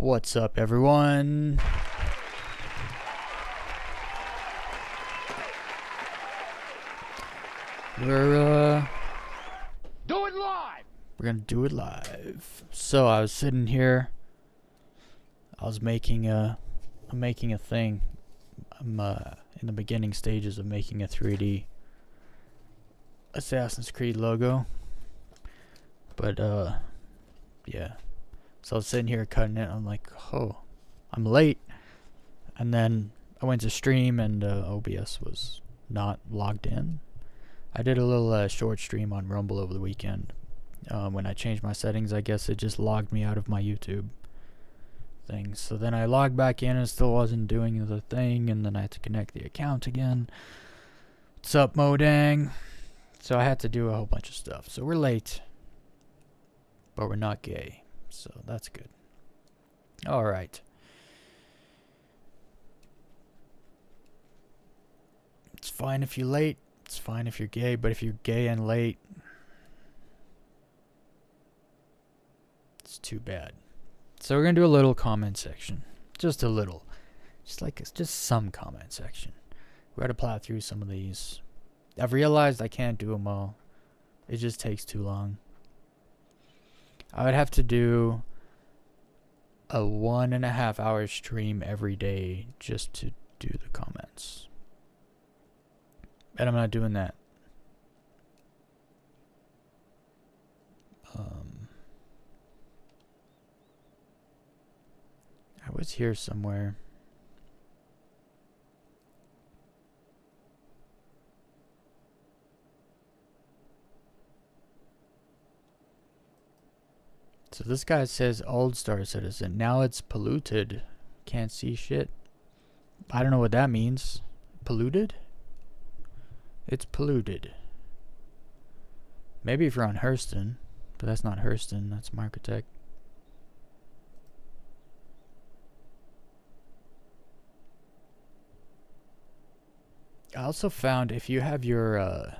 What's up, everyone? We're Do it live. we're gonna do it live. So I was sitting here. I was making a thing. I'm in the beginning stages of making a 3D Assassin's Creed logo. But yeah. So I was sitting here cutting it. I'm like, oh, I'm late. And then I went to stream and OBS was not logged in. I did a little short stream on Rumble over the weekend. When I changed my settings, I guess it just logged me out of my YouTube thing. So then I logged back in and it still wasn't doing the thing, and then I had to connect the account again. What's up, Modang? So I had to do a whole bunch of stuff. So we're late, but we're not gay. So that's good. Alright. It's fine if you're late. It's fine if you're gay. But if you're gay and late, it's too bad. So we're going to do a little comment section. Just a little. Just some comment section. We got to plow through some of these. I've realized I can't do them all. It just takes too long. I would have to do a 1.5 hour stream every day just to do the comments. And I'm not doing that. I was here somewhere. So this guy says Old Star Citizen. Now it's polluted. Can't see shit. I don't know what that means. Polluted? It's polluted. Maybe if you're on Hurston. But that's not Hurston. That's Marketech. I also found if you have your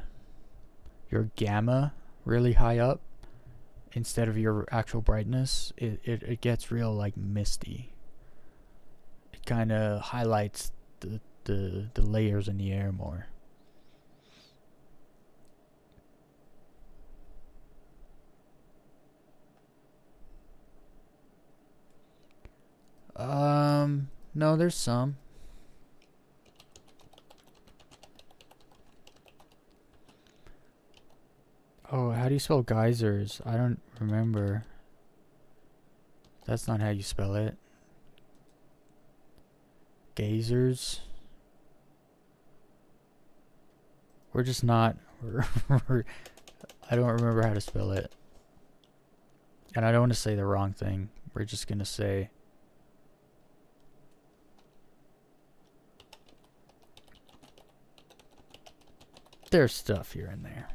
gamma really high up, instead of your actual brightness, it gets real like misty. It kind of highlights the layers in the air more. No, there's some. Oh, how do you spell geysers? I don't remember. That's not how you spell it. Gazers. We're just not. I don't remember how to spell it. And I don't want to say the wrong thing. We're just going to say. There's stuff here and there.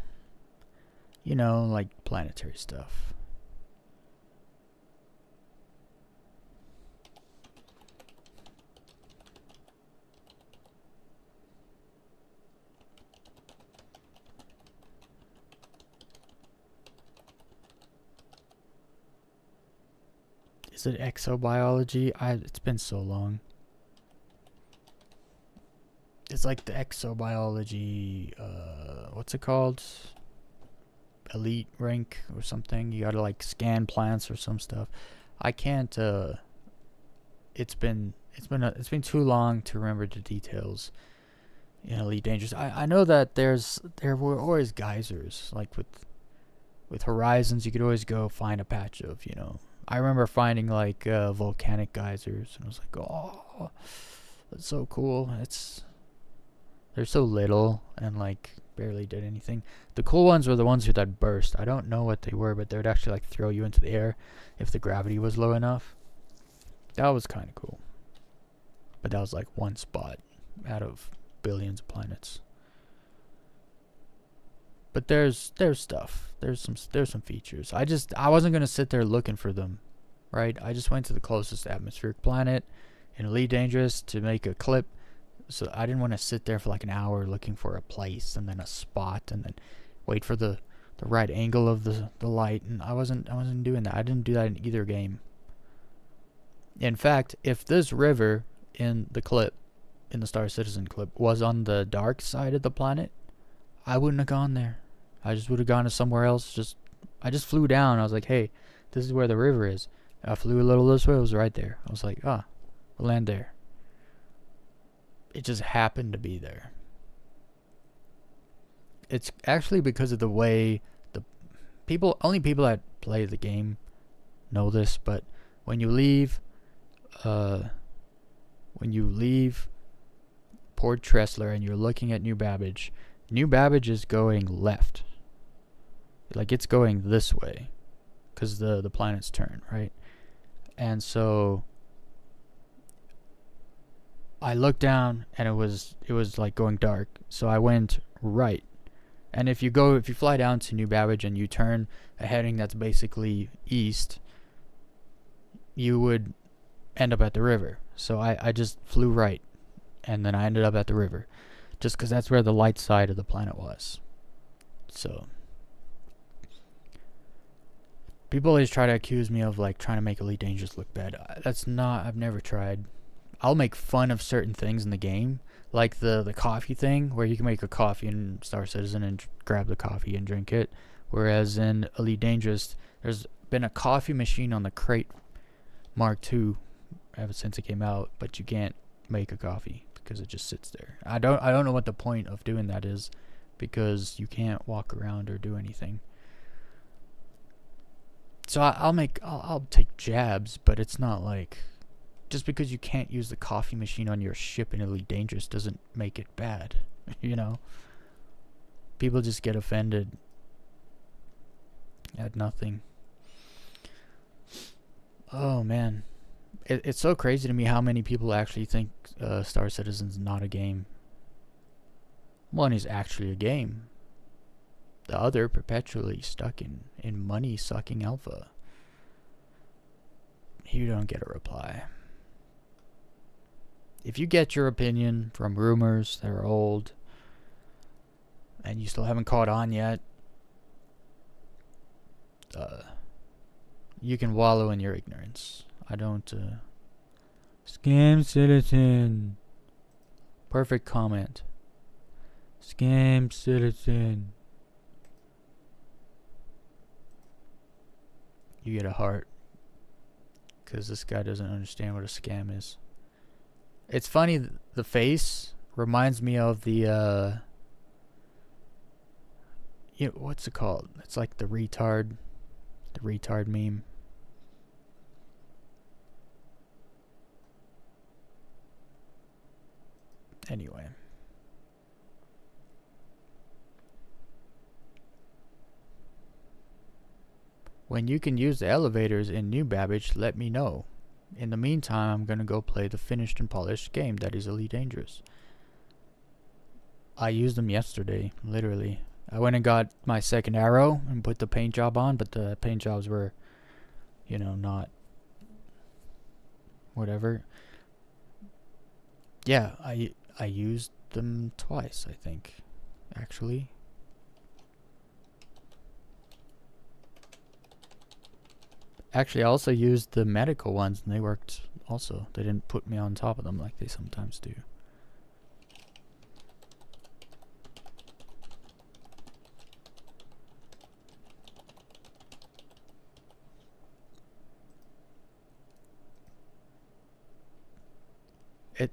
You know, like planetary stuff. Is it exobiology? It's been so long. It's like the exobiology, what's it called? Elite rank or something. You gotta like scan plants or some stuff. I can't. It's been too long to remember the details in Elite Dangerous. I know that there were always geysers, like with Horizons. You could always go find a patch of, you know. I remember finding like volcanic geysers, and I was like, oh, that's so cool. They're so little and like barely did anything. The cool ones were the ones that burst. I don't know what they were, but they would actually like throw you into the air if the gravity was low enough. That was kind of cool. But that was like one spot out of billions of planets. But there's stuff. There's some features. I wasn't gonna sit there looking for them, right? I just went to the closest atmospheric planet in Elite Dangerous to make a clip. So I didn't want to sit there for like an hour looking for a place and then a spot and then wait for the right angle of the light, and I wasn't doing that. I didn't do that in either game. In fact, if this river in the clip, in the Star Citizen clip, was on the dark side of the planet, I wouldn't have gone there. I just would have gone to somewhere else. I just flew down. I was like, hey, this is where the river is. I flew a little this way. It was right there. I was like, we'll land there. It just happened to be there. It's actually because of the way only people that play the game know this, but when you leave Port Tressler and you're looking at New Babbage is going left. Like, it's going this way because the planets turn, right? And so I looked down and it was like going dark, so I went right. And if you fly down to New Babbage and you turn a heading that's basically east, you would end up at the river. So I just flew right, and then I ended up at the river, just because that's where the light side of the planet was. So people always try to accuse me of like trying to make Elite Dangerous look bad. I've never tried. I'll make fun of certain things in the game, like the coffee thing, where you can make a coffee in Star Citizen and grab the coffee and drink it. Whereas in Elite Dangerous, there's been a coffee machine on the Crate Mark II ever since it came out, but you can't make a coffee because it just sits there. I don't know what the point of doing that is, because you can't walk around or do anything. So I'll take jabs, but it's not like, just because you can't use the coffee machine on your ship in Elite Dangerous doesn't make it bad. You know? People just get offended at nothing. Oh, man. It's so crazy to me how many people actually think Star Citizen's not a game. One is actually a game. The other perpetually stuck in money-sucking alpha. You don't get a reply. If you get your opinion from rumors that are old and you still haven't caught on yet, you can wallow in your ignorance. I don't Scam Citizen. Perfect comment. Scam Citizen. You get a heart, because this guy doesn't understand what a scam is. It's funny, the face reminds me of the what's it called? It's like the retard meme. Anyway. When you can use the elevators in New Babbage, let me know. In the meantime, I'm gonna go play the finished and polished game that is Elite Dangerous. I used them yesterday, literally. I went and got my second arrow and put the paint job on, but the paint jobs were, not whatever. Yeah, I used them twice, I think, actually. Actually, I also used the medical ones, and they worked also. They didn't put me on top of them like they sometimes do.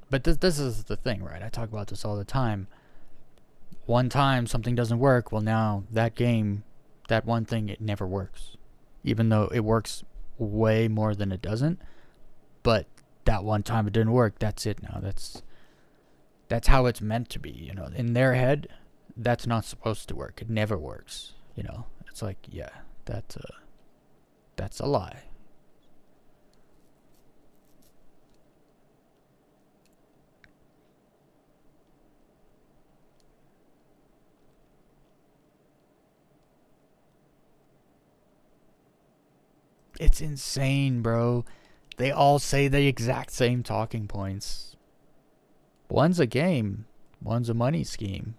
But this is the thing, right? I talk about this all the time. One time something doesn't work, well, now that game, that one thing, it never works. Even though it works way more than it doesn't. But that one time it didn't work, that's it now. That's how it's meant to be, In their head, that's not supposed to work. It never works, It's like, yeah, that's a lie. It's insane, bro. They all say the exact same talking points. One's a game, one's a money scheme.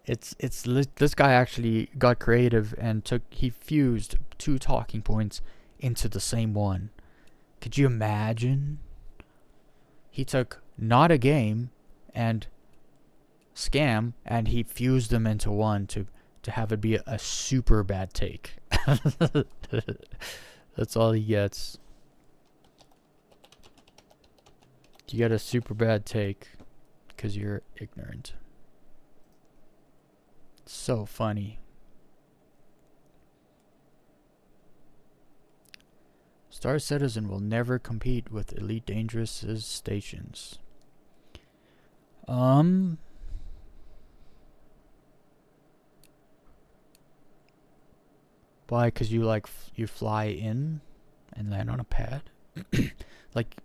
This guy actually got creative and he fused two talking points into the same one. Could you imagine? He took not a game and scam, and he fused them into one to have it be a super bad take. That's all he gets. You get a super bad take because you're ignorant. So funny. Star Citizen will never compete with Elite Dangerous's stations. Why? Because you you fly in and land on a pad. Like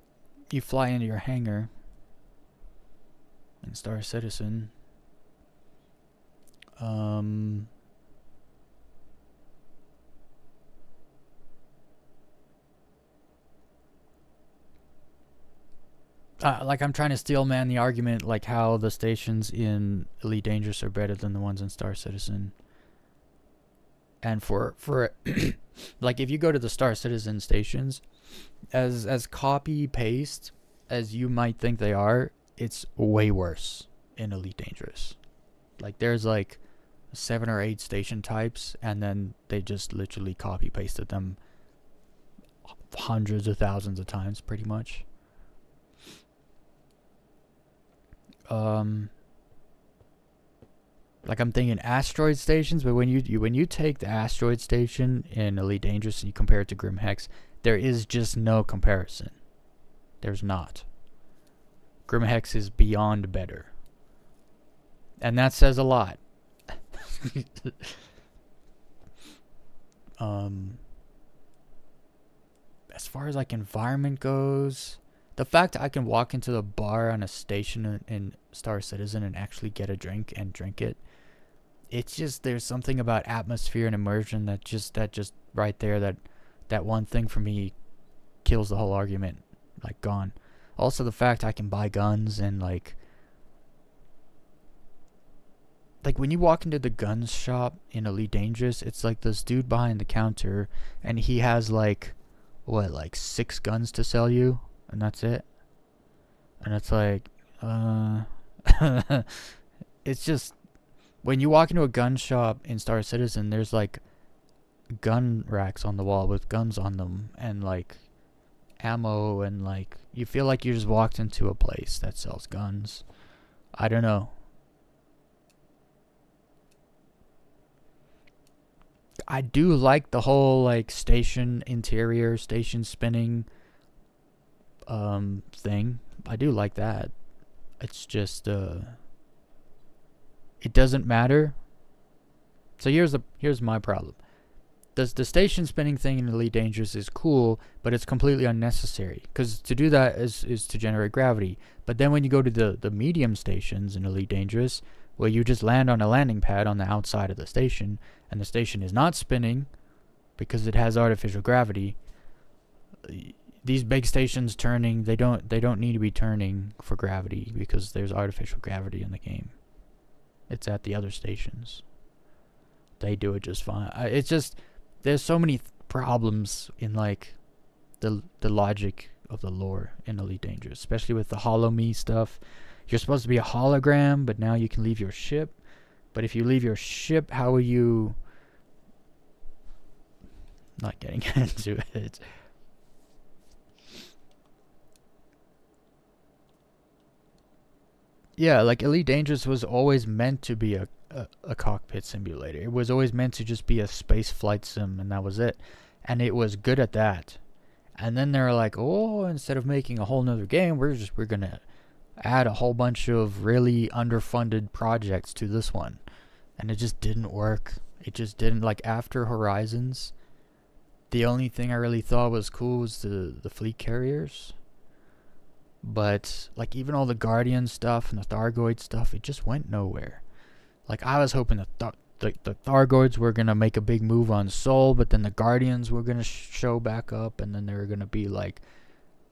you fly into your hangar in Star Citizen. Like I'm trying to steel man the argument, like how the stations in Elite Dangerous are better than the ones in Star Citizen. And for like if you go to the Star Citizen stations, as copy paste as you might think they are, it's way worse in Elite Dangerous. Like there's like 7 or 8 station types, and then they just literally copy pasted them hundreds of thousands of times, pretty much. Like I'm thinking asteroid stations, but when you take the asteroid station in Elite Dangerous and you compare it to Grim Hex, there is just no comparison. There's not. Grim Hex is beyond better, and that says a lot. As far as like environment goes, the fact I can walk into the bar on a station in Star Citizen and actually get a drink and drink it, it's just, there's something about atmosphere and immersion that just right there, that one thing for me kills the whole argument. Like gone. Also the fact I can buy guns and like when you walk into the guns shop in Elite Dangerous, it's like this dude behind the counter and he has like 6 guns to sell you, and that's it. And it's like it's just, when you walk into a gun shop in Star Citizen, there's like gun racks on the wall with guns on them and like ammo, and like you feel like you just walked into a place that sells guns. I don't know. I do like the whole like station interior, station spinning thing. I do like that. It's just it doesn't matter. So here's my problem. The station spinning thing in Elite Dangerous is cool, but it's completely unnecessary, because to do that is to generate gravity. But then when you go to the medium stations in Elite Dangerous, well, you just land on a landing pad on the outside of the station, and the station is not spinning because it has artificial gravity. These big stations turning, they don't need to be turning for gravity because there's artificial gravity in the game. It's at the other stations. They do it just fine. It's just, there's so many problems in like the logic of the lore in Elite Dangerous, especially with the Hollow Me stuff. You're supposed to be a hologram, but now you can leave your ship. But if you leave your ship, how are you... Not getting into it. Yeah, like Elite Dangerous was always meant to be a cockpit simulator. It was always meant to just be a space flight sim, and that was it. And it was good at that. And then they're like, oh, instead of making a whole nother game, we're gonna add a whole bunch of really underfunded projects to this one. And it just didn't work. It just didn't. Like after Horizons, the only thing I really thought was cool was the fleet carriers. But like even all the Guardian stuff and the Thargoid stuff, it just went nowhere. Like I was hoping the Thargoids were gonna make a big move on Sol, but then the Guardians were gonna show back up, and then there were gonna be like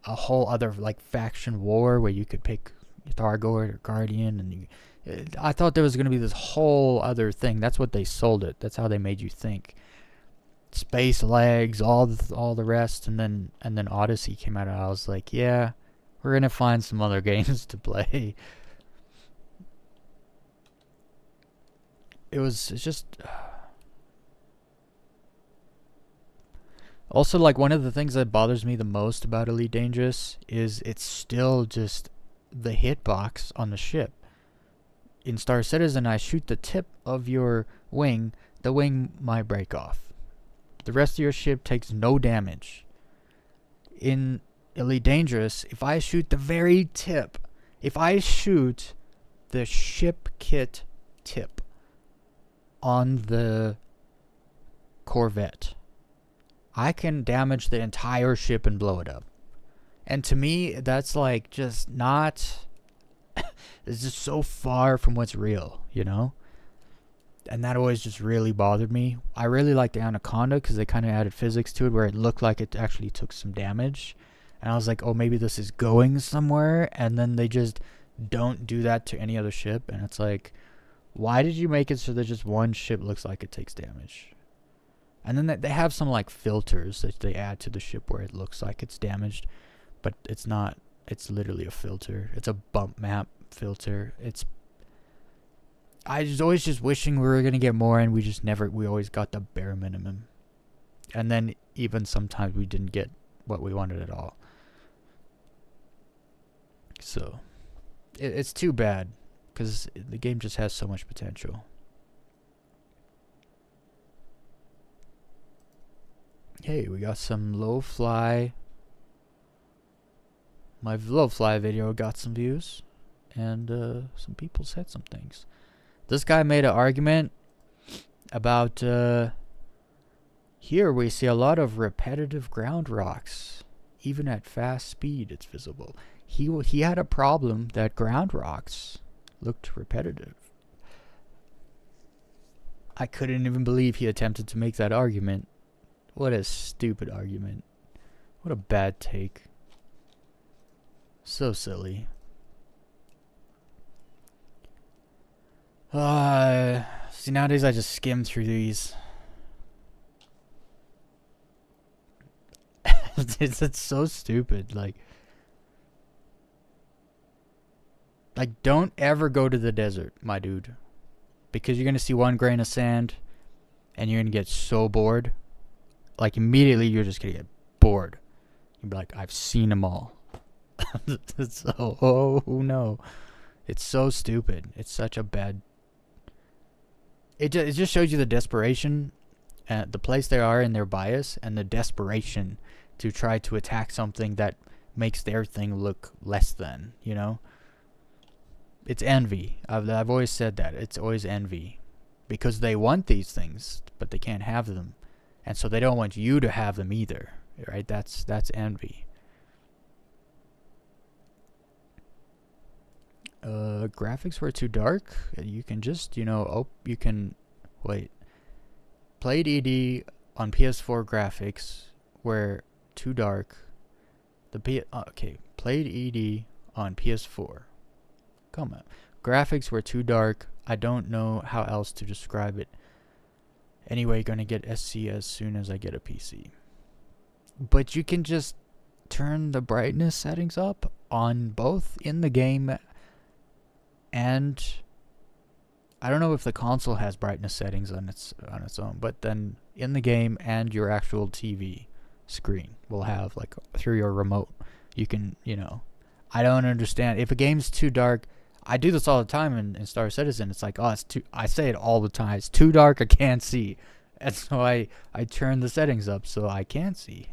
a whole other like faction war where you could pick Thargoid or Guardian, and I thought there was gonna be this whole other thing. That's what they sold it. That's how they made you think. Space Legs, all the rest, and then Odyssey came out, and I was like, yeah, we're gonna find some other games to play. It's just also, like, one of the things that bothers me the most about Elite Dangerous is it's still just the hitbox on the ship. In Star Citizen, I shoot the tip of your wing, the wing might break off. The rest of your ship takes no damage. In Elite Dangerous, if I shoot the very tip, if I shoot the ship kit tip on the Corvette, I can damage the entire ship and blow it up. And to me, that's like just not... it's just so far from what's real, you know? And that always just really bothered me. I really liked the Anaconda because they kind of added physics to it where it looked like it actually took some damage. And I was like, oh, maybe this is going somewhere. And then they just don't do that to any other ship. And it's like, why did you make it so that just one ship looks like it takes damage? And then they have some like filters that they add to the ship where it looks like it's damaged. But it's not. It's literally a filter. It's a bump map filter. I was always just wishing we were going to get more, and we always got the bare minimum. And then even sometimes we didn't get what we wanted at all. So, it's too bad, because the game just has so much potential. Hey, we got some low fly. My low fly video got some views, and some people said some things. This guy made an argument about here we see a lot of repetitive ground rocks. Even at fast speed, it's visible. He had a problem that ground rocks looked repetitive. I couldn't even believe he attempted to make that argument. What a stupid argument. What a bad take. So silly. See, nowadays I just skim through these. It's so stupid. Like, don't ever go to the desert, my dude. Because you're going to see one grain of sand, and you're going to get so bored. Like, immediately you're just going to get bored. You'll be like, I've seen them all. So, oh no. It's so stupid. It's such a bad... It just shows you the desperation, the place they are in their bias, and the desperation to try to attack something that makes their thing look less than, you know? It's envy. I've always said that. It's always envy. Because they want these things, but they can't have them. And so they don't want you to have them either, right? That's envy. Graphics were too dark. You can just, you can wait. Played ED on PS4 graphics were too dark. Played ED on PS4. Come on. Graphics were too dark. I don't know how else to describe it. Anyway, gonna get SC as soon as I get a PC. But you can just turn the brightness settings up on both in the game, and I don't know if the console has brightness settings on its own, but then in the game and your actual TV screen will have, like, through your remote, you can, I don't understand. If a game's too dark, I do this all the time in Star Citizen. It's like, oh, it's too, I say it all the time, it's too dark, I can't see. And so I turn the settings up so I can see.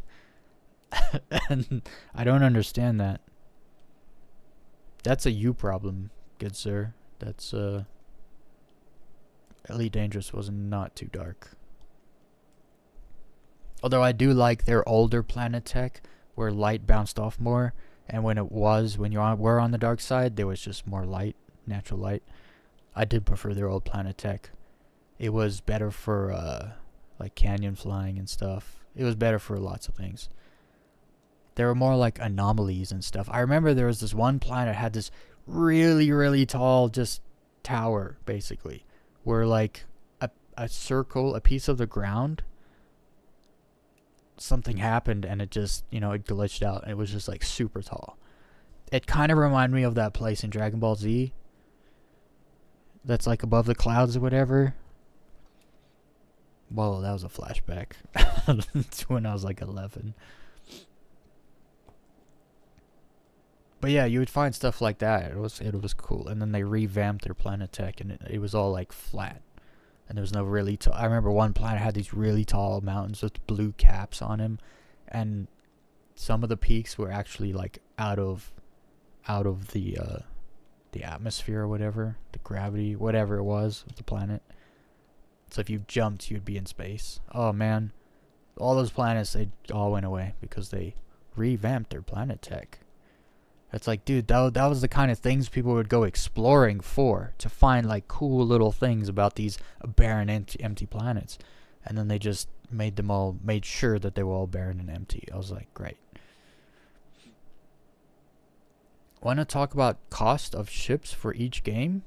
And I don't understand that. That's a you problem, good sir. That's Elite Dangerous was not too dark. Although I do like their older Planet Tech, where light bounced off more, and when you were on the dark side, there was just more light, natural light. I did prefer their old Planet Tech. It was better for like canyon flying and stuff. It was better for lots of things. There were more like anomalies and stuff. I remember there was this one planet had this really, really tall just tower, basically, where like a circle, a piece of the ground something happened and it just, it glitched out and it was just like super tall. It kind of reminded me of that place in Dragon Ball Z that's like above the clouds or whatever. Whoa, that was a flashback to when I was like 11. But yeah, you would find stuff like that. It was cool. And then they revamped their planet tech, and it was all like flat. And there was no really tall. I remember one planet had these really tall mountains with blue caps on them, and some of the peaks were actually like out of the atmosphere or whatever, the gravity, whatever it was of the planet. So if you jumped, you'd be in space. Oh man, all those planets, they all went away because they revamped their planet tech. It's like, dude, that was the kind of things people would go exploring for, to find like cool little things about these barren, empty planets. And then they just made sure that they were all barren and empty. I was like, great. Want to talk about cost of ships for each game?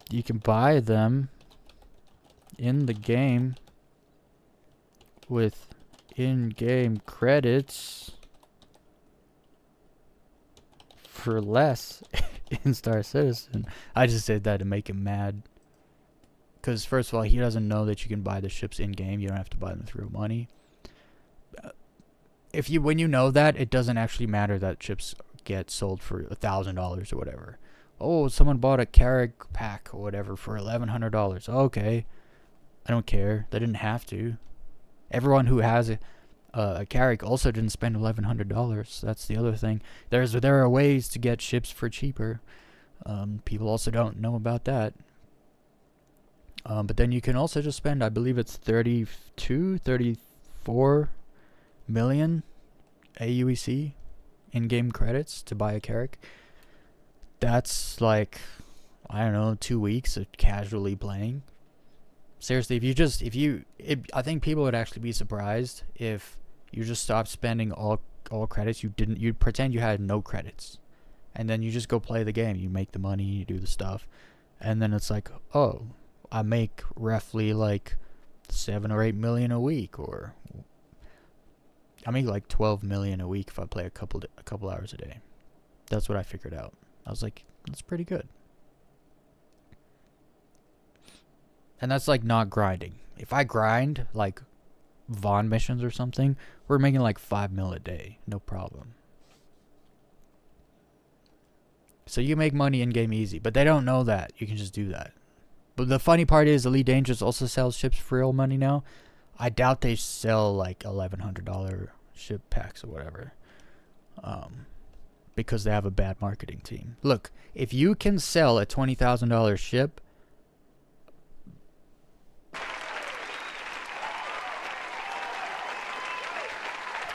You can buy them in the game with in-game credits for less in Star Citizen. I just said that to make him mad. Because first of all, he doesn't know that you can buy the ships in-game. You don't have to buy them through money. When you know that, it doesn't actually matter that ships get sold for $1,000 or whatever. Oh, someone bought a Carrack pack or whatever for $1,100. Okay, I don't care. They didn't have to. Everyone who has a Carrack also didn't spend $1,100. That's the other thing. There are ways to get ships for cheaper. People also don't know about that. But then you can also just spend, I believe it's 34 million AUEC in-game credits to buy a Carrack. That's like, I don't know, 2 weeks of casually playing. Seriously, I think people would actually be surprised if you just stopped spending all credits. You'd pretend you had no credits, and then you just go play the game. You make the money, you do the stuff, and then it's like, oh, I make roughly like 7 or 8 million a week, or I make like 12 million a week if I play a couple hours a day. That's what I figured out. I was like, that's pretty good. And that's like not grinding. If I grind like Vaughn missions or something, we're making like 5 mil a day. No problem. So you make money in game easy, but they don't know that. You can just do that. But the funny part is Elite Dangerous also sells ships for real money now. I doubt they sell like $1,100 ship packs or whatever. Because they have a bad marketing team. Look, if you can sell a $20,000 ship,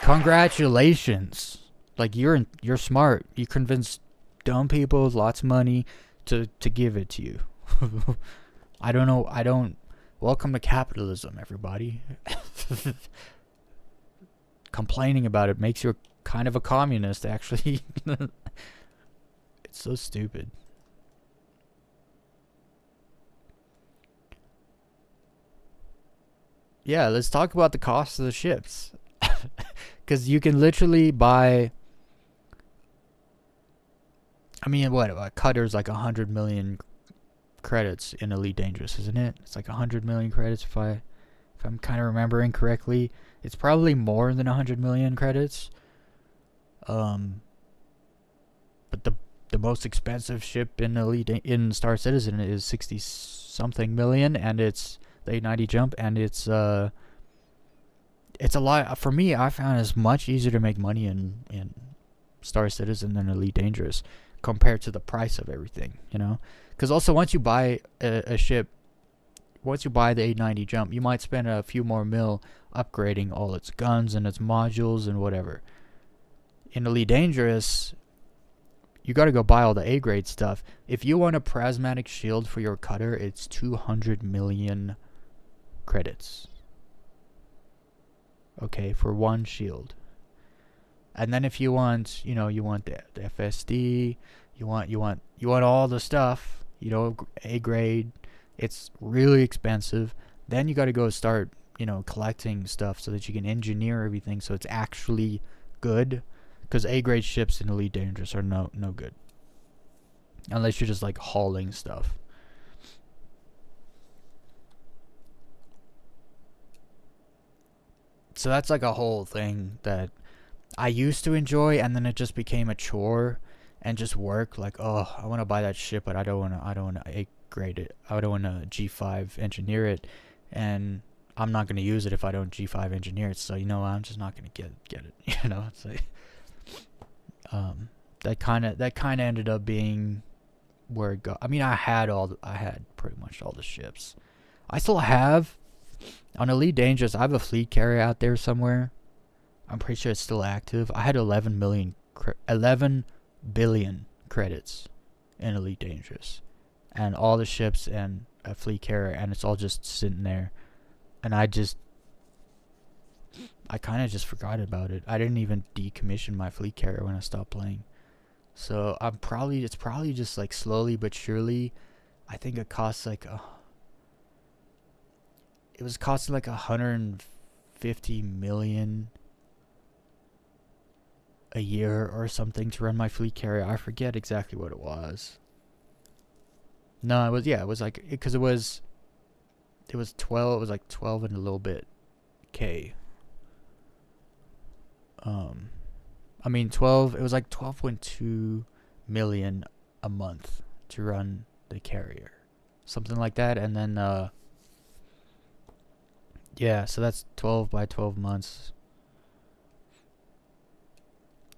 congratulations. Like, you're smart. You convinced dumb people with lots of money to give it to you. I don't know. Welcome to capitalism, everybody. Complaining about it makes you kind of a communist, actually. It's so stupid. Yeah, let's talk about the cost of the ships. Because you can literally buy, I mean, what, a cutter's like 100 million credits in Elite Dangerous, isn't it? It's like 100 million credits if I'm kind of remembering correctly. It's probably more than 100 million credits. But the most expensive ship in Star Citizen is 60 something million, and it's the 890 jump, and it's a lot. For me, I found it's much easier to make money in Star Citizen than Elite Dangerous compared to the price of everything, because also once you buy a ship, once you buy the 890 jump, you might spend a few more mil upgrading all its guns and its modules and whatever. In Elite Dangerous, you gotta go buy all the A-grade stuff. If you want a prismatic shield for your cutter, it's 200 million credits. Okay, for one shield. And then if you want, you want the FSD, you want all the stuff, A-grade, It's really expensive. Then you got to go start, collecting stuff so that you can engineer everything so it's actually good. Because A grade ships in Elite Dangerous are no good. Unless you're just like hauling stuff. So that's like a whole thing that I used to enjoy, and then it just became a chore and just work. Like, oh, I want to buy that ship, but I don't want to A grade it. I don't want to G5 engineer it, and I'm not going to use it if I don't G5 engineer it. So I'm just not going to get it. It's like that kind of ended up being where it got. I mean, I had pretty much all the ships. I still have on Elite Dangerous. I have a fleet carrier out there somewhere. I'm pretty sure it's still active. I had 11 billion credits in Elite Dangerous, and all the ships and a fleet carrier, and it's all just sitting there. And I kind of just forgot about it. I didn't even decommission my fleet carrier when I stopped playing. So it's probably just like slowly but surely. I think it costs like it was costing like 150 million a year or something to run my fleet carrier. I forget exactly what it was. No, it was like, because it was 12. It was like 12 and a little bit K. I mean 12. It was like 12.2 million a month to run the carrier, something like that. And then so that's 12 by 12 months.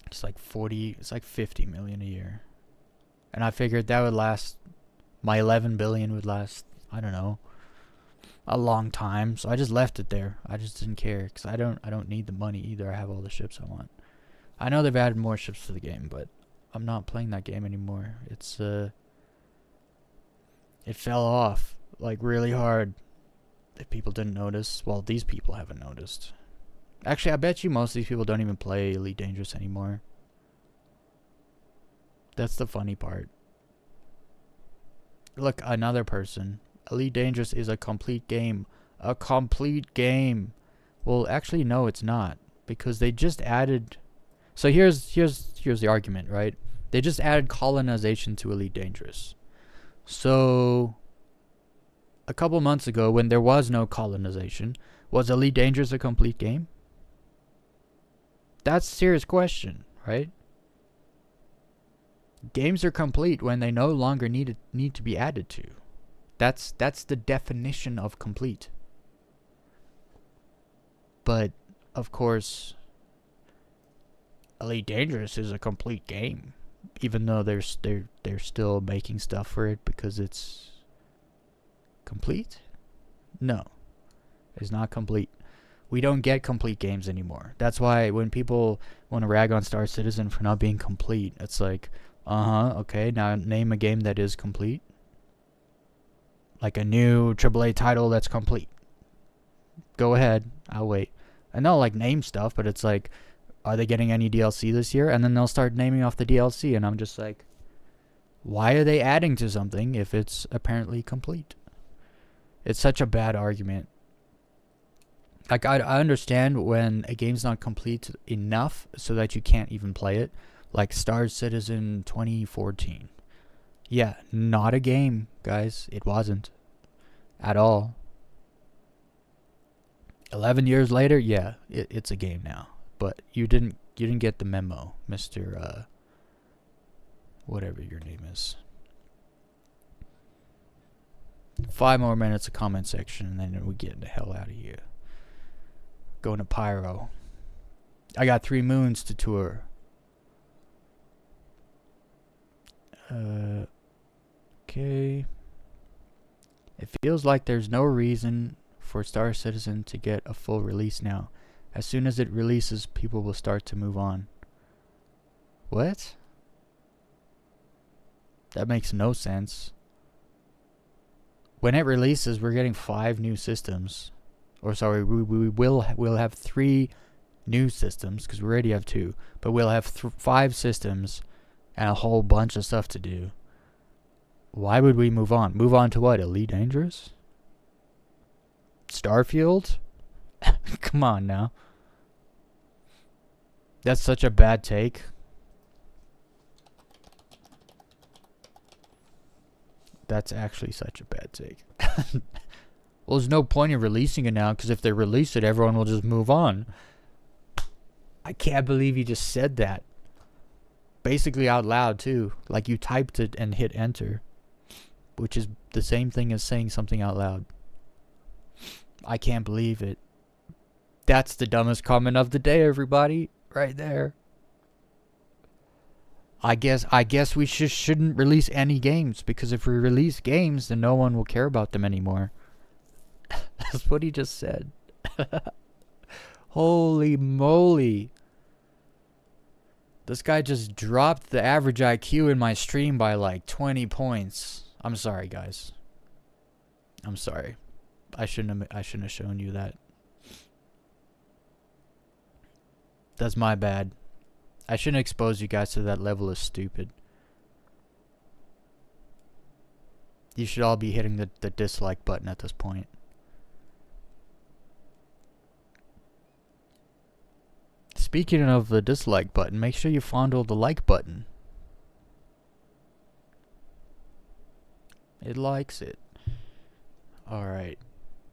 It's like 50 million a year. And I figured that would last, my 11 billion would last, I don't know, a long time. So I just left it there. I just didn't care, because I don't need the money either. I have all the ships I want. I know they've added more ships to the game, but I'm not playing that game anymore. It fell off like really hard. If people didn't notice, well, these people haven't noticed. Actually, I bet you most of these people don't even play Elite Dangerous anymore. That's the funny part. Look, another person. Elite Dangerous is a complete game. A complete game. Well, actually, no, it's not. Because they just added... So here's the argument, right? They just added colonization to Elite Dangerous. So... a couple months ago, when there was no colonization, was Elite Dangerous a complete game? That's a serious question, right? Games are complete when they no longer need to be added to. That's the definition of complete. But of course, Elite Dangerous is a complete game, even though they're still making stuff for it because it's complete. No, it's not complete. We don't get complete games anymore. That's why when people want to rag on Star Citizen for not being complete, it's like, okay, now name a game that is complete. Like a new AAA title that's complete. Go ahead, I'll wait. And they'll like name stuff, but it's like, are they getting any DLC this year? And then they'll start naming off the DLC, and I'm just like, why are they adding to something if it's apparently complete? It's such a bad argument. Like, I understand when a game's not complete enough so that you can't even play it. Like Star Citizen 2014. Yeah, not a game, guys. It wasn't. At all. 11 years later, yeah, it's a game now. But you didn't get the memo, Mr. Whatever your name is. 5 more minutes of comment section, and then we get the hell out of here. Going to Pyro. I got 3 moons to tour. Okay. It feels like there's no reason for Star Citizen to get a full release now. As soon as it releases, people will start to move on. What? That makes no sense. When it releases, we're getting 5 new systems. Or sorry, we'll have 3 new systems, because we already have 2. But we'll have 5 systems and a whole bunch of stuff to do. Why would we move on? Move on to what? Elite Dangerous? Starfield? Come on now. That's such a bad take. That's actually such a bad take. Well, there's no point in releasing it now, because if they release it, everyone will just move on. I can't believe you just said that. Basically out loud, too. Like you typed it and hit enter. Which is the same thing as saying something out loud. I can't believe it. That's the dumbest comment of the day, everybody. Right there. I guess we shouldn't release any games, because if we release games, then no one will care about them anymore. That's what he just said. Holy moly. This guy just dropped the average IQ in my stream by like 20 points. I'm sorry, guys. I'm sorry. I shouldn't have shown you that. That's my bad. I shouldn't expose you guys to that level of stupid. You should all be hitting the dislike button at this point. Speaking of the dislike button, make sure you fondle the like button. It likes it. Alright.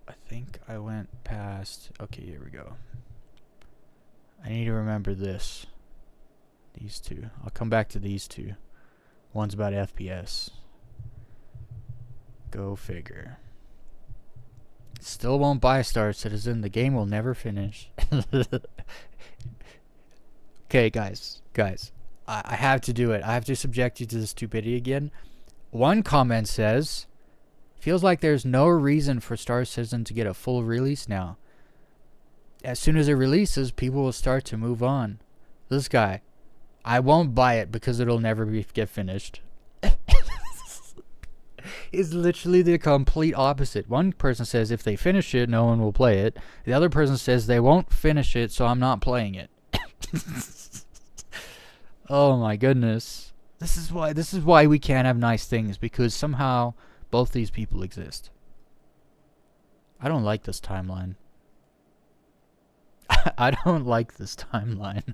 I think I went past... Okay, here we go. I need to remember this. These two. I'll come back to these two. One's about FPS. Go figure. Still won't buy Star Citizen. The game will never finish. Okay, guys. I have to do it. I have to subject you to the stupidity again. One comment says, feels like there's no reason for Star Citizen to get a full release now. As soon as it releases, people will start to move on. This guy, I won't buy it because it'll never get finished. It's literally the complete opposite. One person says if they finish it, no one will play it. The other person says they won't finish it, so I'm not playing it. Oh my goodness. This is why we can't have nice things, because somehow both these people exist. I don't like this timeline. I don't like this timeline.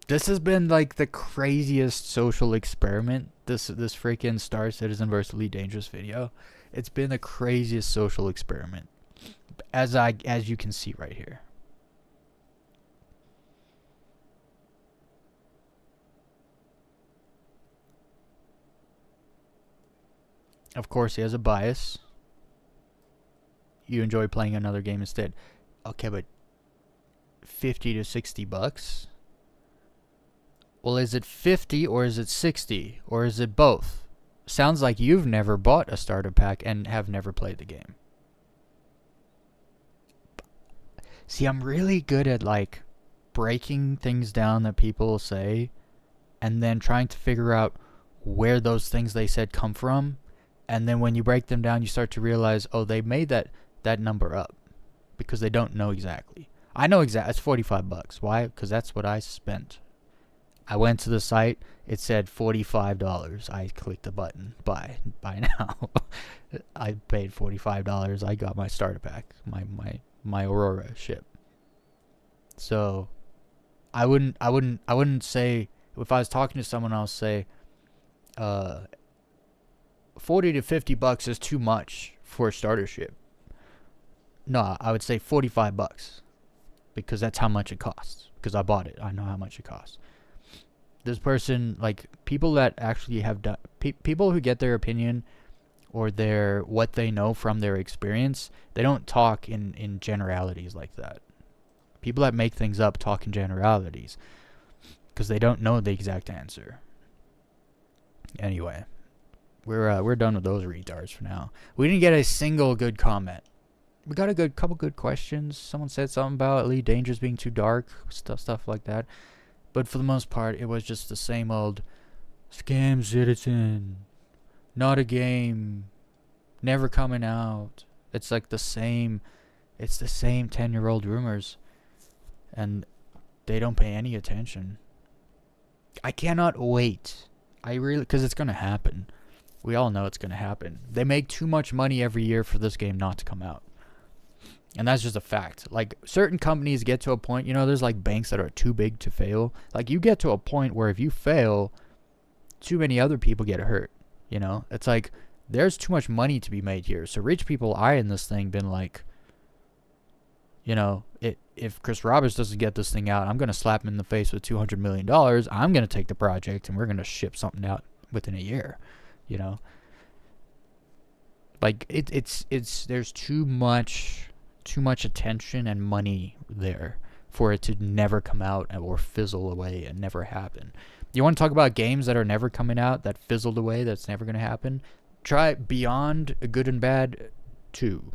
This has been like the craziest social experiment. This freaking Star Citizen vs. Elite Dangerous video. It's been the craziest social experiment. As you can see right here. Of course, he has a bias. You enjoy playing another game instead. Okay, but 50 to 60 bucks? Well, is it 50 or is it 60? Or is it both? Sounds like you've never bought a starter pack and have never played the game. See, I'm really good at like breaking things down that people say and then trying to figure out where those things they said come from. And then when you break them down, you start to realize, oh, they made that number up because they don't know exactly. I know exactly. It's 45 bucks. Why? Because that's what I spent. I went to the site. It said $45. I clicked the button. Buy now. I paid $45. I got my starter pack. My Aurora ship. So I wouldn't say, if I was talking to someone, I'll say 40 to 50 bucks is too much for a starter ship. No, I would say 45 bucks because that's how much it costs. Because I bought it. I know how much it costs. This person, like, people that actually have done, people who get their opinion or what they know from their experience, they don't talk in generalities like that. People that make things up talk in generalities because they don't know the exact answer. Anyway, we're done with those retards for now. We didn't get a single good comment. We got a couple good questions. Someone said something about Elite Dangerous being too dark, stuff like that. But for the most part, it was just the same old scam citizen, not a game, never coming out. It's like the same 10-year-old rumors, and they don't pay any attention. I cannot wait I really, because it's gonna happen. We all know it's gonna happen. They make too much money every year for this game not to come out. And that's just a fact. Like, certain companies get to a point, you know, there's like banks that are too big to fail. Like, you get to a point where if you fail, too many other people get hurt. You know, it's like there's too much money to be made here. So rich people eyeing this thing been like, you know, if Chris Roberts doesn't get this thing out, I'm going to slap him in the face with $200 million. I'm going to take the project and we're going to ship something out within a year, you know. Like, it's there's too much attention and money there for it to never come out or fizzle away and never happen. You want to talk about games that are never coming out, that fizzled away, that's never going to happen? Try Beyond Good and Bad 2.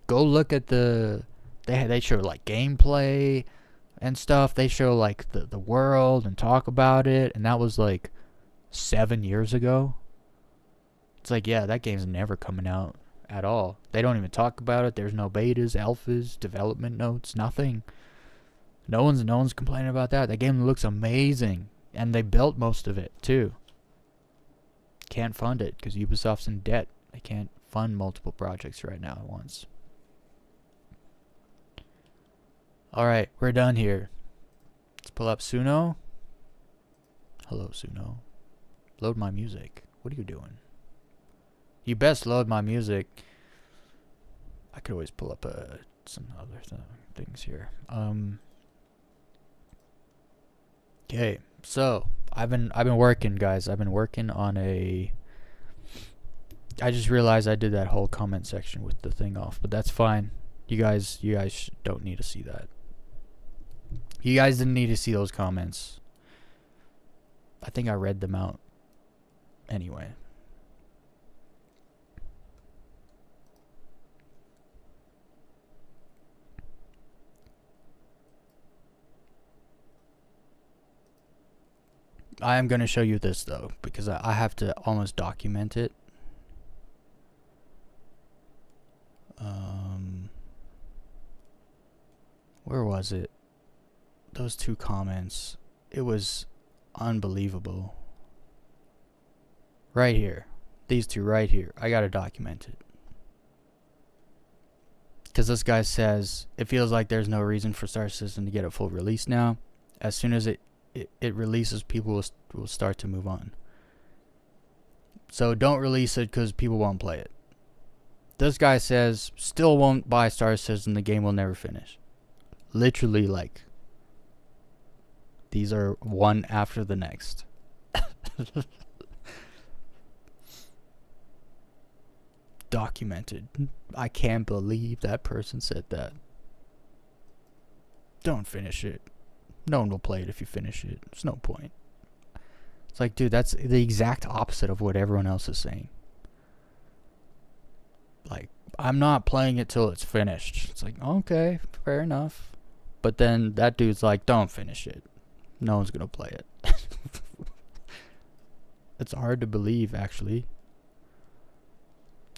Go look at they show like gameplay and stuff. They show like the world and talk about it, and that was like 7 years ago. It's like, yeah, that game's never coming out at all. They don't even talk about it. There's no betas, alphas, development notes, nothing. No one's complaining about that. That game looks amazing. And they built most of it, too. Can't fund it, because Ubisoft's in debt. They can't fund multiple projects right now at once. Alright, we're done here. Let's pull up Suno. Hello, Suno. Load my music. What are you doing? You best load my music. I could always pull up some other things here. Okay. So, I've been working, guys. I've been working on I just realized I did that whole comment section with the thing off, but that's fine. You guys don't need to see that. You guys didn't need to see those comments. I think I read them out anyway. I am going to show you this, though, because I have to almost document it. Where was it? Those two comments. It was unbelievable. Right here. These two right here. I got to document it. Because this guy says, it feels like there's no reason for Star Citizen to get a full release now. As soon as it releases, people will start to move on. So don't release it because people won't play it. This guy says, still won't buy Star Citizen, the game will never finish. Literally, like, these are one after the next. Documented. I can't believe that person said that. Don't finish it. No one will play it if you finish it. There's no point. It's like, dude, that's the exact opposite of what everyone else is saying. Like, I'm not playing it till it's finished. It's like, okay, fair enough. But then that dude's like, don't finish it. No one's gonna play it. It's hard to believe, actually.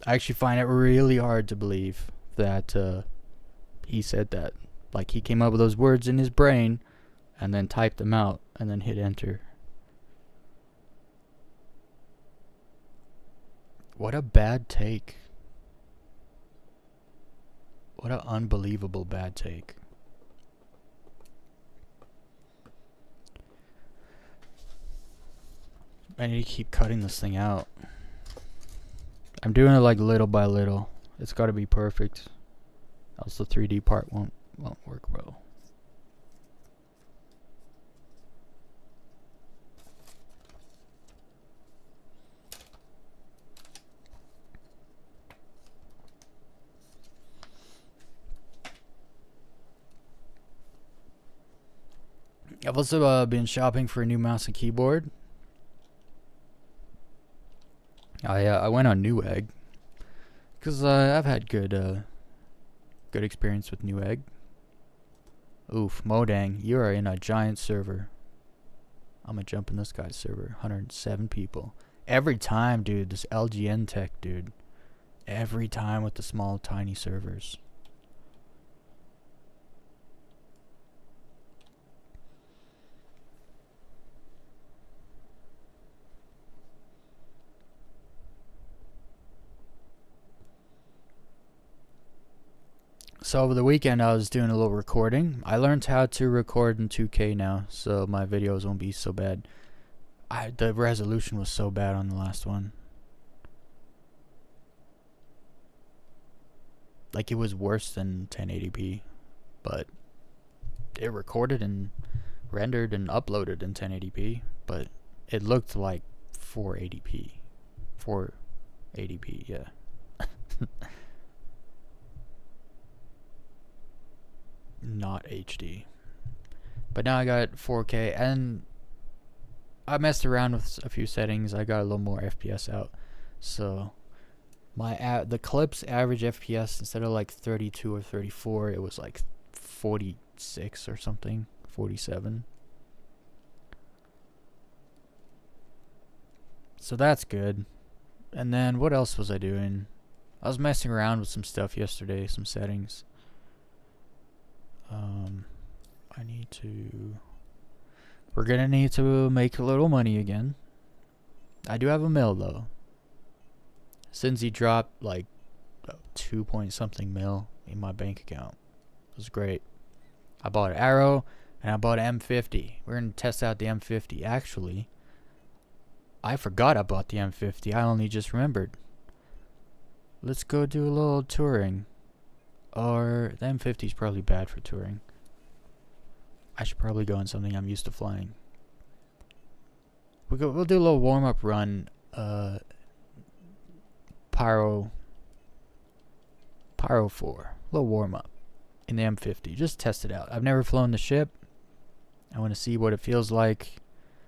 I actually find it really hard to believe that he said that. Like, he came up with those words in his brain and then typed them out and then hit enter. What a bad take. What an unbelievable bad take. I need to keep cutting this thing out. I'm doing it like little by little. It's got to be perfect. Else the 3D part won't work well. I've also been shopping for a new mouse and keyboard. I went on Newegg because I've had good experience with Newegg. Oof, Modang, you are in a giant server. I'm gonna jump in this guy's server. 107 people. Every time, dude. This LGN tech, dude. Every time with the small, tiny servers. So over the weekend I was doing a little recording. I learned how to record in 2K now, so my videos won't be so bad. The resolution was so bad on the last one. Like, it was worse than 1080p, but it recorded and rendered and uploaded in 1080p, but it looked like 480p. 480p, yeah. Not HD. But now I got 4K, and I messed around with a few settings. I got a little more FPS out, so the clip's average FPS, instead of like 32 or 34, it was like 46 or something, 47. So that's good. And then what else was I doing? I was messing around with some stuff yesterday, some settings. We're gonna need to make a little money again. I do have a mil though. Since he dropped like 2 point something mil in my bank account. It was great. I bought an Arrow and I bought an M50. We're gonna test out the M50. Actually, I forgot I bought the M50. I only just remembered. Let's go do a little touring. Or the M50 is probably bad for touring. I should probably go in something I'm used to flying. We'll do a little warm-up run. Pyro 4. A little warm-up in the M50. Just test it out. I've never flown the ship. I want to see what it feels like.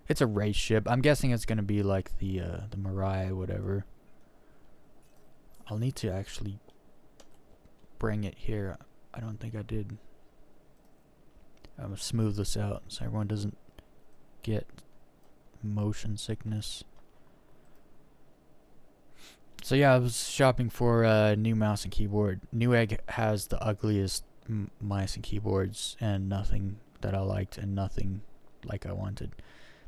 It's a race ship. I'm guessing it's going to be like the Mirai, whatever. I'll need to actually bring it here. I don't think I did. I'm going to smooth this out so everyone doesn't get motion sickness. So yeah, I was shopping for a new mouse and keyboard. Newegg has the ugliest mice and keyboards, and nothing that I liked and nothing like I wanted.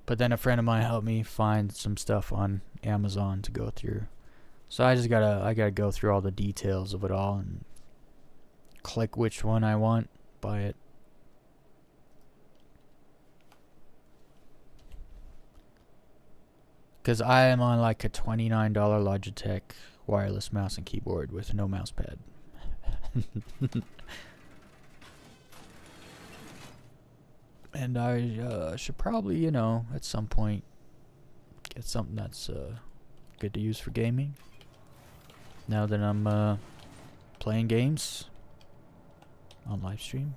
But then a friend of mine helped me find some stuff on Amazon to go through. So I gotta go through all the details of it all and click which one I want, buy it. Because I am on like a $29 Logitech wireless mouse and keyboard with no mouse pad. And I should probably, at some point get something that's good to use for gaming. Now that I'm playing games on live stream.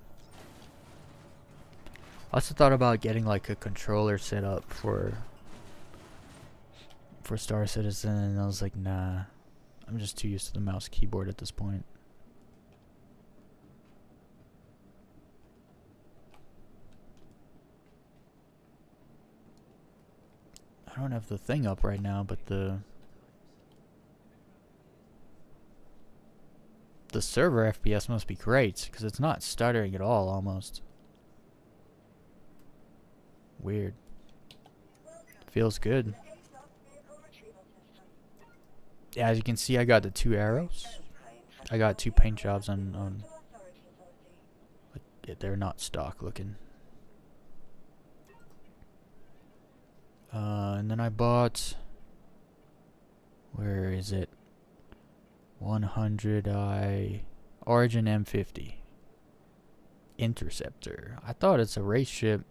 I also thought about getting like a controller set up for Star Citizen, and I was like, nah, I'm just too used to the mouse keyboard at this point. I don't have the thing up right now, but the server FPS must be great, because it's not stuttering at all, almost. Weird. Feels good. Yeah, as you can see, I got the 2 arrows. I got 2 paint jobs on they're not stock looking. And then I bought, where is it? 100i Origin M50 Interceptor. I thought it's a race ship,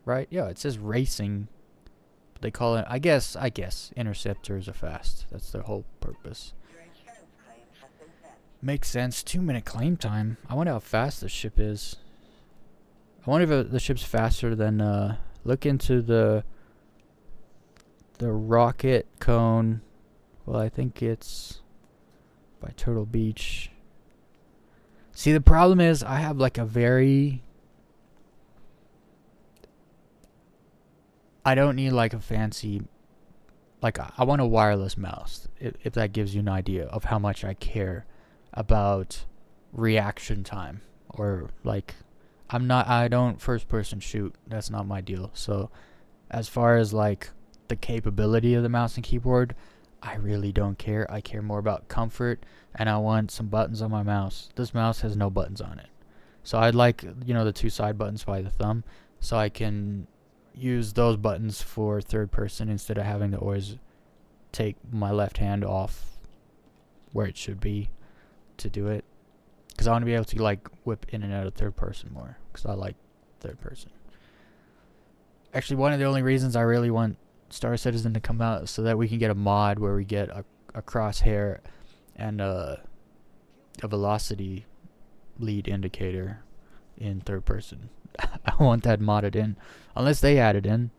right? Yeah, it says racing. But they call it, I guess interceptors are fast. That's their whole purpose. Makes sense. 2-minute claim time. I wonder how fast the ship is. I wonder if the ship's faster than look into the rocket cone. Well, I think it's by Turtle Beach. See, the problem is I have like a very, I don't need like a fancy, like I want a wireless mouse, if that gives you an idea of how much I care about reaction time. Or like, I don't first person shoot. That's not my deal. So as far as like the capability of the mouse and keyboard, I really don't care. I care more about comfort, and I want some buttons on my mouse. This mouse has no buttons on it. So I'd like, the two side buttons by the thumb, so I can use those buttons for third person instead of having to always take my left hand off where it should be to do it. Because I want to be able to like whip in and out of third person more, because I like third person. Actually, one of the only reasons I really want Star Citizen to come out is so that we can get a mod where we get a crosshair and a velocity lead indicator in third person. I want that modded in, unless they add it in.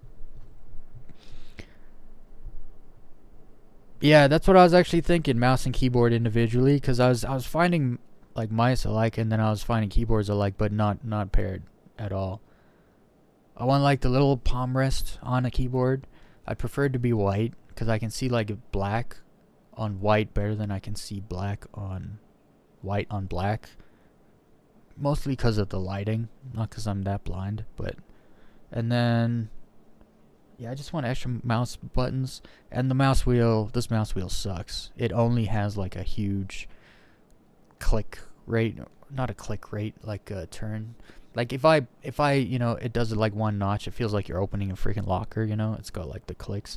Yeah, that's what I was actually thinking, mouse and keyboard individually, because I was finding like mice alike, and then I was finding keyboards alike, but not paired at all. I want like the little palm rest on a keyboard. I'd prefer it to be white, because I can see like black on white better than I can see black on white on black. Mostly because of the lighting, not because I'm that blind, but... And then... Yeah, I just want extra mouse buttons. And the mouse wheel, this mouse wheel sucks. It only has like a huge click rate. Not a click rate, like a turn. Like if I it does it like one notch, it feels like you're opening a freaking locker, It's got like the clicks.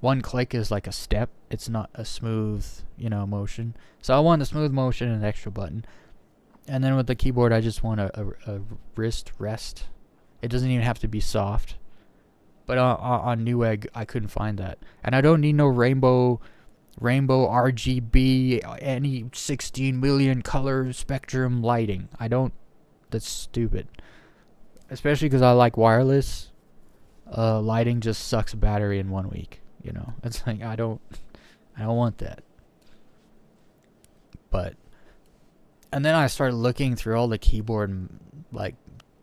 One click is like a step. It's not a smooth, motion. So I want a smooth motion and an extra button. And then with the keyboard, I just want a wrist rest. It doesn't even have to be soft. But on Newegg, I couldn't find that. And I don't need no rainbow RGB, any 16 million color spectrum lighting. I don't. That's stupid. Especially because I like wireless. Lighting just sucks battery in 1 week. It's like I don't want that. But. And then I started looking through all the keyboard, and like,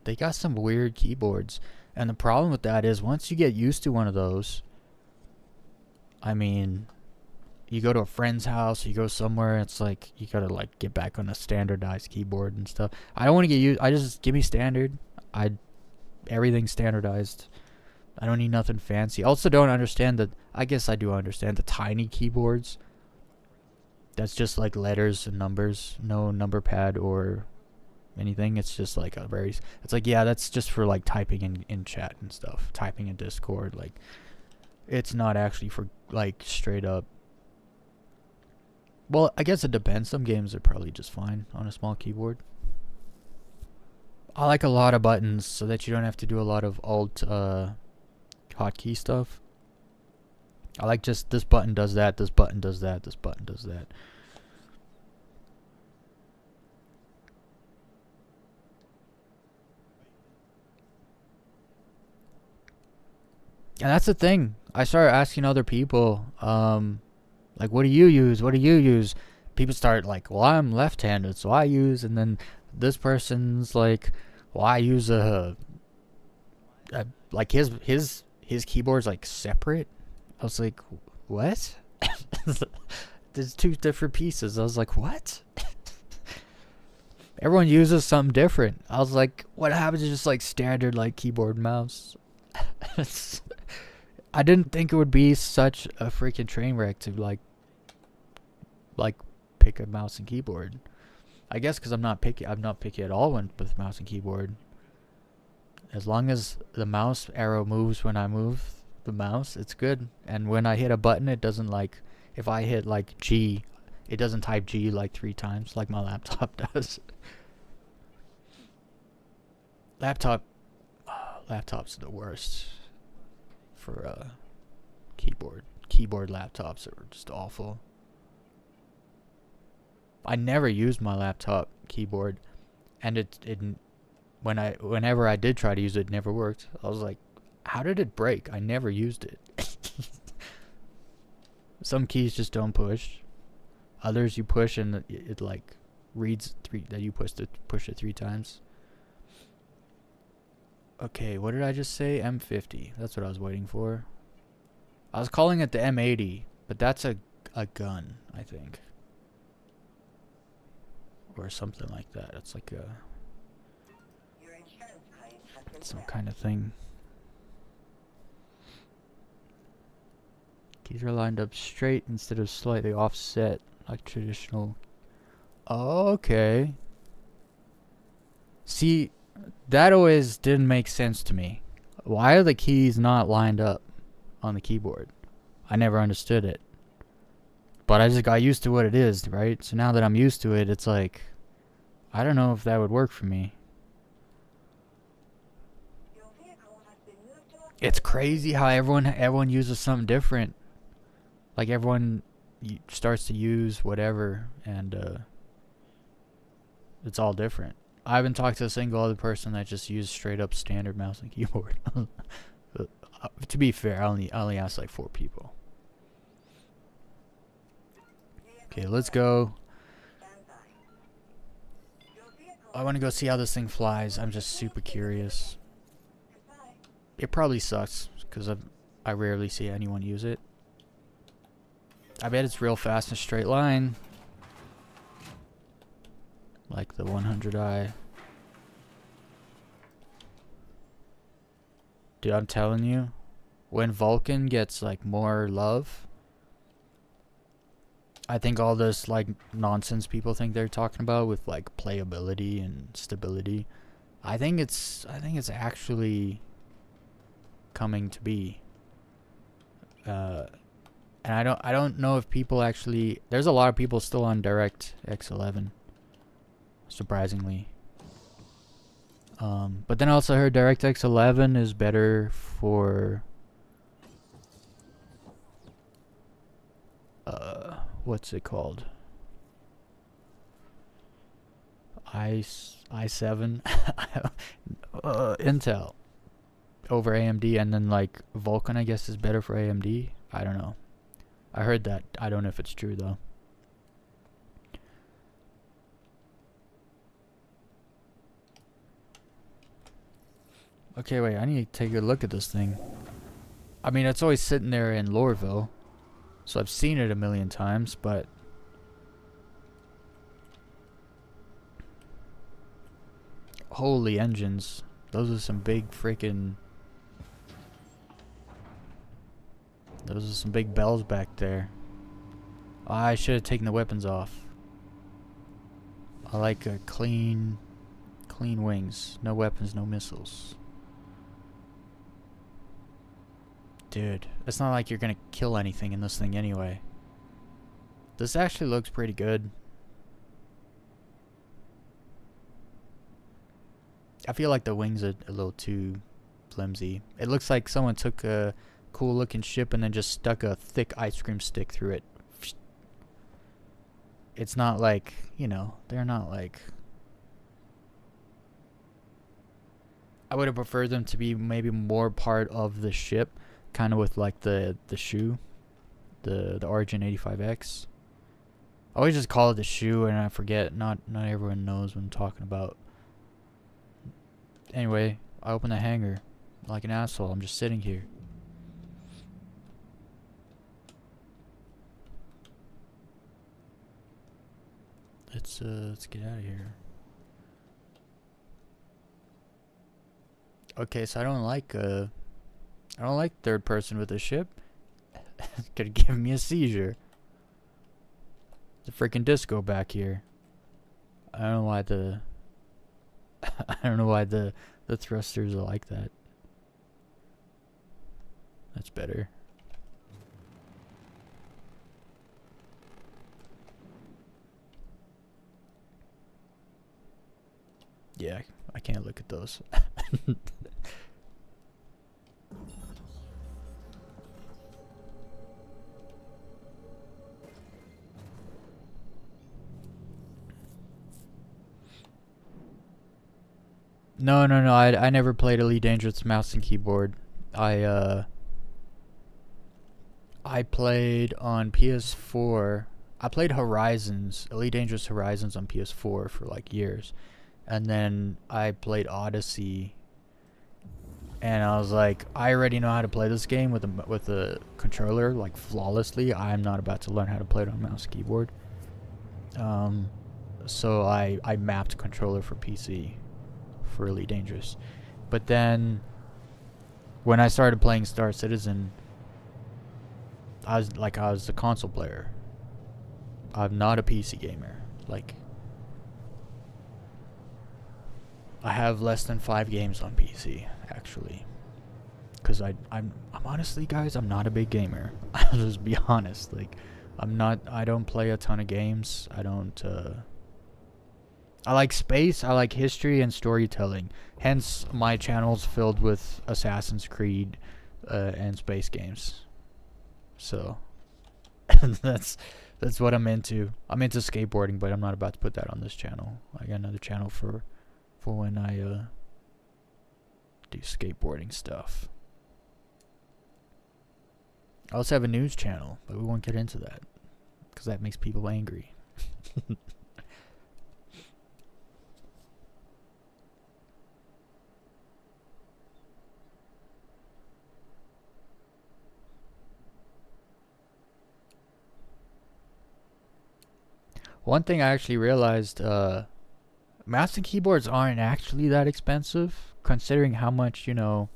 they got some weird keyboards. And the problem with that is, once you get used to one of those, I mean, you go to a friend's house, you go somewhere, it's like, you gotta like get back on a standardized keyboard and stuff. I don't want to get used, I just, give me standard. Everything's standardized. I don't need nothing fancy. Also don't understand that, I guess I do understand the tiny keyboards. That's just like letters and numbers, no number pad or anything. It's just like it's like, yeah, that's just for like typing in chat and stuff, typing in Discord. Like, it's not actually for like straight up. Well, I guess it depends. Some games are probably just fine on a small keyboard. I like a lot of buttons so that you don't have to do a lot of alt hotkey stuff. I like just this button does that, this button does that, this button does that. And that's the thing. I started asking other people, like, what do you use? What do you use? People start like, well, I'm left-handed, so I use, and then this person's like, well, I use like his keyboard's like separate. I was like, what? There's two different pieces. I was like, what? Everyone uses something different. I was like, what happened to just like standard like keyboard mouse? I didn't think it would be such a freaking train wreck to like pick a mouse and keyboard. I guess because I'm not picky at all with mouse and keyboard. As long as the mouse arrow moves when I move the mouse, it's good. And when I hit a button, it doesn't like, if I hit like G, it doesn't type G like 3 times like my laptop does. Laptops are the worst for keyboard. Keyboard laptops are just awful. I never used my laptop keyboard, and whenever I did try to use it, it never worked. I was like, how did it break? I never used it. Some keys just don't push. Others you push and it like reads that you push it 3 times. Okay, what did I just say? M50. That's what I was waiting for. I was calling it the M80, but that's a gun, I think. Or something like that. It's like some kind of thing. Keys are lined up straight instead of slightly offset like traditional. Okay. See, that always didn't make sense to me. Why are the keys not lined up on the keyboard? I never understood it. But I just got used to what it is, right? So now that I'm used to it, it's like, I don't know if that would work for me. It's crazy how everyone uses something different. Like everyone starts to use whatever, and it's all different. I haven't talked to a single other person that just used straight up standard mouse and keyboard. To be fair, I only asked like 4 people. Okay, let's go. I want to go see how this thing flies. I'm just super curious. It probably sucks because I rarely see anyone use it. I bet it's real fast in a straight line. Like the 100i. Dude, I'm telling you, when Vulcan gets like more love, I think all this like nonsense people think they're talking about with like playability and stability, I think it's actually coming to be. And I don't know if people actually, there's a lot of people still on DirectX 11, surprisingly. But then I also heard DirectX 11 is better for what's it called? i7 Intel over AMD, and then like Vulkan I guess is better for AMD. I don't know. I heard that. I don't know if it's true though. Okay, wait, I need to take a look at this thing. I mean, it's always sitting there in Lorville, so I've seen it a million times, but holy engines. Those are some big freaking... Those are some big bells back there. I should have taken the weapons off. I like a clean wings. No weapons, no missiles. Dude, it's not like you're gonna kill anything in this thing anyway. This actually looks pretty good. I feel like the wings are a little too flimsy. It looks like someone took a cool looking ship and then just stuck a thick ice cream stick through it. It's not like, you know, they're not like... I would have preferred them to be maybe more part of the ship, kind of with like the shoe, the Origin 85X. I always just call it the shoe and I forget. Not everyone knows what I'm talking about. Anyway, I open the hangar like an asshole. I'm just sitting here. Let's get out of here. Okay, so I don't like third person with a ship. It's gonna give me a seizure. It's a freaking disco back here. I don't know why the I don't know why the thrusters are like that. That's better. Yeah, I can't look at those. No. I never played Elite Dangerous mouse and keyboard. I played on PS4. I played Horizons, Elite Dangerous Horizons on PS4 for like years. And then I played Odyssey. And I was like, I already know how to play this game with a controller like flawlessly. I'm not about to learn how to play it on mouse and keyboard. So I mapped controller for PC for Elite Dangerous. But then when I started playing Star Citizen, I was a console player. I'm not a PC gamer. Like, I have less than 5 games on PC actually. Cause I'm honestly, guys, I'm not a big gamer. I'll just be honest. Like, I don't play a ton of games. I like space, I like history and storytelling. Hence, my channel's filled with Assassin's Creed and space games. So, that's what I'm into. I'm into skateboarding, but I'm not about to put that on this channel. I got another channel for when I do skateboarding stuff. I also have a news channel, but we won't get into that because that makes people angry. One thing I actually realized, mouse and keyboards aren't actually that expensive, considering how much, you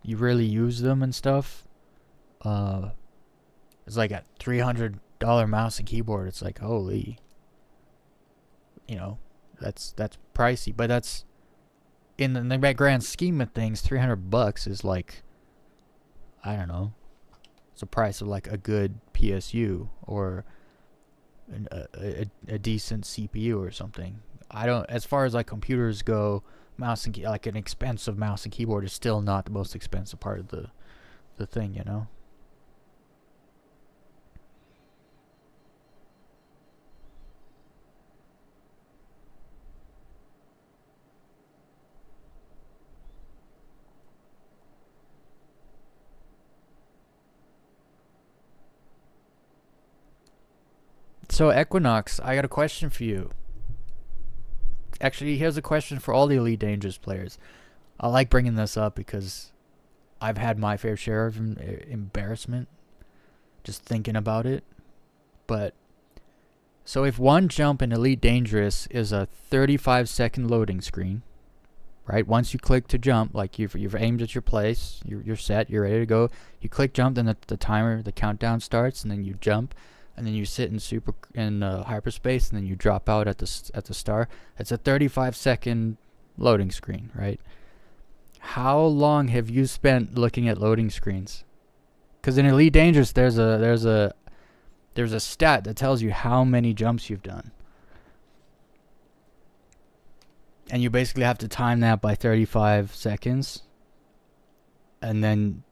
really use them and stuff. It's like a $300 mouse and keyboard. It's like, holy, that's pricey, but that's in the grand scheme of things. $300 is like, I don't know, it's the price of like a good PSU or a decent CPU or something. I don't, as far as like computers go, like an expensive mouse and keyboard is still not the most expensive part of the thing, So Equinox, I got a question for you. Actually, here's a question for all the Elite Dangerous players. I like bringing this up because I've had my fair share of embarrassment just thinking about it. But, so if one jump in Elite Dangerous is a 35-second loading screen, right? Once you click to jump, like you've aimed at your place, you're set, you're ready to go. You click jump, then the timer, the countdown starts, and then you jump. And then you sit in hyperspace, and then you drop out at the star. It's a 35-second loading screen, right? How long have you spent looking at loading screens? Because in Elite Dangerous, there's a stat that tells you how many jumps you've done, and you basically have to time that by 35 seconds, and then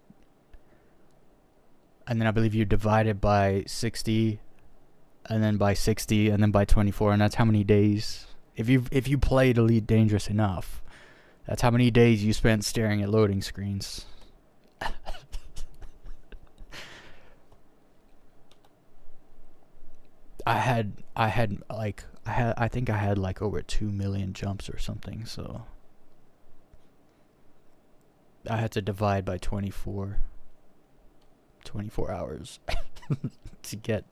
I believe you divide it by 60, and then by 60, and then by 24, and that's how many days. If you played Elite Dangerous enough, that's how many days you spent staring at loading screens. I think I had like over 2 million jumps or something, so I had to divide by 24 hours to get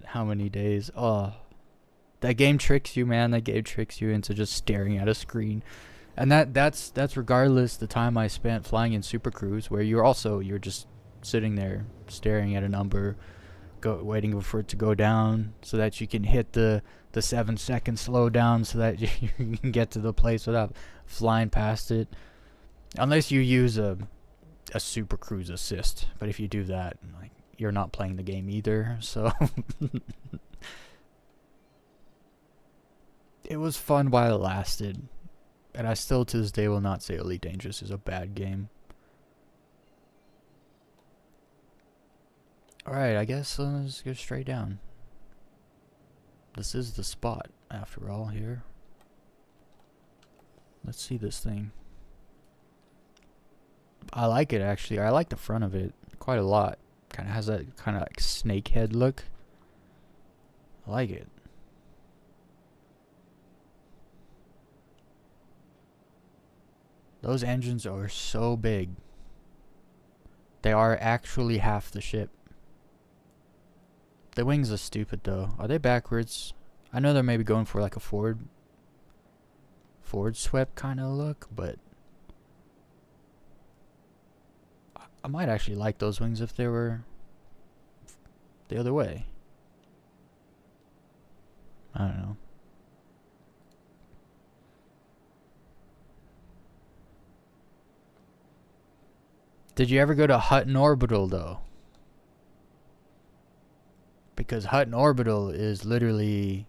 how many days. Oh, that game tricks you, man. That game tricks you into just staring at a screen. And that's regardless the time I spent flying in Super Cruise, where you're just sitting there staring at a number, waiting for it to go down so that you can hit the 7-second slowdown so that you can get to the place without flying past it. Unless you use a Super Cruise assist, but if you do that, like, you're not playing the game either. So it was fun while it lasted, and I still to this day will not say Elite Dangerous is a bad game. Alright, I guess let's go straight down. This is the spot after all here. Let's see this thing. I like it, actually. I like the front of it quite a lot. Kind of has that kind of like snakehead look. I like it. Those engines are so big. They are actually half the ship. The wings are stupid though. Are they backwards? I know they're maybe going for like a forward swept kind of look, but I might actually like those wings if they were the other way. I don't know. Did you ever go to Hutton Orbital, though? Because Hutton Orbital is literally...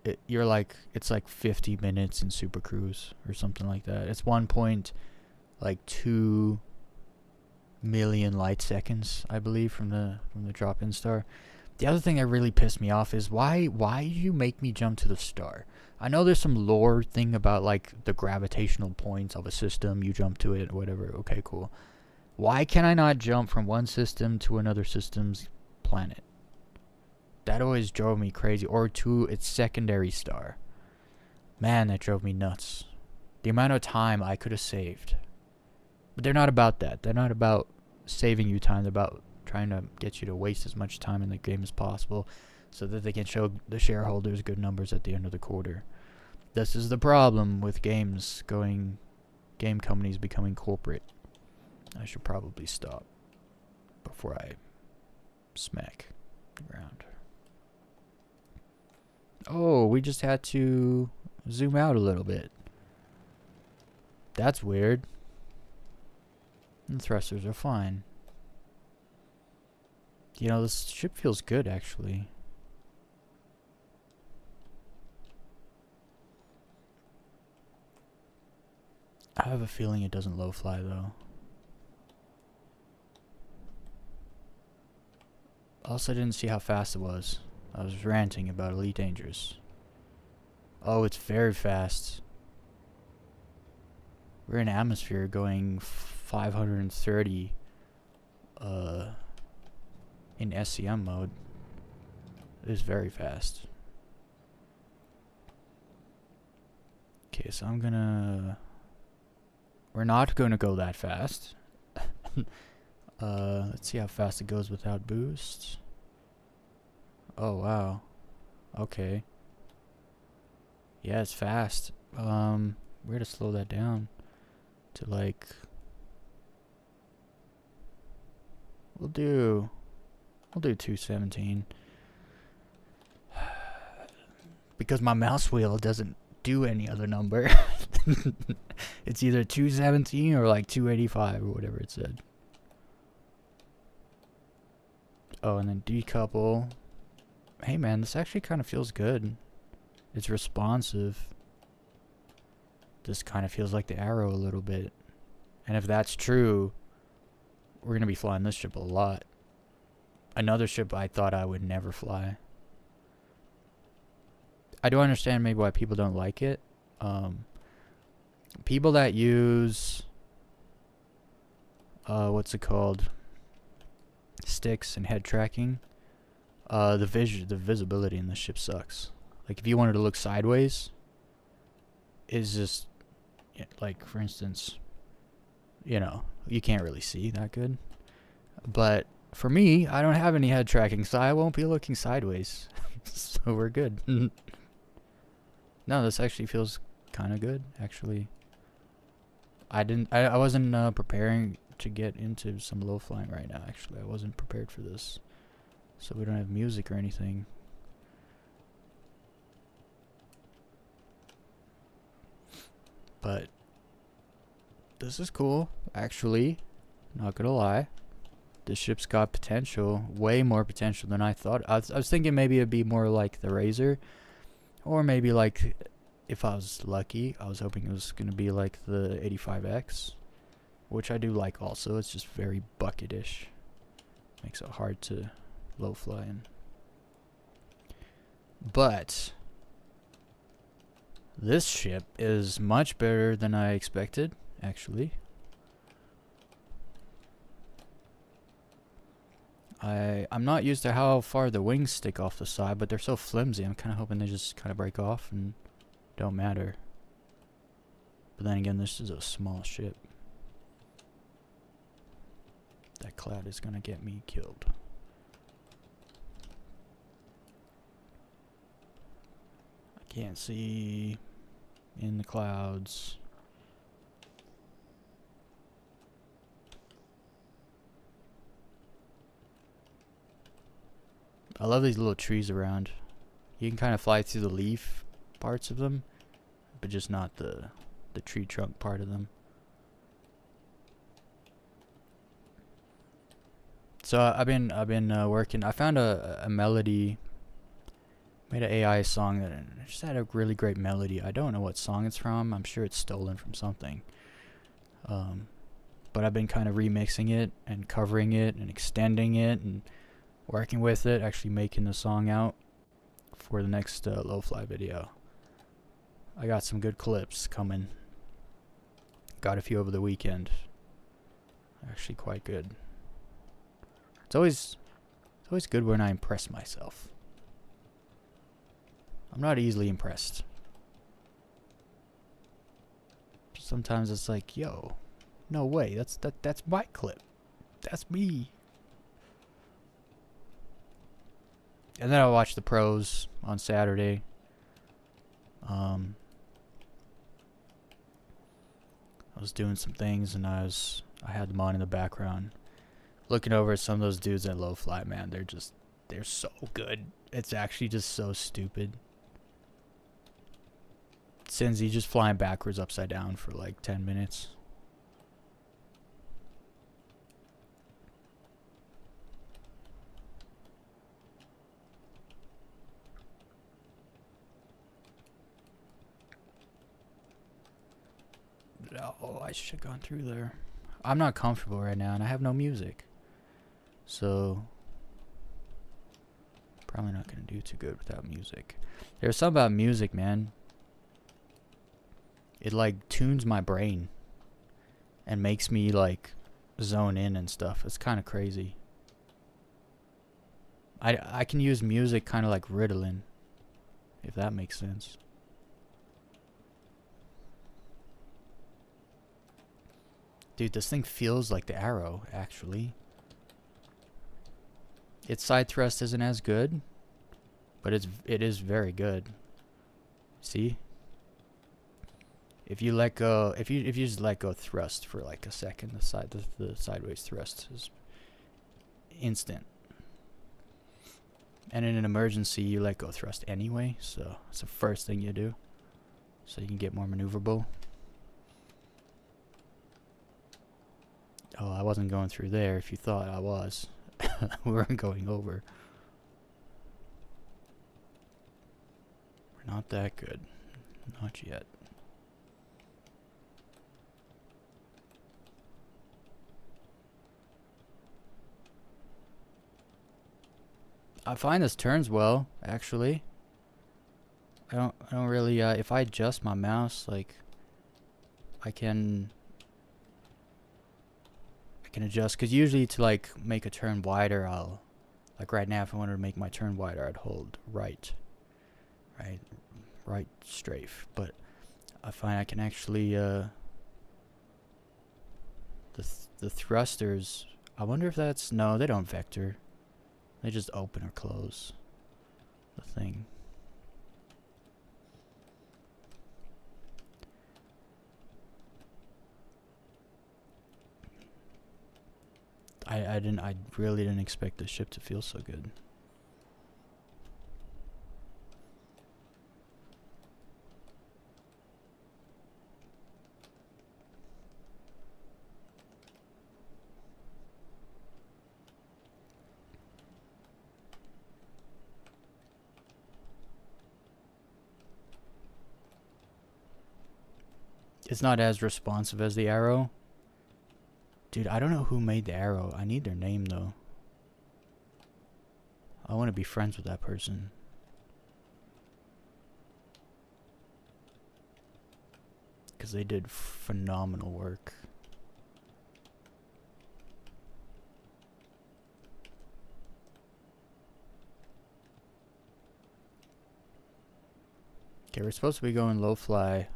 it's like 50 minutes in Super Cruise or something like that. It's 1.2 million light seconds, I believe, from the drop-in star. The other thing that really pissed me off is why did you make me jump to the star? I know there's some lore thing about like the gravitational points of a system, you jump to it or whatever. Okay, cool. Why can I not jump from one system to another system's planet? That always drove me crazy. Or to its secondary star. Man, that drove me nuts. The amount of time I could have saved. But they're not about that. They're not about saving you time. They're about trying to get you to waste as much time in the game as possible so that they can show the shareholders good numbers at the end of the quarter. This is the problem with game companies becoming corporate. I should probably stop before I smack the ground. Oh, we just had to zoom out a little bit. That's weird. The thrusters are fine. You know, this ship feels good, actually. I have a feeling it doesn't low fly, though. Also, didn't see how fast it was. I was ranting about Elite Dangerous. Oh, it's very fast. We're in atmosphere going 530 in SCM mode. It is very fast. Okay, so we're not gonna go that fast. Let's see how fast it goes without boost. Oh, wow. Okay. Yeah, it's fast. We're gonna slow that down to like... We'll do 217. Because my mouse wheel doesn't do any other number. It's either 217 or like 285 or whatever it said. Oh, and then decouple. Hey man, this actually kind of feels good. It's responsive. This kind of feels like the Arrow a little bit. And if that's true, we're going to be flying this ship a lot. Another ship I thought I would never fly. I do understand maybe why people don't like it. People that use... what's it called? Sticks and head tracking. The visibility in the ship sucks. Like if you wanted to look sideways, it's just like, for instance, you know, you can't really see that good. But for me, I don't have any head tracking, so I won't be looking sideways. So we're good. No, this actually feels kind of good, actually. I wasn't preparing to get into some low flying right now, actually. I wasn't prepared for this. So we don't have music or anything. But this is cool, actually. Not gonna lie. This ship's got potential, way more potential than I thought. I was thinking maybe it'd be more like the Razor, or maybe like, if I was lucky, I was hoping it was gonna be like the 85X, which I do like also. It's just very bucketish. Makes it hard to low fly in. But this ship is much better than I expected, actually. I'm not used to how far the wings stick off the side, but they're so flimsy. I'm kind of hoping they just kind of break off and don't matter. But then again, this is a small ship. That cloud is gonna get me killed. I can't see in the clouds. I love these little trees around. You can kind of fly through the leaf parts of them, but just not the tree trunk part of them. So I've been working. I found a melody. Made an AI song that just had a really great melody. I don't know what song it's from. I'm sure it's stolen from something. But I've been kind of remixing it and covering it and extending it and working with it, actually making the song out for the next lo-fi video. I got some good clips coming. Got a few over the weekend. Actually quite good. It's always good when I impress myself. I'm not easily impressed. Sometimes it's like, yo, no way, that's my clip. That's me. And then I watched the pros on Saturday. I was doing some things and I had them on in the background. Looking over at some of those dudes at low fly, man, they're so good. It's actually just so stupid. Cinzy just flying backwards upside down for like 10 minutes. Oh, I should have gone through there. I'm not comfortable right now and I have no music. So probably not going to do too good without music. There's something about music, man. It like tunes my brain and makes me like zone in and stuff. It's kind of crazy. I can use music kind of like Ritalin, if that makes sense. Dude, this thing feels like the Arrow, actually. Its side thrust isn't as good, but it is very good. See? If you let go, if you just let go thrust for like a second, the sideways thrust is instant. And in an emergency, you let go thrust anyway, so it's the first thing you do, so you can get more maneuverable. Oh, I wasn't going through there. If you thought I was, we weren't going over. We're not that good, not yet. I find this turns well, actually. I don't really, if I adjust my mouse, like, I can adjust, because usually to, like, make a turn wider, I'll, like right now, if I wanted to make my turn wider, I'd hold right strafe, but I find I can actually, the thrusters, I wonder if that's, no, they don't vector. They just open or close the thing. I really didn't expect the ship to feel so good. It's not as responsive as the Arrow. Dude, I don't know who made the Arrow. I need their name, though. I want to be friends with that person. Because they did phenomenal work. Okay, we're supposed to be going low-fly,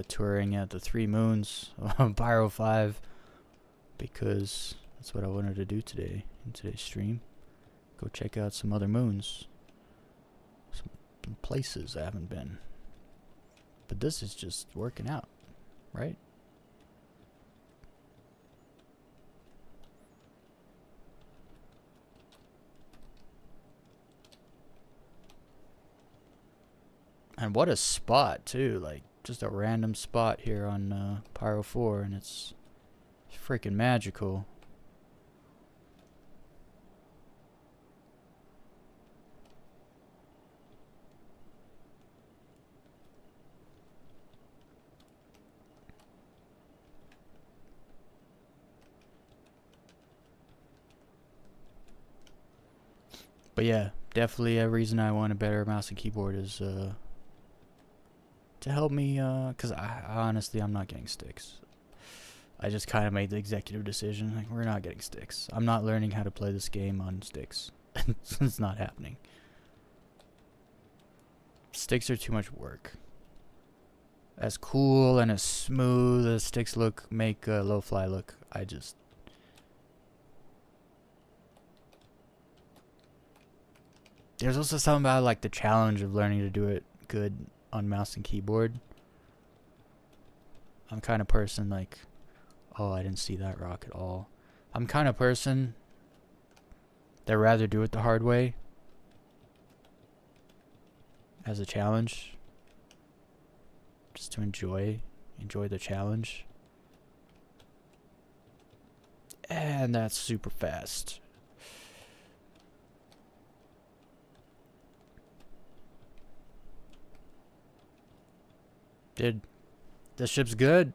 touring at the 3 moons on Pyro 5. Because that's what I wanted to do today, in today's stream. Go check out some other moons. Some places I haven't been. But this is just working out, right? And what a spot too, like just a random spot here on Pyro 4, and it's freaking magical. But yeah, definitely a reason I want a better mouse and keyboard is to help me, because I honestly, I'm not getting sticks. I just kind of made the executive decision, like, we're not getting sticks. I'm not learning how to play this game on sticks. It's not happening. Sticks are too much work. As cool and as smooth as sticks make low fly look, there's also something about like the challenge of learning to do it good on mouse and keyboard. I'm kind of person like, oh, I didn't see that rock at all. I'm kind of person that rather do it the hard way as a challenge, just to enjoy the challenge. And that's super fast. Dude, this ship's good.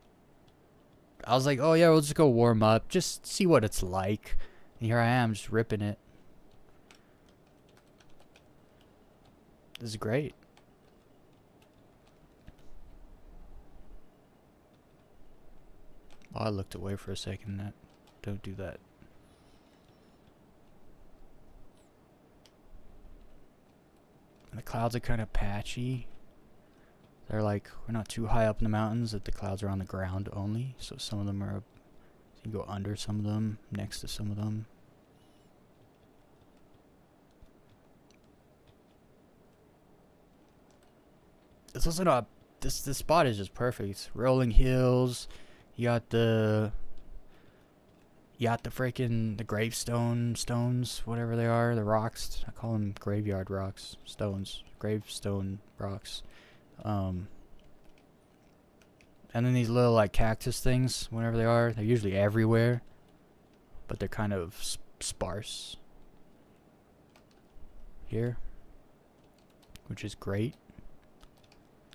I was like, oh yeah, we'll just go warm up, just see what it's like. And here I am, just ripping it. This is great. Oh, I looked away for a second. Don't do that. And the clouds are kind of patchy. They're like, we're not too high up in the mountains, that the clouds are on the ground only. So some of them are, you can go under some of them, next to some of them. It's also not, this spot is just perfect. It's rolling hills. You got the freaking, the gravestone stones, whatever they are, the rocks. I call them graveyard rocks, stones, gravestone rocks. And then these little like cactus things, whatever they are, they're usually everywhere, but they're kind of sparse here, which is great.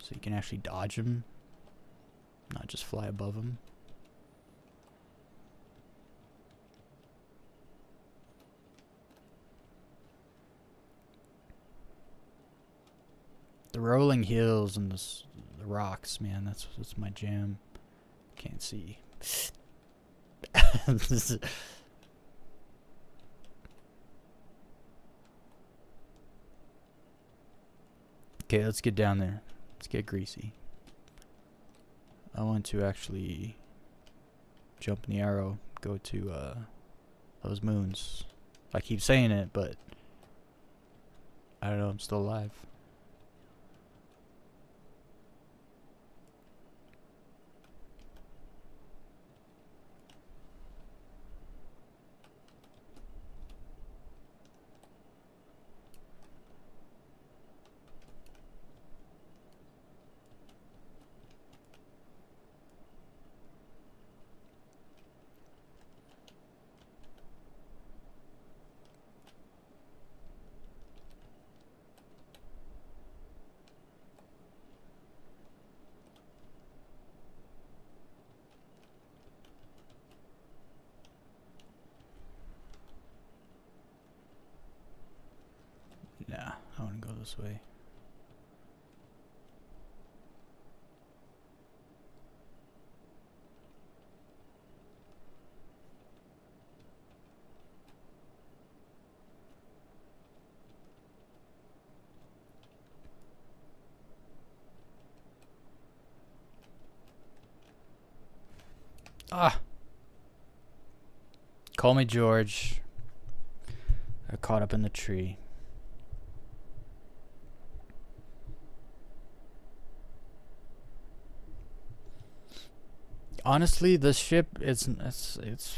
So you can actually dodge them, not just fly above them. The rolling hills and the rocks, man, that's my jam. Can't see. Okay, let's get down there. Let's get greasy. I want to actually jump in the arrow, go to those moons. I keep saying it, but I don't know, I'm still alive. Nah, I want to go this way. Ah! Call me George. I caught up in the tree. Honestly, this ship, it's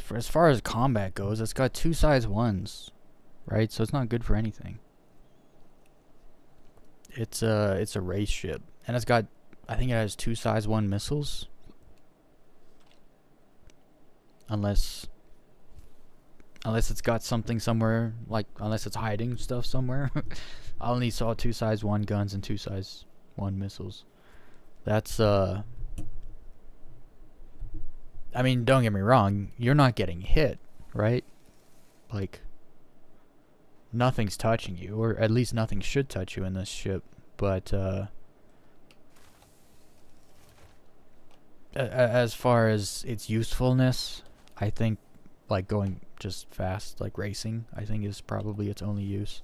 for as far as combat goes, it's got 2 size 1s, right? So it's not good for anything. It's a race ship, and it's got, I think it has 2 size 1 missiles. Unless it's got something somewhere, like, unless it's hiding stuff somewhere. I only saw 2 size 1 guns and 2 size 1 missiles. That's, I mean, don't get me wrong, you're not getting hit, right? Like, nothing's touching you, or at least nothing should touch you in this ship, but, as far as its usefulness, I think, like, going just fast, like racing, I think is probably its only use.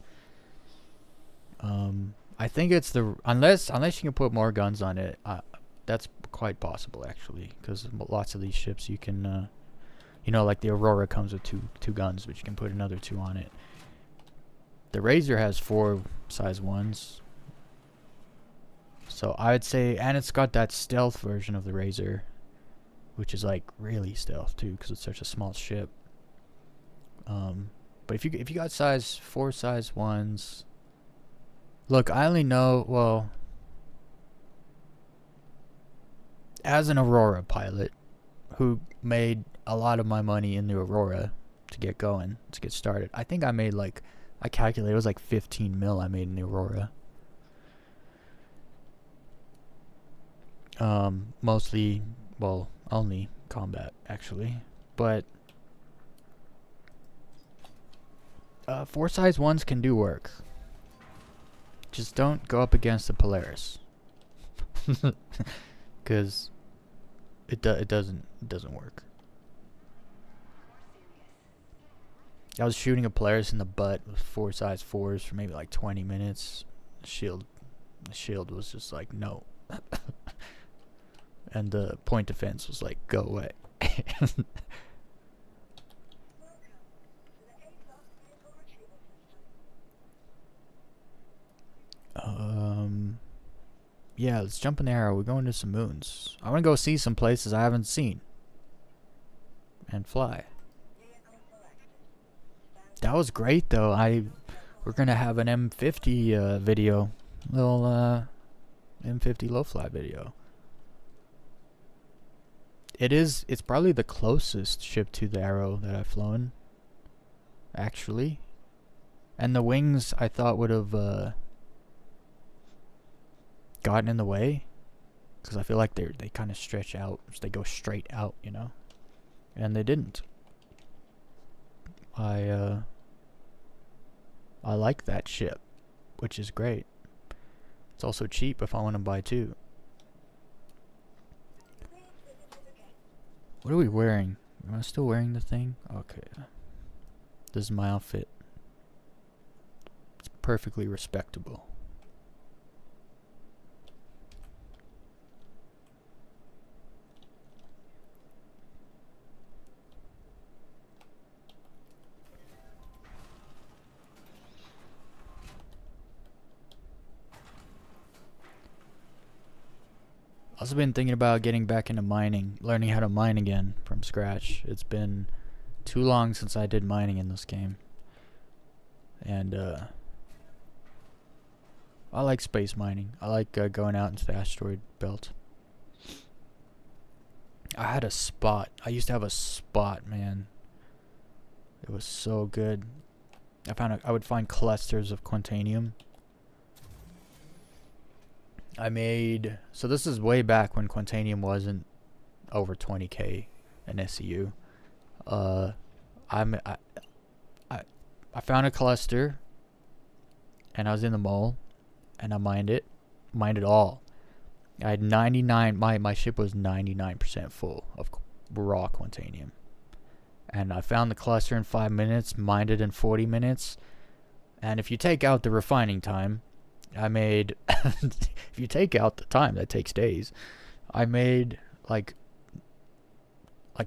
I think it's the, unless you can put more guns on it, that's quite possible actually, because lots of these ships you can, you know, like the Aurora comes with two guns, but you can put another 2 on it. The Razor has 4 size 1s, so I'd say, and it's got that stealth version of the Razor, which is like really stealth too, because it's such a small ship. But if you got 4 size 1s, look, I only know, well, as an Aurora pilot who made a lot of my money in the Aurora to get going, to get started, I think I made, like, I calculated it was like 15 mil I made in the Aurora. Mostly, well, only combat actually, but 4 size 1s can do work. Just don't go up against the Polaris, because it doesn't work. I was shooting a Polaris in the butt with 4 size 4s for maybe like 20 minutes. The shield was just like, no. And the point defense was like, go away. Yeah, let's jump in the Arrow. We're going to some moons. I want to go see some places I haven't seen. And fly. That was great though. We're gonna have an M50 video. Little M50 low fly video. It's probably the closest ship to the Arrow that I've flown, actually. And the wings I thought would have gotten in the way, because I feel like they kind of stretch out, so they go straight out, you know, and they didn't. I like that ship, which is great. It's also cheap if I want to buy 2. What are we wearing? Am I still wearing the thing? Okay. This is my outfit. It's perfectly respectable. Also been thinking about getting back into mining, learning how to mine again from scratch. It's been too long since I did mining in this game. And I like space mining. I like going out into the asteroid belt. I had a spot. I used to have a spot, man. It was so good. I would find clusters of Quantanium. So this is way back when Quantanium wasn't over 20k in SCU. I found a cluster, and I was in the mole, and I mined it all. I had 99. My ship was 99% full of raw Quantanium, and I found the cluster in 5 minutes, mined it in 40 minutes, and if you take out the refining time, I made, if you take out the time, that takes days, I made like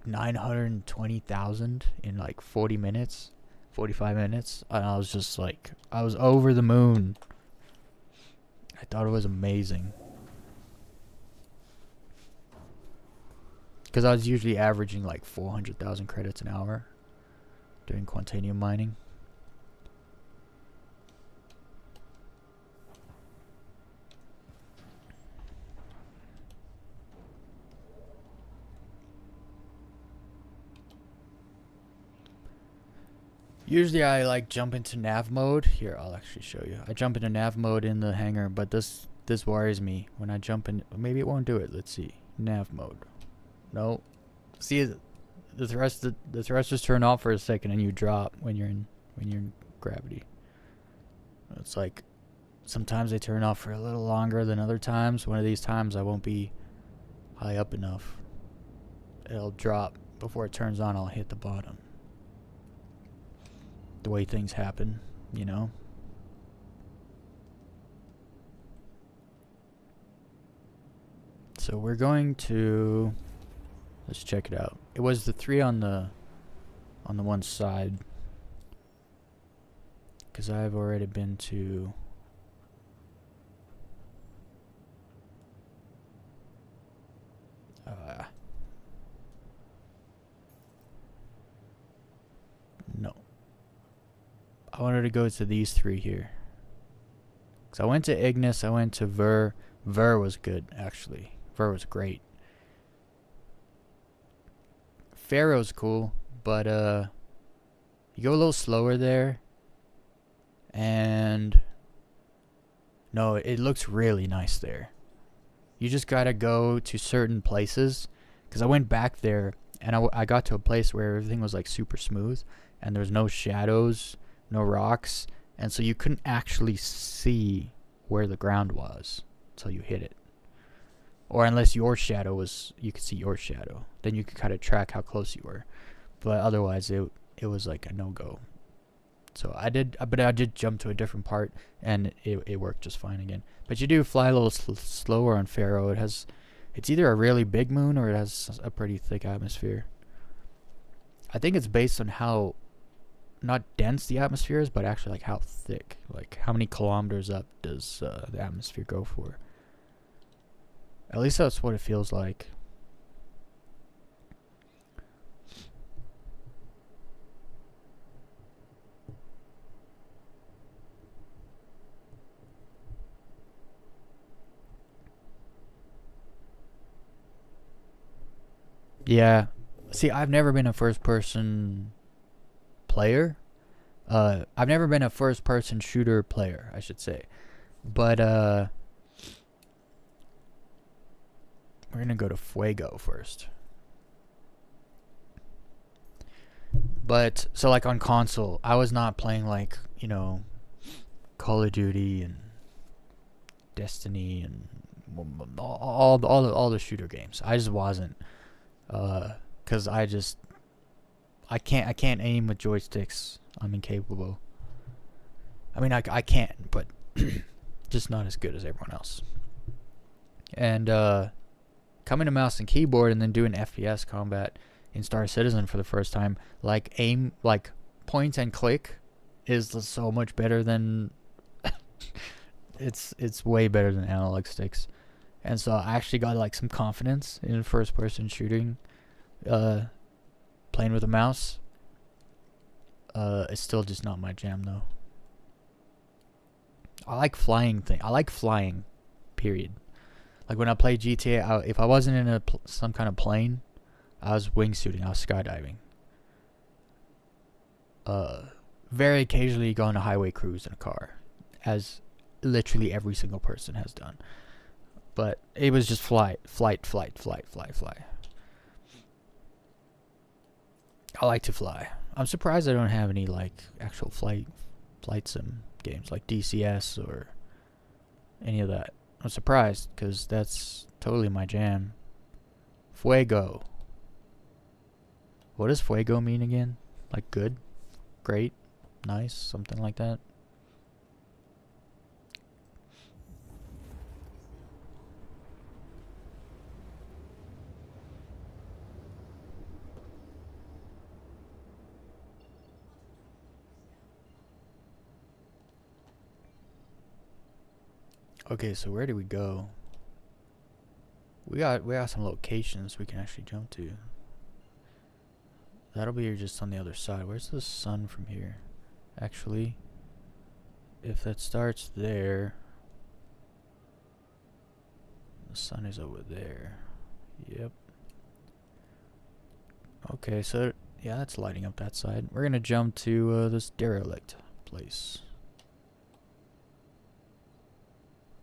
920,000 in like 40 minutes, 45 minutes, and I was just like, I was over the moon. I thought it was amazing. Because I was usually averaging like 400,000 credits an hour doing Quantanium mining. Usually I like jump into nav mode. Here, I'll actually show you. I jump into nav mode in the hangar, but this worries me when I jump in. Maybe it won't do it. Let's see. Nav mode. No. See, the thrusters turn off for a second and you drop when you're in gravity. It's like sometimes they turn off for a little longer than other times. One of these times I won't be high up enough. It'll drop before it turns on. I'll hit the bottom. The way things happen, you know. So we're going to, let's check it out. It was the 3 on the one side, because I've already been to no. I wanted to go to these 3 here. Because I went to Ignis, I went to Ver. Ver was good, actually. Ver was great. Pharaoh's cool, but you go a little slower there. And no, it looks really nice there. You just gotta go to certain places. Because I went back there, and I got to a place where everything was like super smooth. And there was no shadows, no rocks. And so you couldn't actually see where the ground was until you hit it. Or unless your shadow was, you could see your shadow. Then you could kind of track how close you were. But otherwise, it was like a no-go. So I did jump to a different part, and it worked just fine again. But you do fly a little slower on Pharaoh. It's either a really big moon or it has a pretty thick atmosphere. I think it's based on how, not dense the atmosphere is, but actually like how thick. Like how many kilometers up does the atmosphere go for? At least that's what it feels like. Yeah. See, I've never been a first-person player. I've never been a first-person shooter player, I should say. But, we're gonna go to Fuego first. But, so like on console, I was not playing like, you know, Call of Duty and Destiny and all the shooter games. I just wasn't. Cause I can't aim with joysticks. I'm incapable. I mean, I can, but just not as good as everyone else. And coming to mouse and keyboard and then doing FPS combat in Star Citizen for the first time, like point and click is so much better than it's way better than analog sticks. And so I actually got like some confidence in first person shooting, playing with a mouse. It's still just not my jam though. I like flying, period. Like when I play GTA, if I wasn't in some kind of plane, I was wingsuiting, I was skydiving. Very occasionally go on a highway cruise in a car, as literally every single person has done. But it was just fly. I like to fly. I'm surprised I don't have any like actual flight sim games like DCS or any of that. I'm surprised because that's totally my jam. Fuego. What does Fuego mean again? Like good? Great? Nice? Something like that? Okay, so where do we go? We got some locations we can actually jump to. That'll be just on the other side. Where's the sun from here? Actually, if that starts there, the sun is over there. Yep. Okay, so Yeah, that's lighting up that side. We're gonna jump to this derelict place.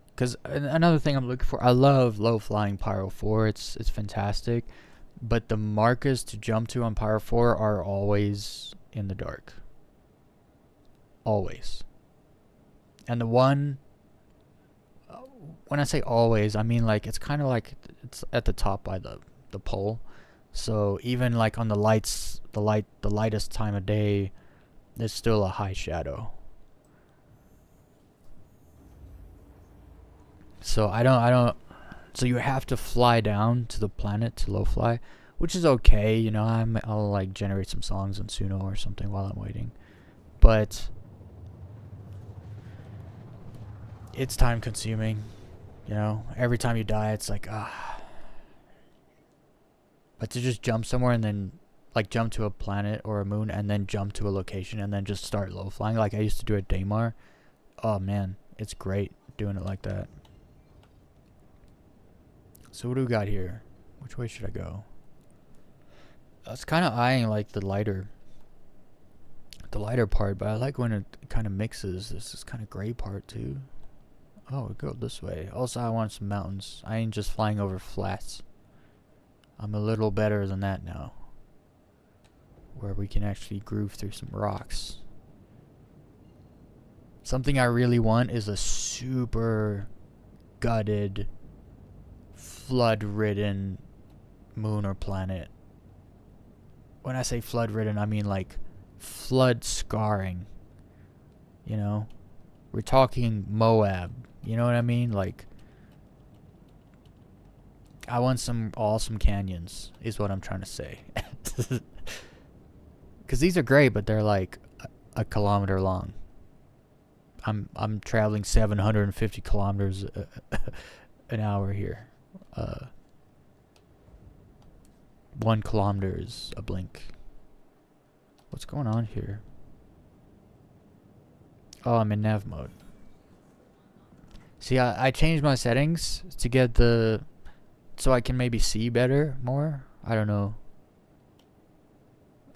Because another thing I'm looking for, I love low flying Pyro 4. It's fantastic, but the markers to jump to on Pyro 4 are always in the dark. Always. And the one, when I say always, I mean like it's kind of like it's at the top by the pole. So even like on the lightest time of day, there's still a high shadow. So I don't. So you have to fly down to the planet to low fly, which is okay. You know, I'll like generate some songs on Suno or something while I'm waiting, but it's time consuming. You know, every time you die, it's like But to just jump somewhere and then like jump to a planet or a moon and then jump to a location and then just start low flying like I used to do at Daymar. Oh man, it's great doing it like that. So what do we got here? Which way should I go? I was kind of eyeing like the lighter part, but I like when it kind of mixes. This is kind of gray part too. Oh, we go this way. Also, I want some mountains. I ain't just flying over flats. I'm a little better than that now, where we can actually groove through some rocks. Something I really want is a super gutted, flood-ridden moon or planet. When I say flood-ridden, I mean like flood scarring. You know? We're talking Moab. You know what I mean? Like, I want some awesome canyons, is what I'm trying to say. Because these are great, but they're like a kilometer long. I'm traveling 750 kilometers an hour here. 1 kilometer is a blink. What's going on here? Oh, I'm in nav mode. See, I changed my settings to get the... so I can maybe see better, more. I don't know.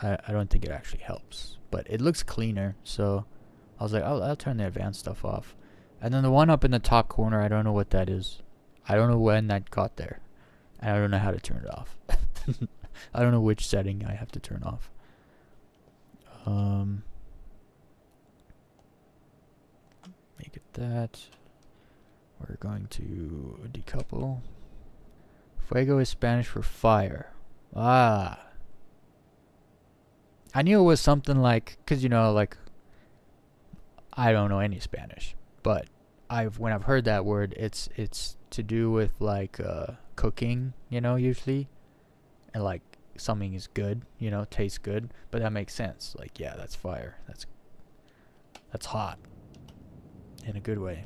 I don't think it actually helps. But it looks cleaner, so... I was like, I'll turn the advanced stuff off. And then the one up in the top corner, I don't know what that is. I don't know when that got there. And I don't know how to turn it off. I don't know which setting I have to turn off. Make it that. We're going to decouple. Fuego is Spanish for fire. Ah. I knew it was something like, because, you know, like, I don't know any Spanish, but when I've heard that word, it's to do with like cooking, you know, usually, and like something is good, you know, tastes good, but that makes sense. Like, yeah, that's fire. That's hot in a good way.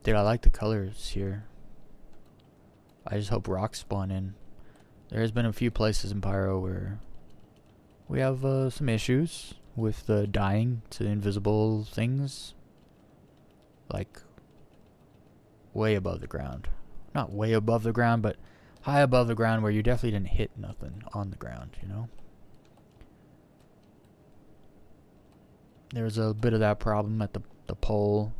Dude, I like the colors here. I just hope rocks spawn in. There has been a few places in Pyro where we have some issues with dying to invisible things. Like, way above the ground. Not way above the ground, but high above the ground where you definitely didn't hit nothing on the ground, you know? There's a bit of that problem at the pole.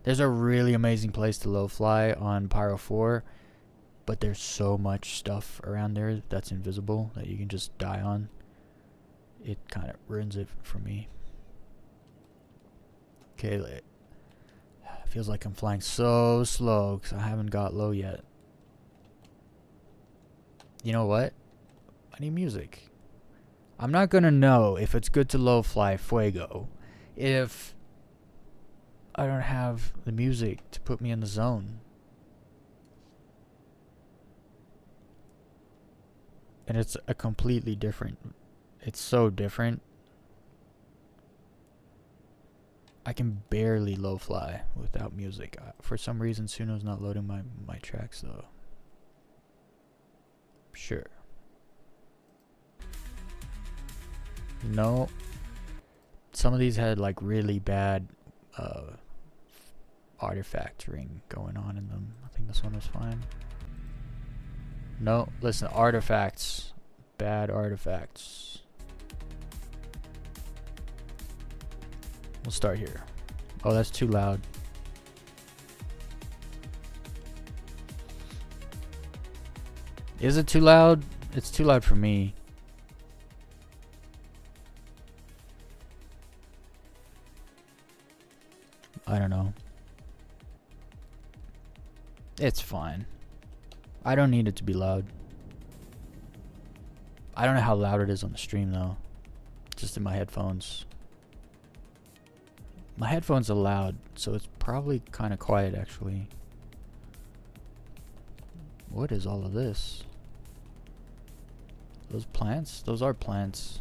There's a really amazing place to low fly on Pyro 4, but there's so much stuff around there that's invisible that you can just die on. It kind of ruins it for me. Okay, it feels like I'm flying so slow because I haven't got low yet. You know what? I need music. I'm not gonna know if it's good to low fly Fuego if I don't have the music to put me in the zone. And it's a completely different... It's so different. I can barely low fly without music. For some reason, Suno's not loading my tracks though. Sure. No. Some of these had like really bad artifactoring going on in them. I think this one was fine. No, listen, artifacts. Bad artifacts. We'll start here. Oh, that's too loud. Is it too loud? It's too loud for me. I don't know. It's fine. I don't need it to be loud. I don't know how loud it is on the stream though. Just in my headphones. My headphones are loud, so it's probably kind of quiet actually. What is all of this? Those plants? Those are plants.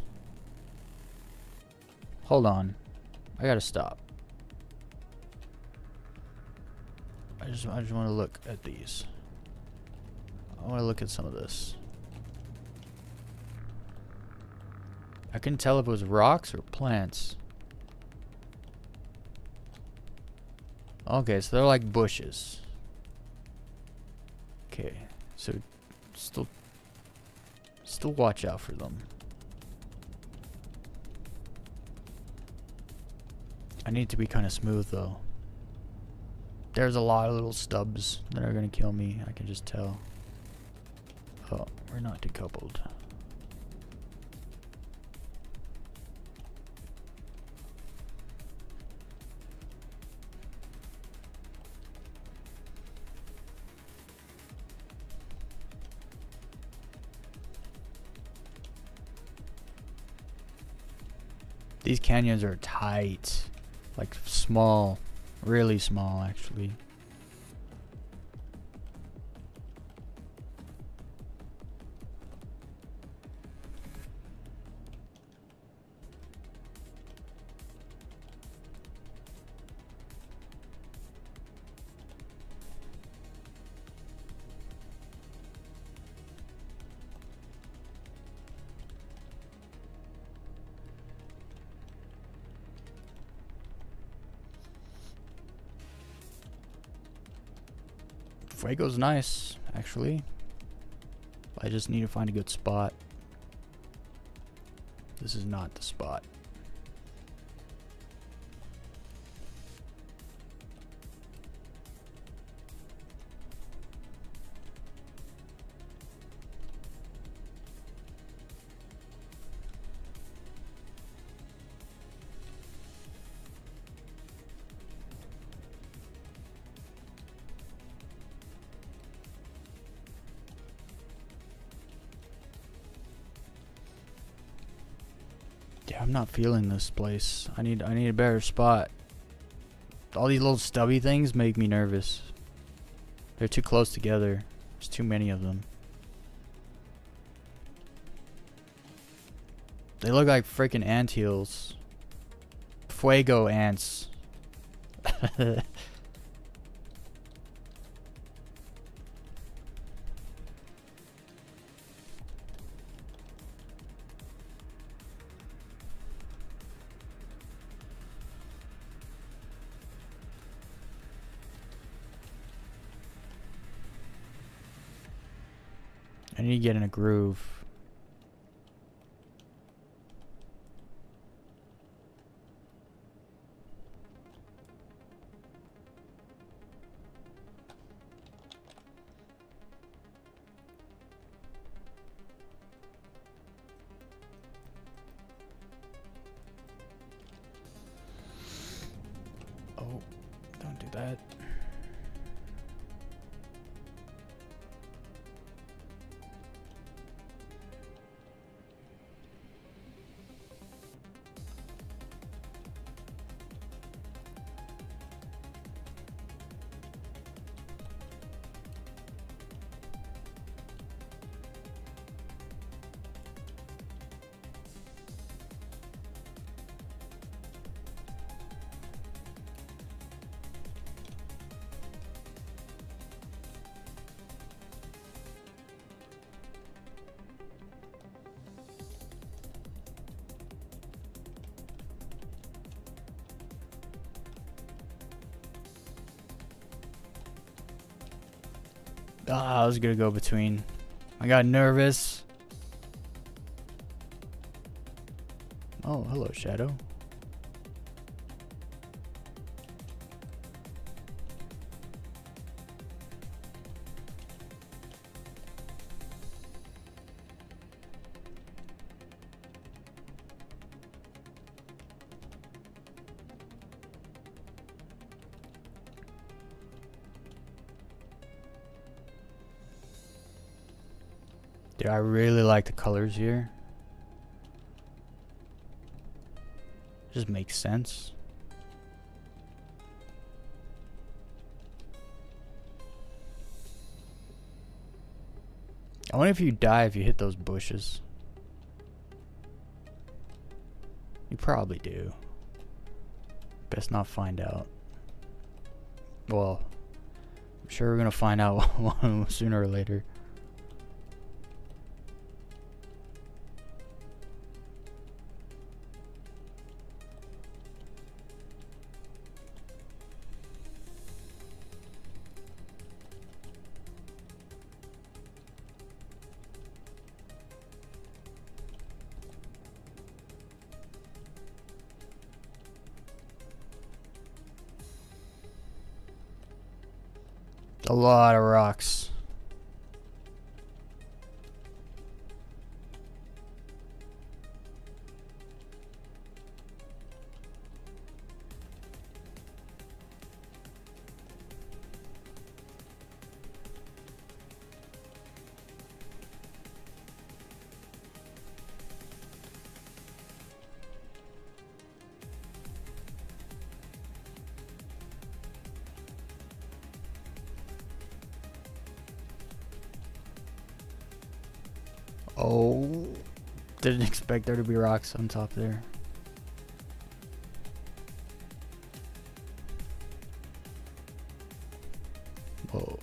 Hold on. I gotta stop. I just want to look at these. I want to look at some of this. I couldn't tell if it was rocks or plants. Okay, so they're like bushes. Okay, so still watch out for them. I need to be kind of smooth though. There's a lot of little stubs that are gonna kill me, I can just tell. Oh, we're not decoupled. These canyons are tight, like small, really small actually. Fuego's nice, actually. I just need to find a good spot. This is not the spot. Yeah, I'm not feeling this place. I need a better spot. All these little stubby things make me nervous. They're too close together. There's too many of them. They look like freaking antheels. Fuego ants. I need to get in a groove. Oh, don't do that. I was gonna go between. I got nervous. Oh, hello, Shadow. Dude, I really like the colors here. Just makes sense. I wonder if you die if you hit those bushes. You probably do. Best not find out. Well, I'm sure we're gonna find out sooner or later. A lot of rocks. Oh, didn't expect there to be rocks on top there. Whoa.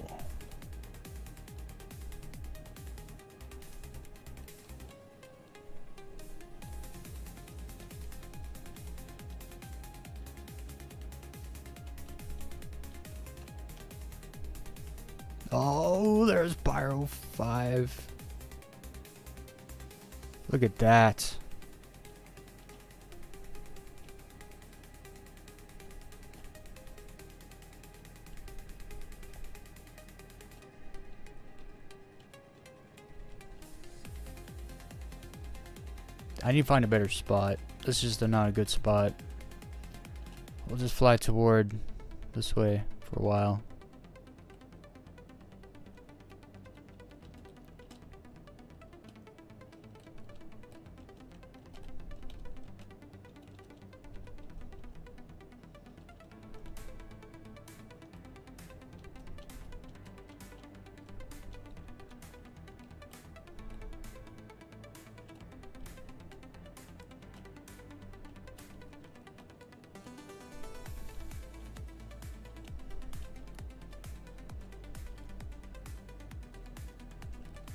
Oh, there's Pyro 5. Look at that. I need to find a better spot. This is just not a good spot. We'll just fly toward this way for a while.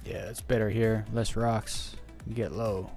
Yeah, it's better here. Less rocks. You get low.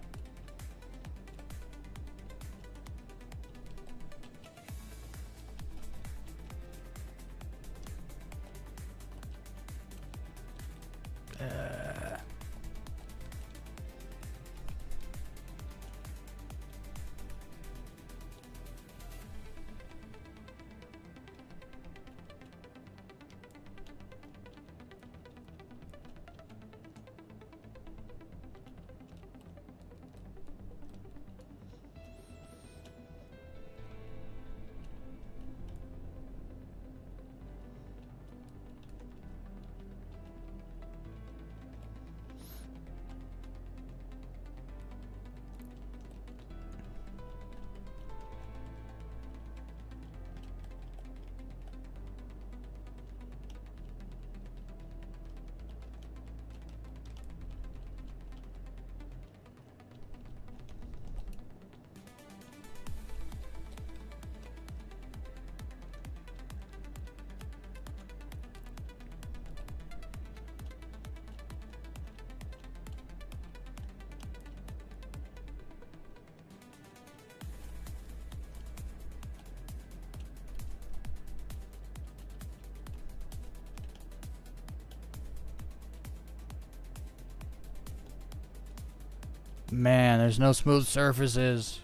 Man, there's no smooth surfaces.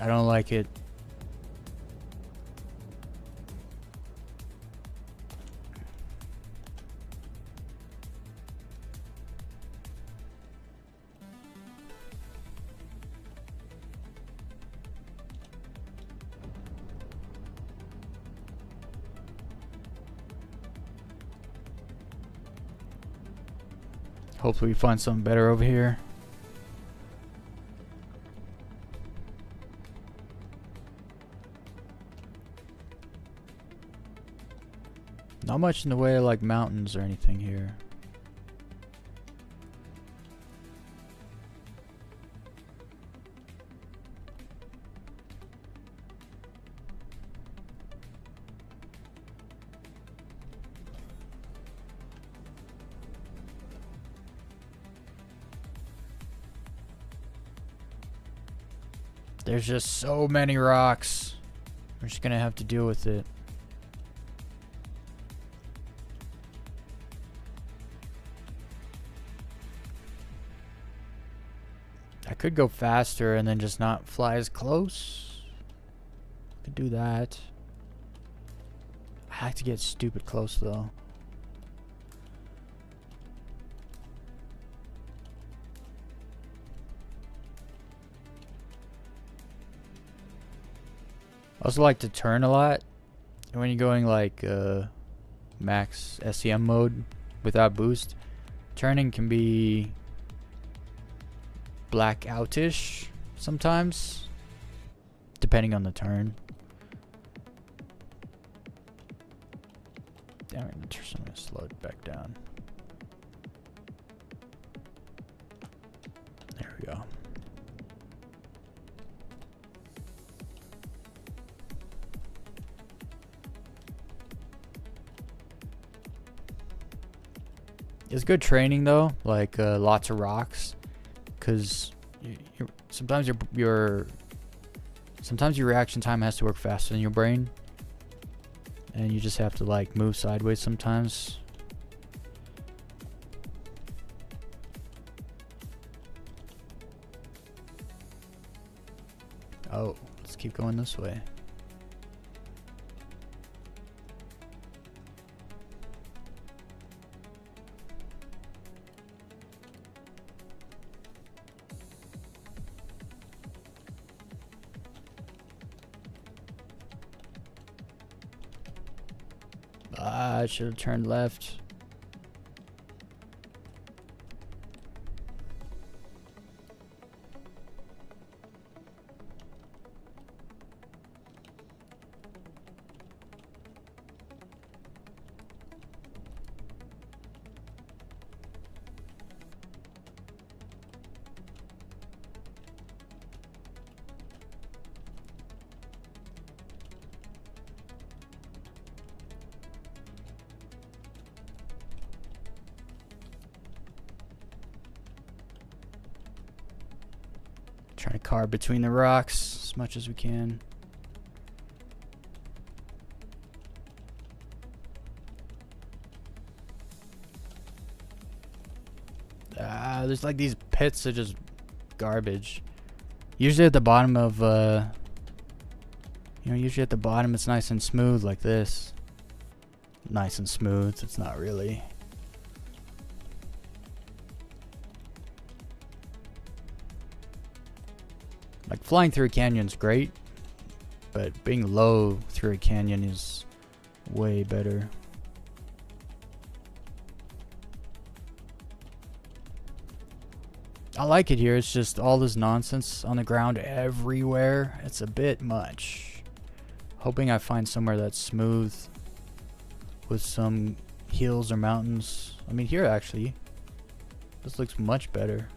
I don't like it. Hopefully we find something better over here. Not much in the way of like mountains or anything here. There's just so many rocks. We're just gonna have to deal with it. I could go faster and then just not fly as close. Could do that. I have to get stupid close though. I also like to turn a lot. And when you're going like max SEM mode without boost, turning can be blackoutish sometimes, depending on the turn. Damn it, I'm gonna slow it back down. There we go. It's good training though, like lots of rocks, because sometimes your reaction time has to work faster than your brain, and you just have to like move sideways sometimes. Oh, let's keep going this way. I should have turned left. Trying to carve between the rocks as much as we can. There's like these pits of just garbage. Usually at the bottom of, usually at the bottom it's nice and smooth like this. Nice and smooth, it's not really. Like flying through a canyon's great, but being low through a canyon is way better. I like it here, it's just all this nonsense on the ground everywhere. It's a bit much. Hoping I find somewhere that's smooth with some hills or mountains. I mean here actually, this looks much better,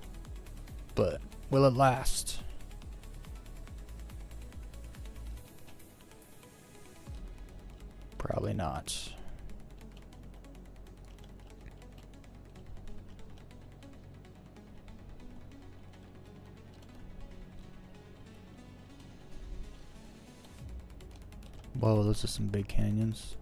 but will it last? Probably not. Whoa, those are some big canyons.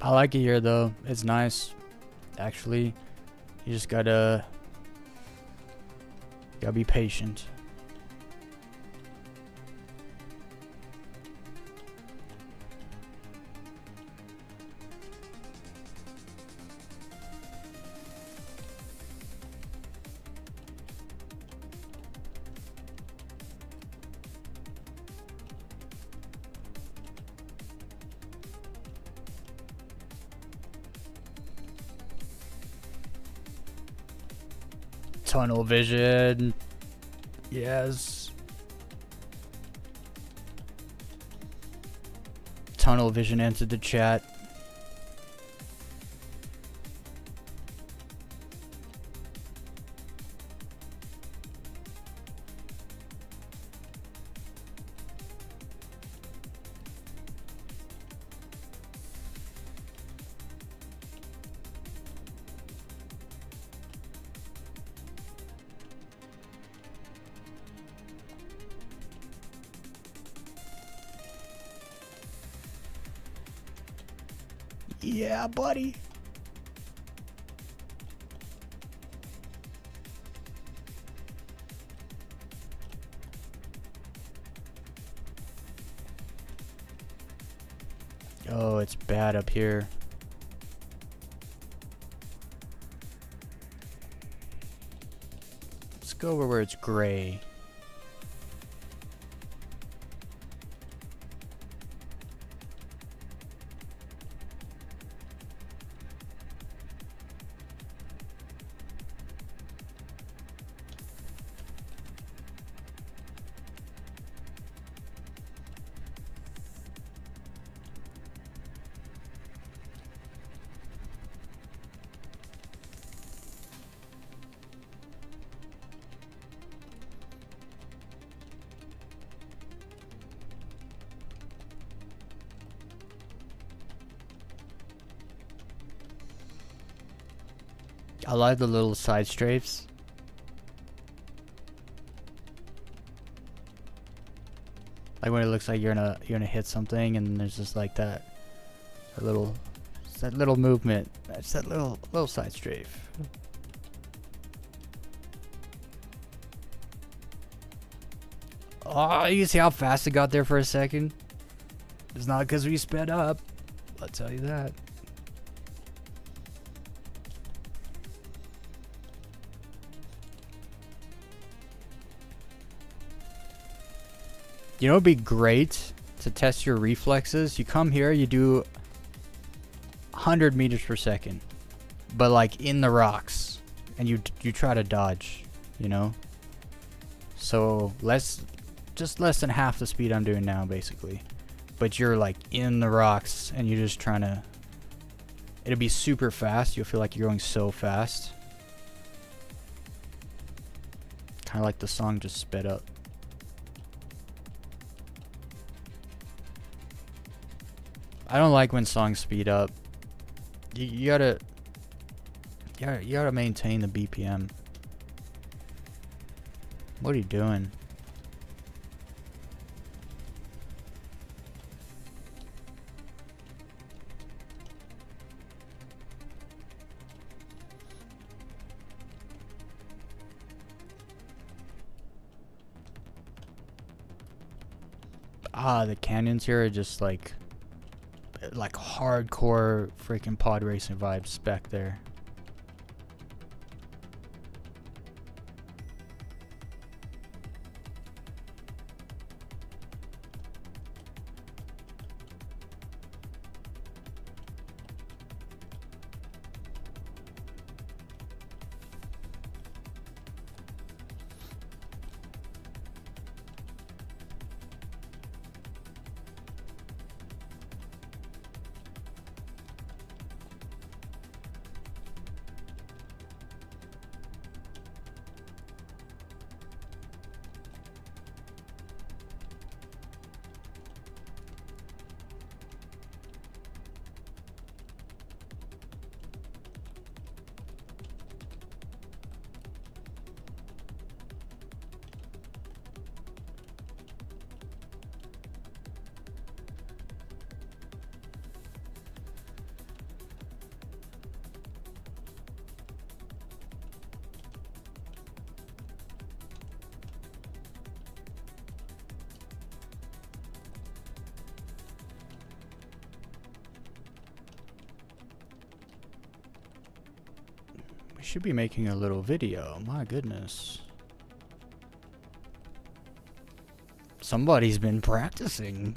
I like it here though. It's nice. Actually, you just gotta be patient. Tunnel vision. Yes. Tunnel vision entered the chat. Yeah, buddy. Oh, it's bad up here. Let's go over where it's gray. I like the little side strafes. Like when it looks like you're gonna hit something, and there's just like that little movement. That's that little side strafe. Oh, you see how fast it got there for a second? It's not because we sped up. I'll tell you that. You know, it'd be great to test your reflexes. You come here, you do 100 meters per second, but like in the rocks, and you try to dodge, you know. So just less than half the speed I'm doing now, basically. But you're like in the rocks, and you're just trying to. It'll be super fast. You'll feel like you're going so fast. Kind of like the song just sped up. I don't like when songs speed up. You gotta maintain the BPM. What are you doing? The canyons here are just like hardcore freaking pod racing vibes back there. Should be making a little video. My goodness. Somebody's been practicing.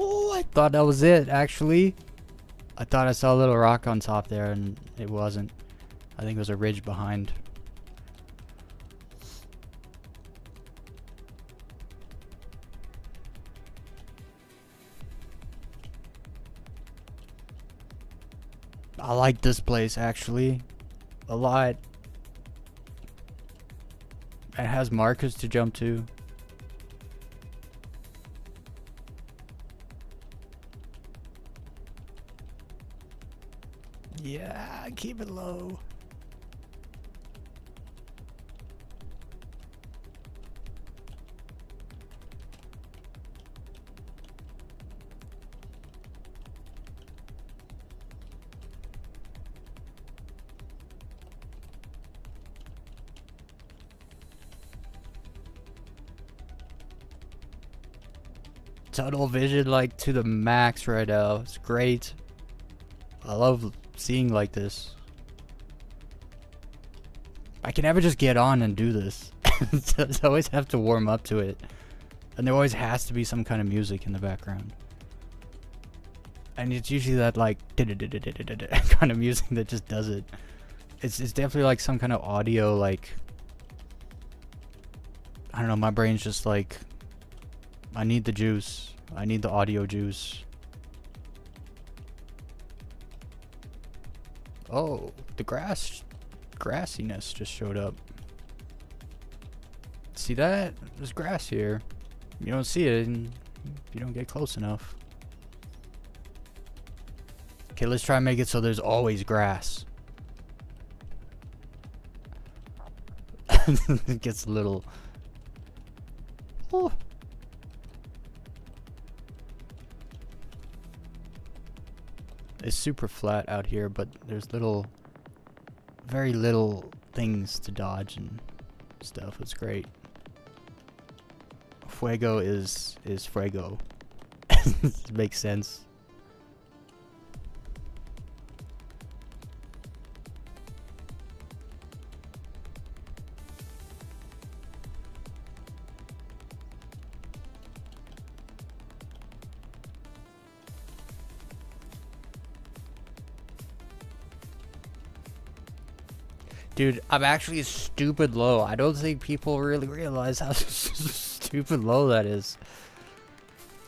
Oh, I thought that was it, actually. I thought I saw a little rock on top there, and it wasn't. I think it was a ridge behind. I like this place, actually, a lot. It has markers to jump to. Yeah, keep it low. Tunnel vision like to the max right now. It's great. I love seeing like this. I can never just get on and do this. I always have to warm up to it. And there always has to be some kind of music in the background. And it's usually that like kind of music that just does it. It's definitely like some kind of audio, like, I don't know, my brain's just like, I need the juice. I need the audio juice. Oh, the grassiness just showed up. See that? There's grass here. You don't see it and you don't get close enough. Okay, let's try and make it so there's always grass. It gets a little... Oh. It's super flat out here, but there's very little things to dodge and stuff. It's great. Fuego is Fuego. It makes sense. Dude, I'm actually stupid low. I don't think people really realize how stupid low that is.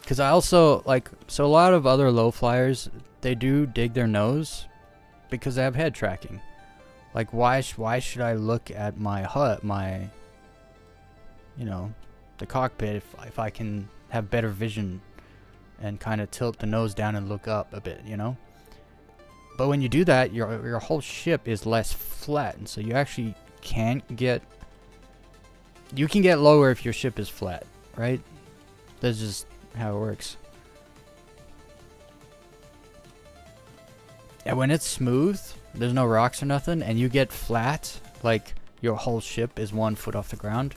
Because I also, like, so a lot of other low flyers, they do dig their nose because they have head tracking. Like, why should I look at my HUD, you know, the cockpit if I can have better vision and kind of tilt the nose down and look up a bit, you know? But when you do that, your whole ship is less flat, and so you actually can't get... You can get lower if your ship is flat, right? That's just how it works. And when it's smooth, there's no rocks or nothing, and you get flat, like your whole ship is 1 foot off the ground,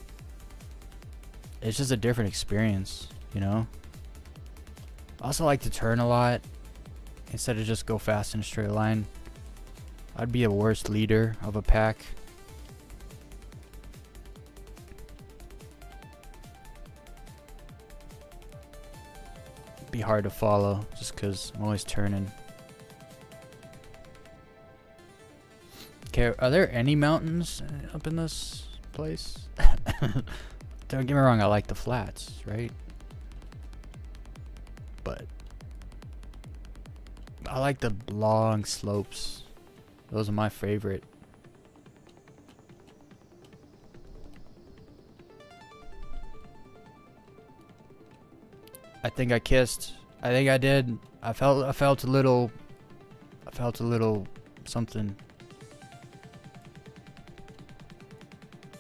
it's just a different experience, you know? I also like to turn a lot. Instead of just go fast in a straight line. I'd be a worse leader of a pack. Be hard to follow just because I'm always turning. Okay, are there any mountains up in this place? Don't get me wrong, I like the flats, right? But I like the long slopes. Those are my favorite. I think I kissed. I think I did. I felt a little something.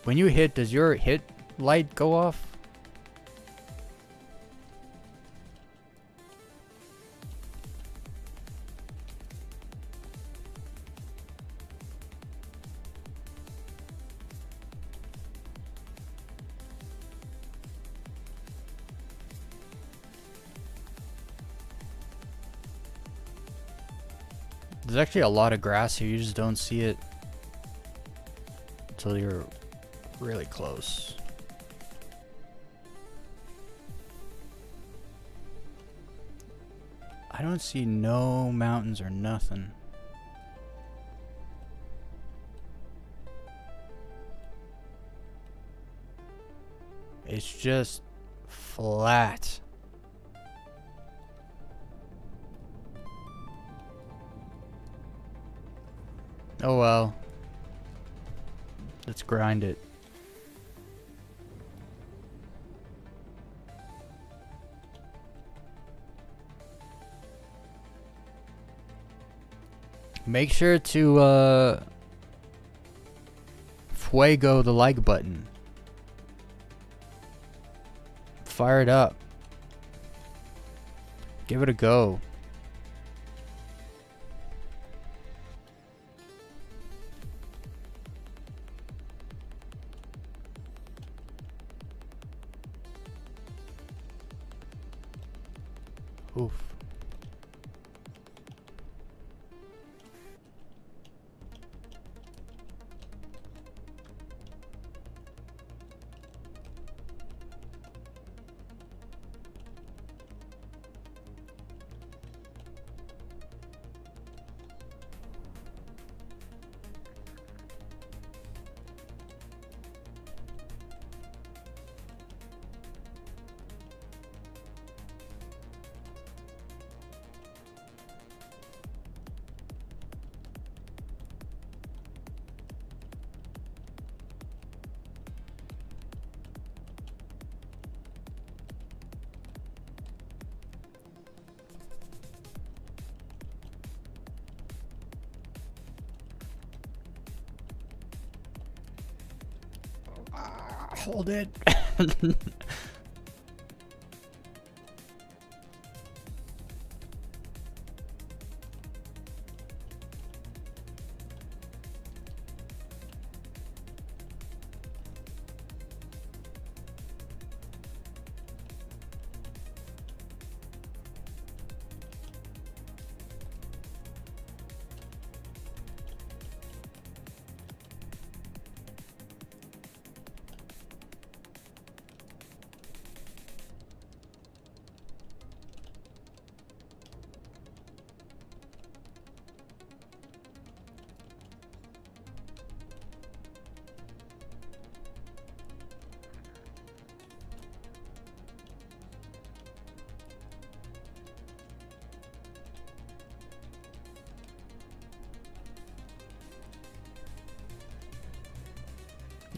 When you hit, does your hit light go off? There's actually a lot of grass here. You just don't see it until you're really close. I don't see no mountains or nothing. It's just flat. Oh well. Let's grind it. Make sure to Fuego the like button. Fire it up. Give it a go. Oof. Hold it.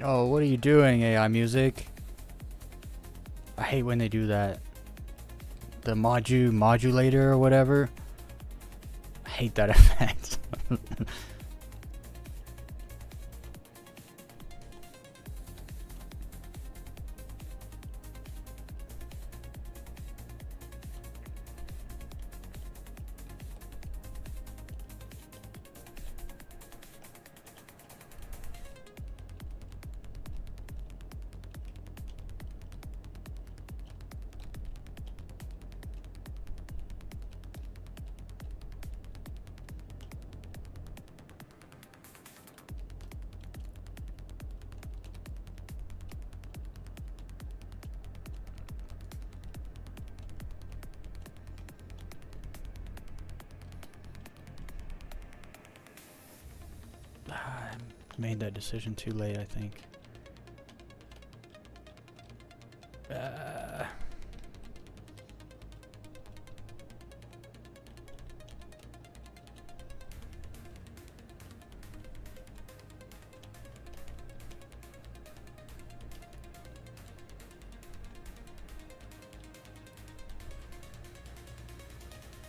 Oh, what are you doing, AI music? I hate when they do that. The modulator or whatever. I hate that effect. Made that decision too late, I think.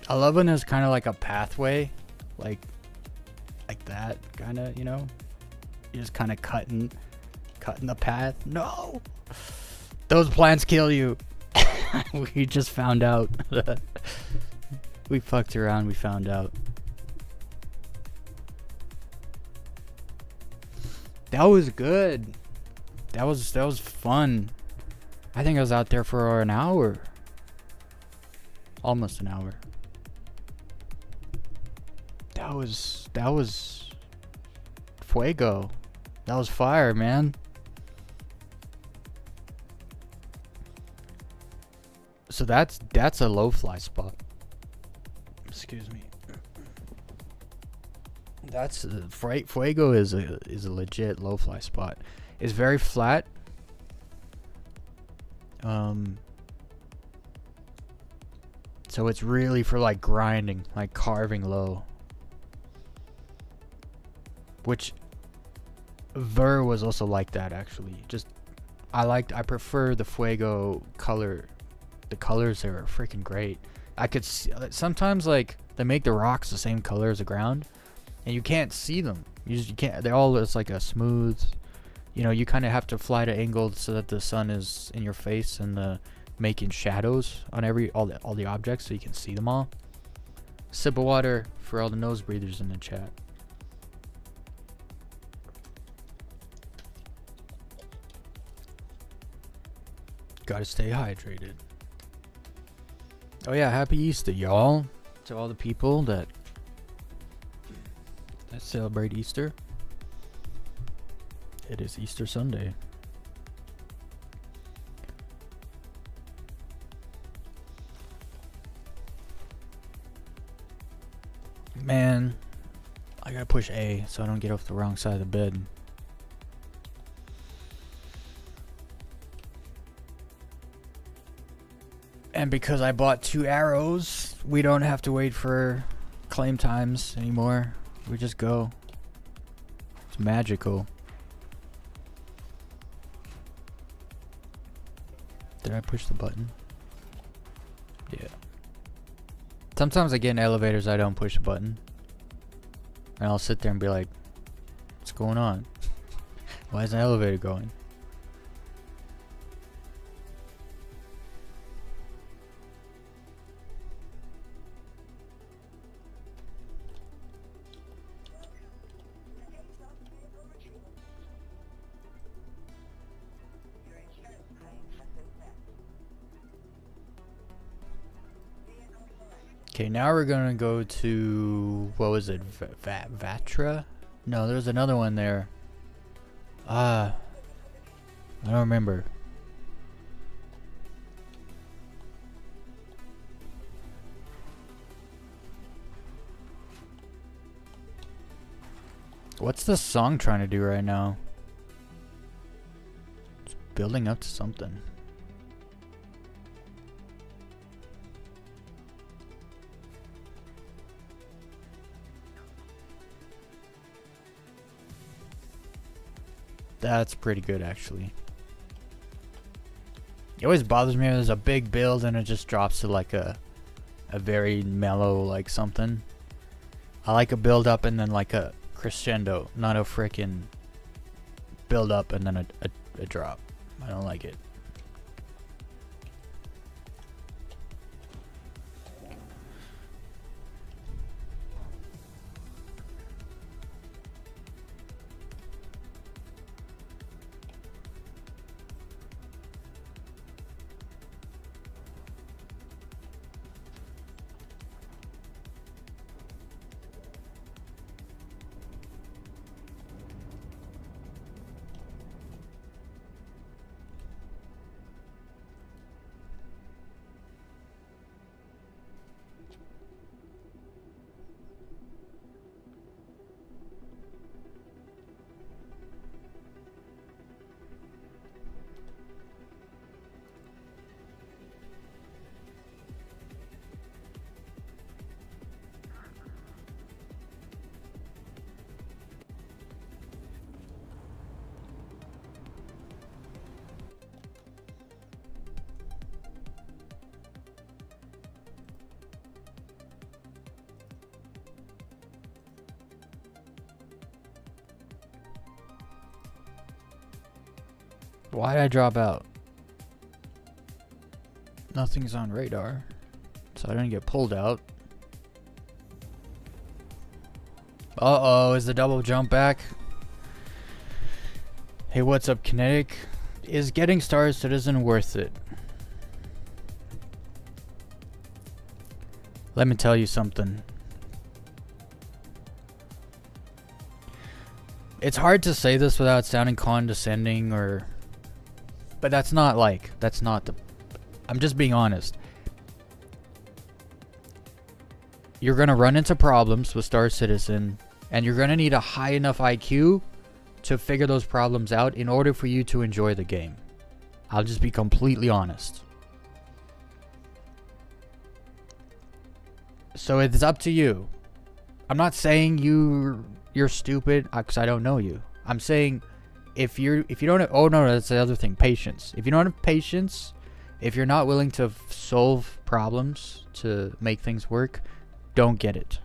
11 is kind of like a pathway, like that, kind of, you know? You're just kind of cutting the path. No! Those plants kill you! We just found out. We fucked around, we found out. That was good. That was fun. I think I was out there for an hour. Almost an hour. That was Fuego. That was fire, man. So that's a low fly spot. Excuse me. That's Fuego is a legit low fly spot. It's very flat. So it's really for like grinding, like carving low. Which Ver was also like that actually. Just I prefer the Fuego color. The colors are freaking great. I could see, sometimes like they make the rocks the same color as the ground, and you can't see them. You can't. They're all just like a smooth. You know, you kind of have to fly to angle so that the sun is in your face and making shadows on all the objects so you can see them all. Sip of water for all the nose breathers in the chat. Gotta stay hydrated. Oh yeah, happy Easter, y'all. To all the people that celebrate Easter. It is Easter Sunday. Man, I gotta push A so I don't get off the wrong side of the bed. And because I bought 2 arrows, we don't have to wait for claim times anymore. We just go. It's magical. Did I push the button? Yeah. Sometimes I get in elevators, I don't push the button. And I'll sit there and be like, what's going on? Why is the elevator going? Okay, now we're gonna go to, what was it, Vatra? No, there's another one there. I don't remember. What's the song trying to do right now? It's building up to something. That's pretty good, actually. It always bothers me when there's a big build and it just drops to like a very mellow like something. I like a build up and then like a crescendo, not a freaking build up and then a drop. I don't like it. Why did I drop out? Nothing's on radar, so I didn't get pulled out. Uh-oh, is the double jump back? Hey, what's up, Kinetic? Is getting stars citizen worth it? Let me tell you something. It's hard to say this without sounding condescending but that's not the, I'm just being honest. You're gonna run into problems with Star Citizen, and you're gonna need a high enough IQ to figure those problems out in order for you to enjoy the game. I'll just be completely honest. So it's up to you. I'm not saying you're stupid because I don't know you. I'm saying if you don't have, oh no, that's the other thing, patience. If you don't have patience, if you're not willing to solve problems to make things work, don't get it.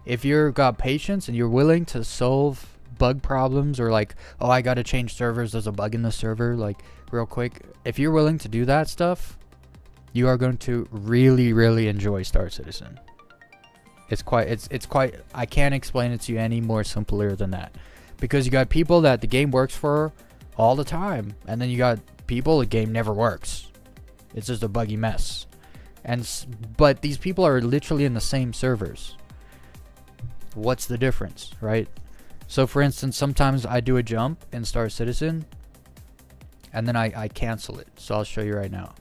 If you've got patience and you're willing to solve bug problems, or like, oh, I gotta change servers, there's a bug in the server, like real quick. If you're willing to do that stuff, you are going to really, really enjoy Star Citizen. It's quite, I can't explain it to you any more simpler than that. Because you got people that the game works for all the time, and then you got people the game never works. It's just a buggy mess. But these people are literally in the same servers. What's the difference, right? So for instance, sometimes I do a jump in Star Citizen, and then I cancel it. So I'll show you right now.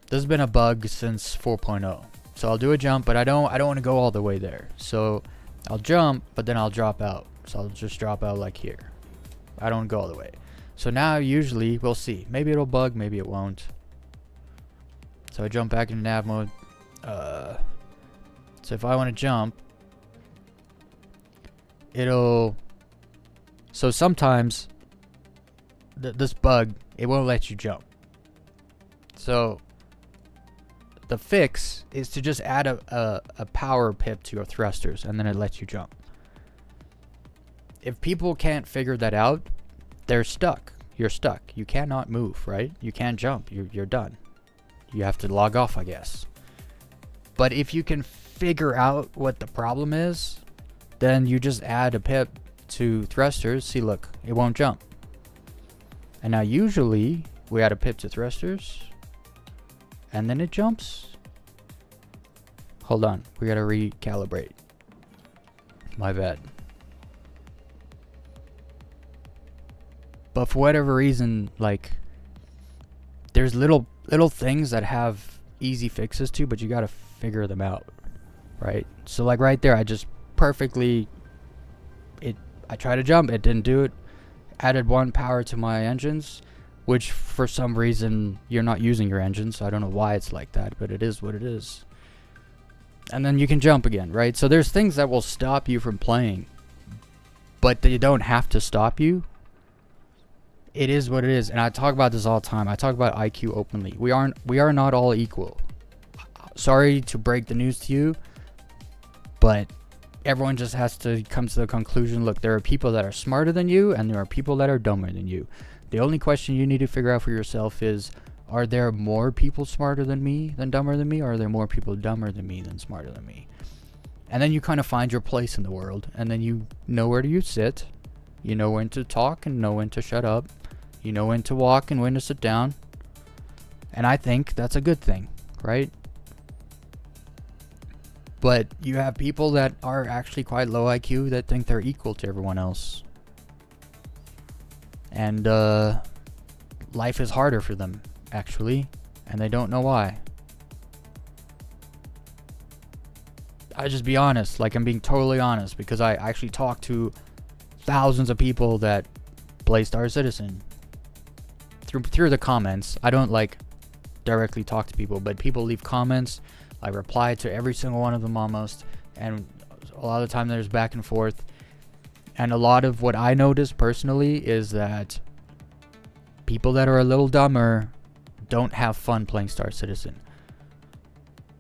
This has been a bug since 4.0. So I'll do a jump, but I don't want to go all the way there. So I'll jump, but then I'll drop out. So I'll just drop out like here. I don't go all the way. So now usually we'll see. Maybe it'll bug, maybe it won't. So I jump back into nav mode. So if I want to jump, it'll... So sometimes this bug, it won't let you jump. So the fix is to just add a power pip to your thrusters, and then it lets you jump. If people can't figure that out, they're stuck. You're stuck. You cannot move, right? You can't jump. You're done. You have to log off, I guess. But if you can figure out what the problem is, then you just add a pip to thrusters. See, look, it won't jump. And now usually we add a pip to thrusters, and then it jumps. Hold on, we gotta recalibrate. My bad. But for whatever reason, like, there's little things that have easy fixes to, but you gotta figure them out, right? So like right there, I just perfectly, I tried to jump, it didn't do it. Added 1 power to my engines, which for some reason you're not using your engine, so I don't know why it's like that, but it is what it is. And then you can jump again, right? So there's things that will stop you from playing, but they don't have to stop you. It is what it is, and I talk about this all the time. I talk about IQ openly. We are not all equal. Sorry to break the news to you, but everyone just has to come to the conclusion, look, there are people that are smarter than you, and there are people that are dumber than you. The only question you need to figure out for yourself is, are there more people smarter than me than dumber than me, or are there more people dumber than me than smarter than me? And then you kind of find your place in the world, and then you know where you sit. You know when to talk and know when to shut up. You know when to walk and when to sit down. And I think that's a good thing, right? But you have people that are actually quite low IQ that think they're equal to everyone else. And life is harder for them, actually. And they don't know why. I just be honest, like I'm being totally honest, because I actually talk to thousands of people that play Star Citizen through the comments. I don't like directly talk to people, but people leave comments. I reply to every single one of them almost, and a lot of the time there's back and forth. And a lot of what I notice personally is that people that are a little dumber don't have fun playing Star Citizen.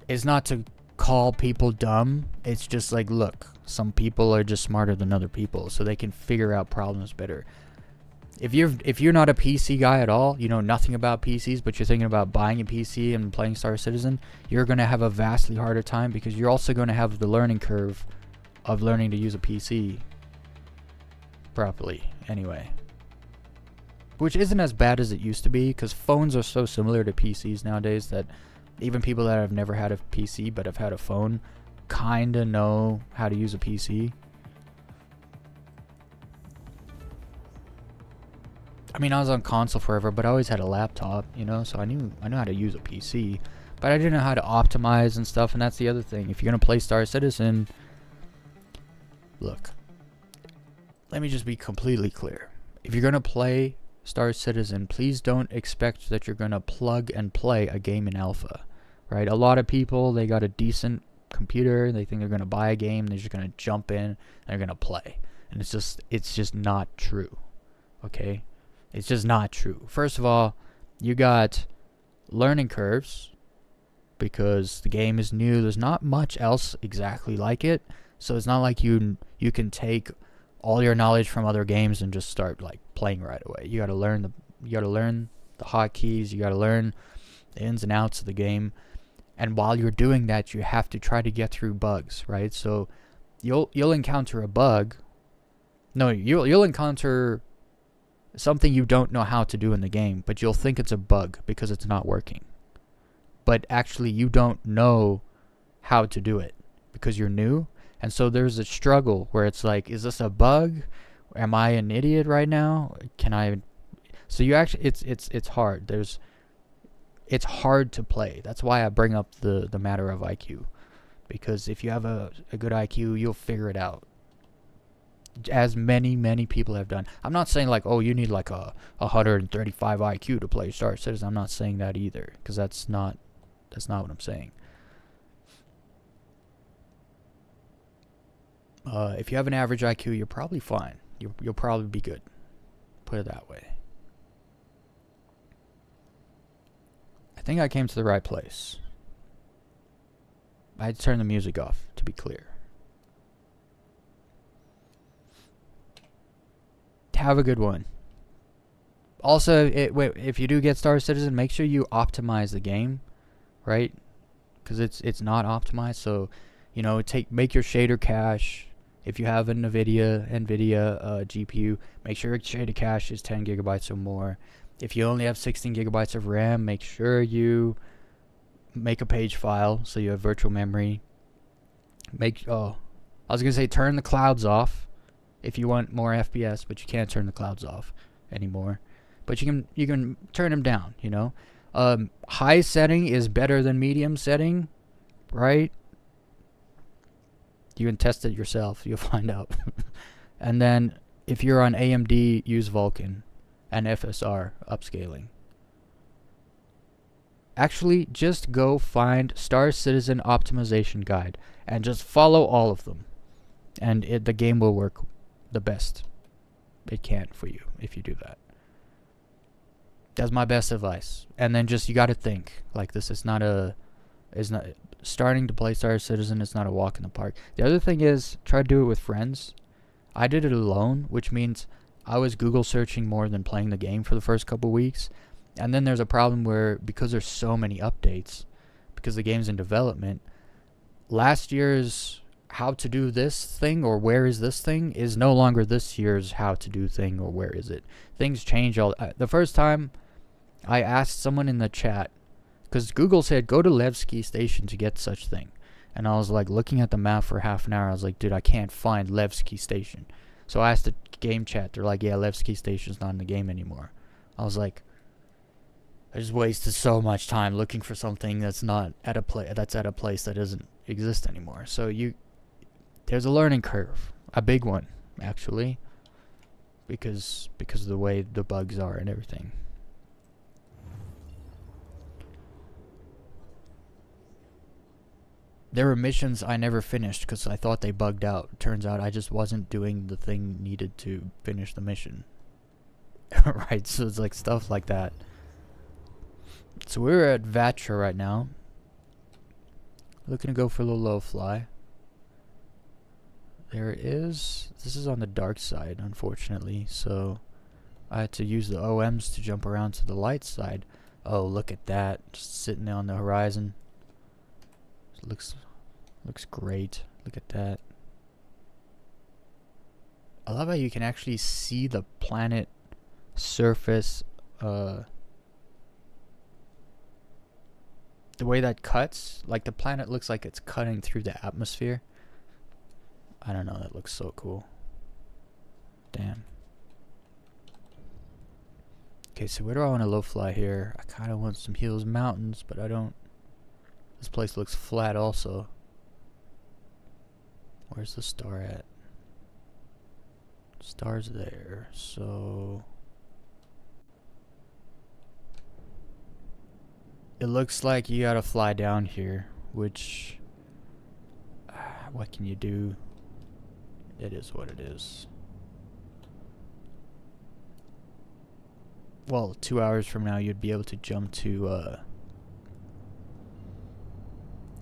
It's not to call people dumb, it's just like, look, some people are just smarter than other people, so they can figure out problems better. If you're not a PC guy at all, you know nothing about PCs, but you're thinking about buying a PC and playing Star Citizen, you're going to have a vastly harder time, because you're also going to have the learning curve of learning to use a PC properly anyway. Which isn't as bad as it used to be, because phones are so similar to PCs nowadays that even people that have never had a PC but have had a phone kind of know how to use a PC. I mean, I was on console forever, but I always had a laptop, you know, so I knew how to use a PC, but I didn't know how to optimize and stuff. And that's the other thing. If you're gonna play Star Citizen, look, let me just be completely clear. If you're gonna play Star Citizen, please don't expect that you're gonna plug and play a game in alpha, right? A lot of people, they got a decent computer, they think they're gonna buy a game, they're just gonna jump in and they're gonna play, and it's just not true. Okay, it's just not true. First of all, you got learning curves because the game is new. There's not much else exactly like it, so it's not like you can take all your knowledge from other games and just start like playing right away. You gotta learn the hotkeys. You gotta learn the ins and outs of the game. And while you're doing that, you have to try to get through bugs, right? So you'll encounter a bug. No, you'll encounter something you don't know how to do in the game, but you'll think it's a bug because it's not working. But actually, you don't know how to do it because you're new. And so there's a struggle where it's like, is this a bug? Am I an idiot right now? Can I? So you actually, it's hard. It's hard to play. That's why I bring up the matter of IQ, because if you have a good IQ, you'll figure it out. As many people have done. I'm not saying like, oh, you need like a 135 IQ to play Star Citizen. I'm not saying that either, because that's not what I'm saying. If you have an average IQ, you're probably fine. You'll probably be good. Put it that way. I think I came to the right place. I had to turn the music off, to be clear. Have a good one. Also, if you do get Star Citizen, make sure you optimize the game, right? Because it's not optimized. So, you know, make your shader cache. If you have a NVIDIA GPU, make sure your shader cache is 10 gigabytes or more. If you only have 16 gigabytes of RAM, make sure you make a page file so you have virtual memory. I was gonna say turn the clouds off if you want more FPS, but you can't turn the clouds off anymore. But you can turn them down. You know, high setting is better than medium setting, right? You can test it yourself. You'll find out. And then if you're on AMD, use Vulkan and FSR upscaling. Actually, just go find Star Citizen optimization guide and just follow all of them, and the game will work the best it can for you if you do that. That's my best advice. And then just, you got to think like this. It's not starting to play Star Citizen. It's not a walk in the park. The other thing is, try to do it with friends. I did it alone, which means I was Google searching more than playing the game for the first couple weeks. And then there's a problem where, because there's so many updates, because the game's in development, last year's how to do this thing or where is this thing is no longer this year's how to do thing or where is it. Things change the first time I asked someone in the chat, because Google said go to Levski Station to get such thing, and I was like looking at the map for half an hour. I was like, dude, I can't find Levski Station. So I asked the game chat. They're like, yeah, Levski Station's not in the game anymore. I was like, I just wasted so much time looking for something that's not at a place that doesn't exist anymore. So there's a learning curve, a big one actually, because of the way the bugs are and everything. There were missions I never finished because I thought they bugged out. Turns out I just wasn't doing the thing needed to finish the mission. Right, so it's like stuff like that. So we're at Vatra right now. Looking to go for a little low fly. There it is. This is on the dark side, unfortunately. So I had to use the OMs to jump around to the light side. Oh, look at that. Just sitting on the horizon. Looks great. Look at that. I love how you can actually see the planet surface. The way that cuts, like the planet looks like it's cutting through the atmosphere. I don't know, that looks so cool. Damn. Okay, so where do I want to low fly here? I kind of want some hills, mountains, but I don't. This place looks flat also. Where's the star at? Star's there, so it looks like you gotta fly down here, which what can you do? It is what it is. Well, 2 hours from now you'd be able to jump to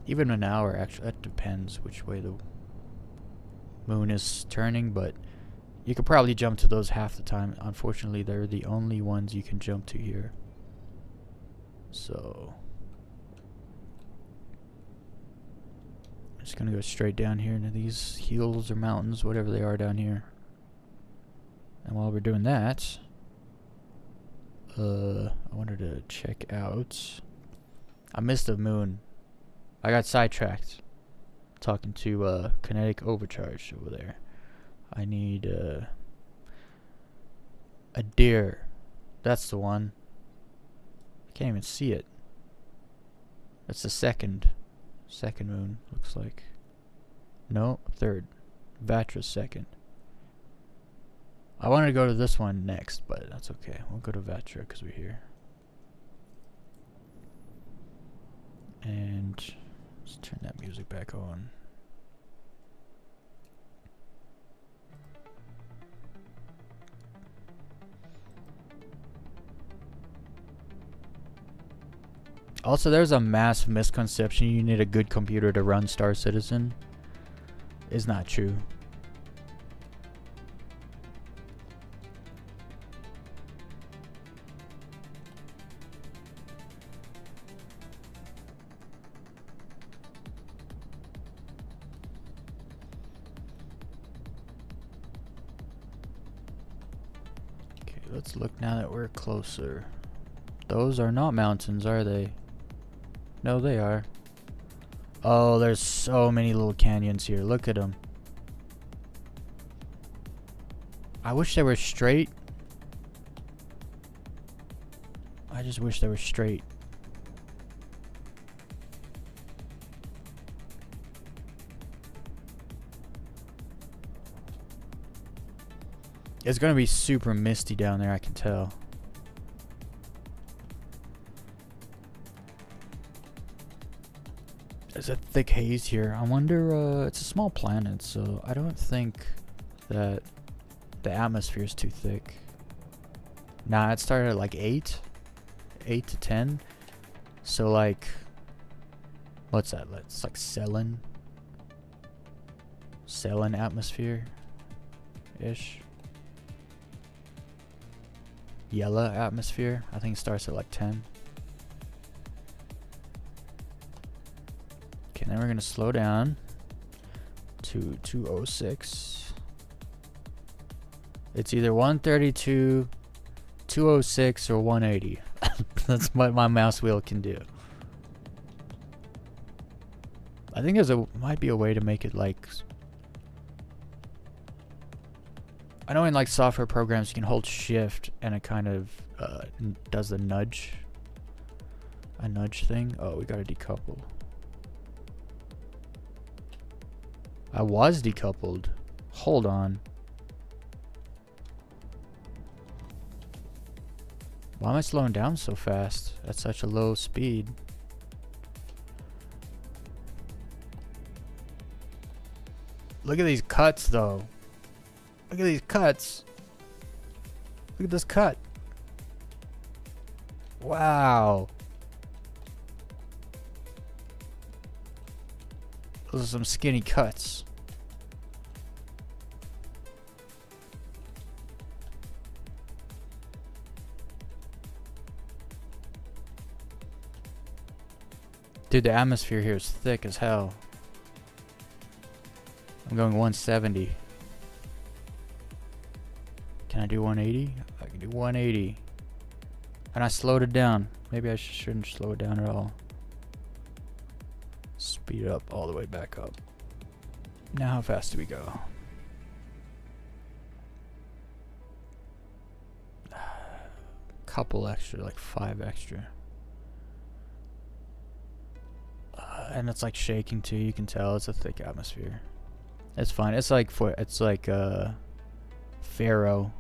even an hour. Actually, that depends which way the moon is turning, but you could probably jump to those half the time. Unfortunately, they're the only ones you can jump to here. So I'm just gonna go straight down here into these hills or mountains, whatever they are down here. And while we're doing that, I wanted to check out. I missed the moon. I got sidetracked talking to Kinetic Overcharge over there. I need a deer. That's the one. I can't even see it. That's the second moon, looks like. No, third. Vatra's second. I wanted to go to this one next, but that's okay. We'll go to Vatra because we're here. And let's turn that music back on. Also, there's a massive misconception you need a good computer to run Star Citizen. It's not true. Okay, let's look now that we're closer. Those are not mountains, are they? No, they are. Oh, there's so many little canyons here. Look at them. I wish they were straight. I just wish they were straight. It's gonna be super misty down there, I can tell. There's a thick haze here. I wonder, it's a small planet, so I don't think that the atmosphere is too thick. Nah, it started at like 8 to 10. So like, what's that? It's like Selene atmosphere-ish. Yellow atmosphere. I think it starts at like 10. Okay, then we're gonna slow down to 206. It's either 132, 206, or 180. That's what my mouse wheel can do. I think might be a way to make it like. I know in like software programs you can hold shift and it kind of does the nudge. A nudge thing. Oh, we gotta decouple. I was decoupled. Hold on. Why am I slowing down so fast at such a low speed? Look at these cuts though. Look at these cuts. Look at this cut. Wow. Those are some skinny cuts. Dude, the atmosphere here is thick as hell. I'm going 170. Can I do 180? I can do 180. And I slowed it down. Maybe I shouldn't slow it down at all. Speed it up all the way back up. Now how fast do we go? couple extra, like 5 extra. And it's like shaking too. You can tell it's a thick atmosphere. It's fine. It's like Pharaoh.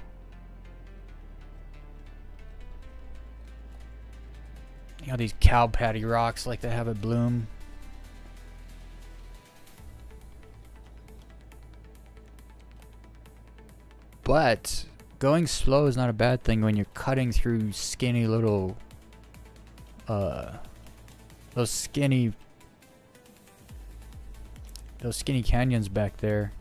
You know these cow patty rocks, like they have it bloom. But going slow is not a bad thing when you're cutting through skinny little those skinny canyons back there.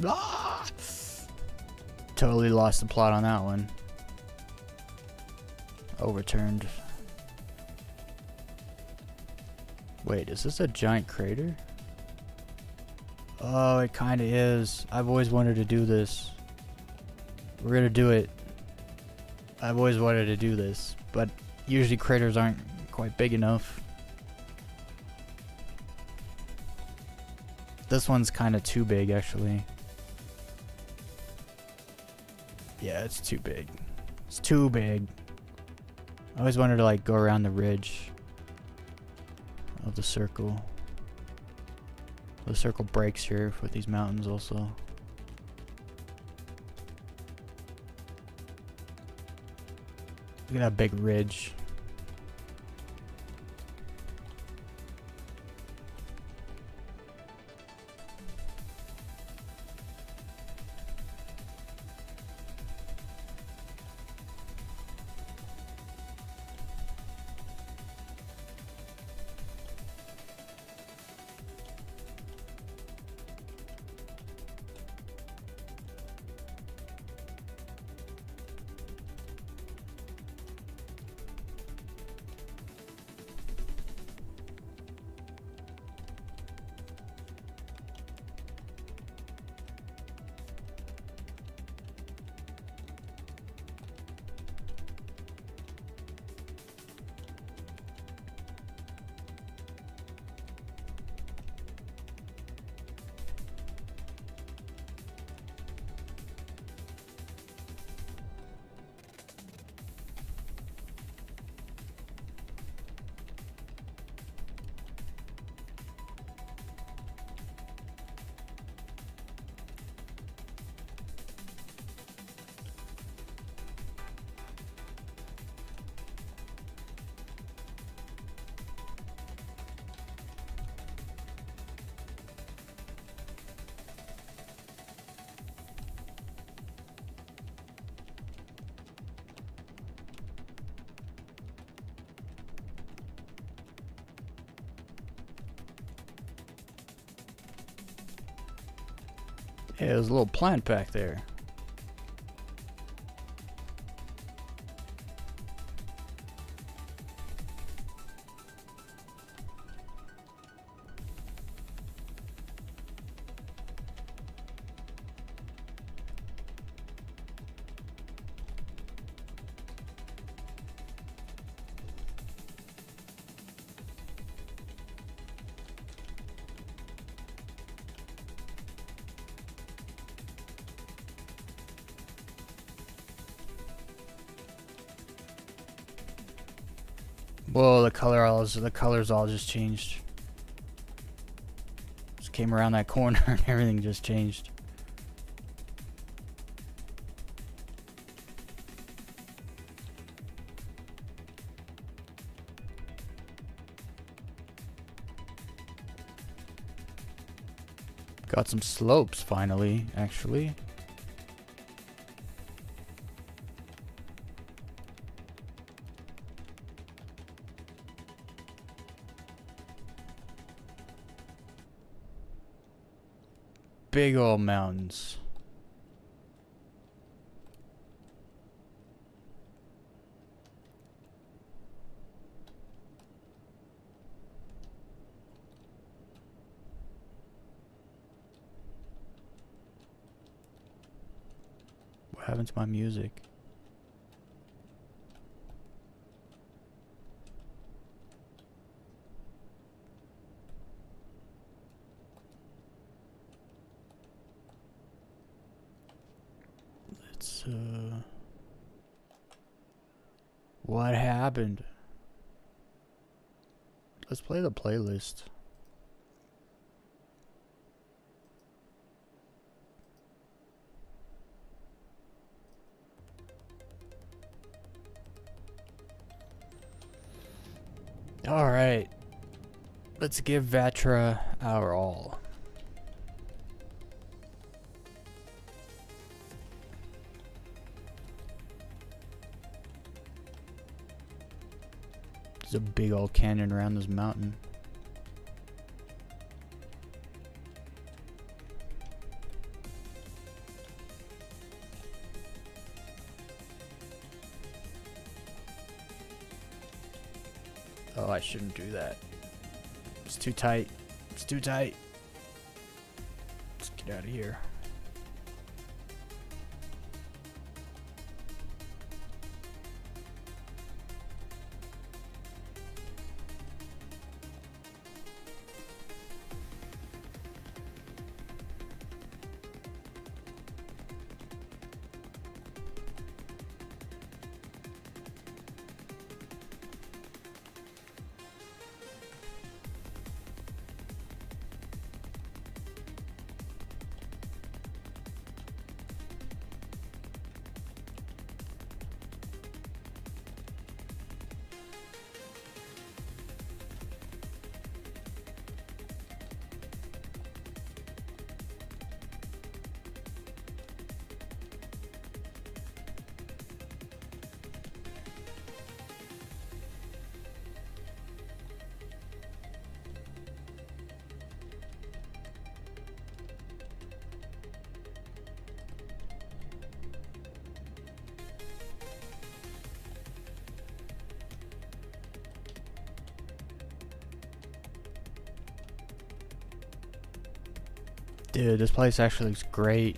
Ah! Totally lost the plot on that one. Overturned. Wait, is this a giant crater? Oh, it kind of is. I've always wanted to do this. We're gonna do it. I've always wanted to do this, but usually craters aren't quite big enough. This one's kind of too big, actually. Yeah, it's too big. It's too big. I always wanted to like go around the ridge of the circle. The circle breaks here with these mountains also. Look at that big ridge. Yeah, there's a little plant back there. Whoa, the colors all just changed. Just came around that corner and everything just changed. Got some slopes finally, actually. Big old mountains. What happened to my music? What happened? Let's play the playlist. All right. Let's give Vatra our all. There's a big old canyon around this mountain. Oh, I shouldn't do that. It's too tight. It's too tight. Let's get out of here. Dude, this place actually looks great.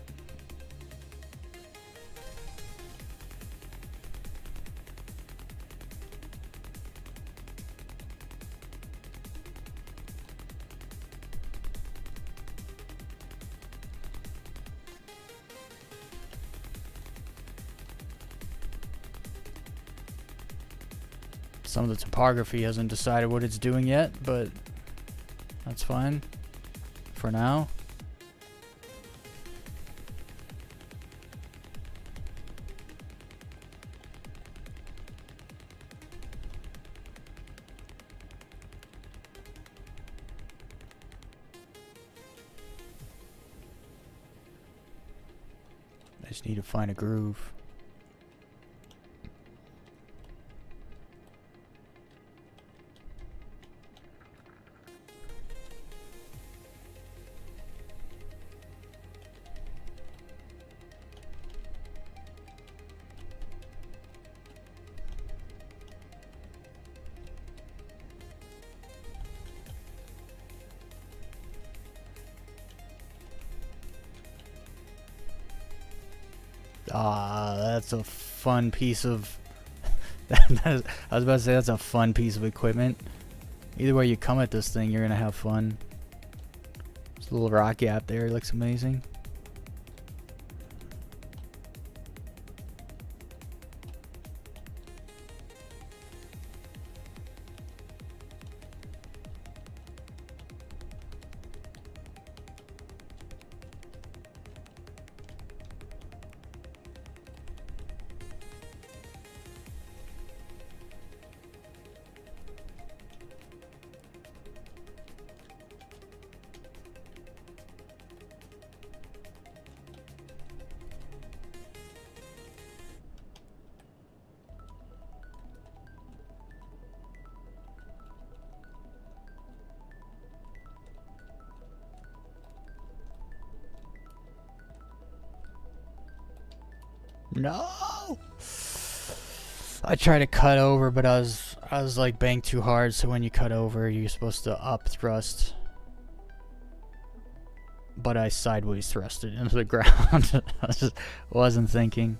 Some of the topography hasn't decided what it's doing yet, but that's fine for now. I just need to find a groove. Ah, that's a fun piece of... I was about to say that's a fun piece of equipment. Either way you come at this thing, you're gonna have fun. There's a little rock gap there. It looks amazing. No! I tried to cut over, but I was like banged too hard, so when you cut over, you're supposed to up thrust. But I sideways thrusted into the ground. I just wasn't thinking.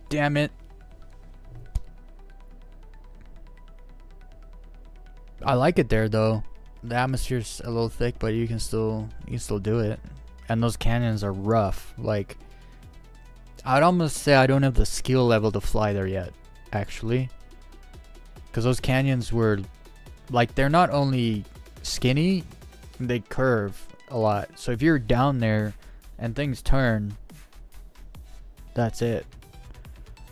Damn it. I like it there though. The atmosphere's a little thick, but you can still do it. And those canyons are rough. Like, I'd almost say I don't have the skill level to fly there yet, actually. Because those canyons were, like, they're not only skinny, they curve a lot. So if you're down there and things turn, that's it.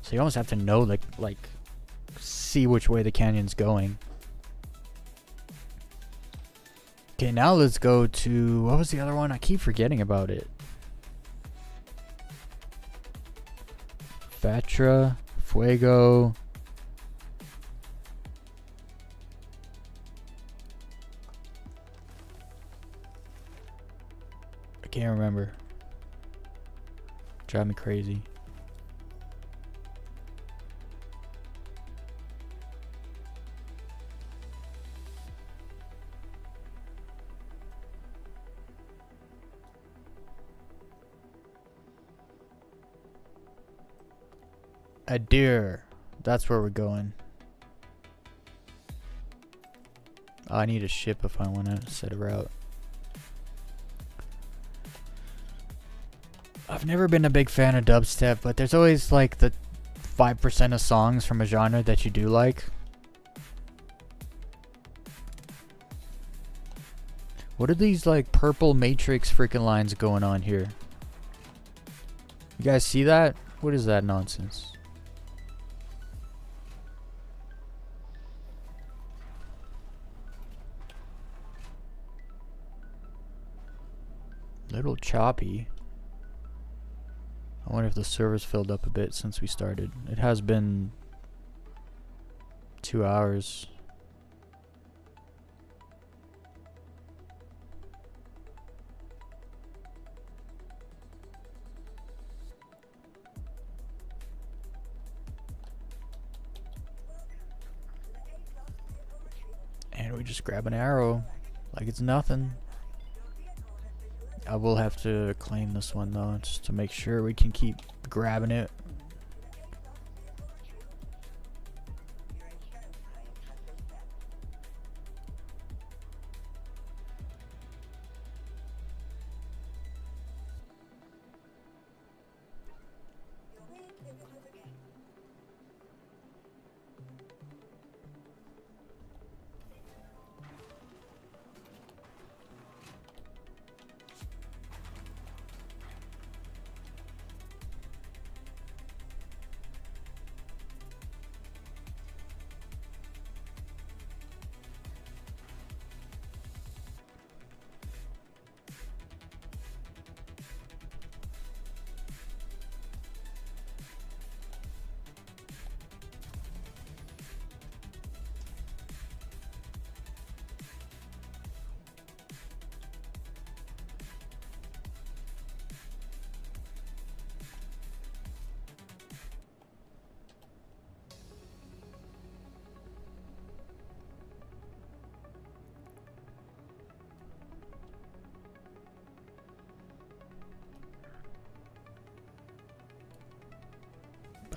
So you almost have to know, like see which way the canyon's going. Okay, now let's go to, what was the other one? I keep forgetting about it. Vatra, Fuego. I can't remember. Drive me crazy. A deer. That's where we're going. Oh, I need a ship if I want to set a route. I've never been a big fan of dubstep, but there's always like the 5% of songs from a genre that you do like. What are these like purple matrix freaking lines going on here? You guys see that? What is that nonsense? Little choppy. I wonder if the server's filled up a bit since we started. It has been 2 hours. And we just grab an arrow like it's nothing. I will have to claim this one though, just to make sure we can keep grabbing it.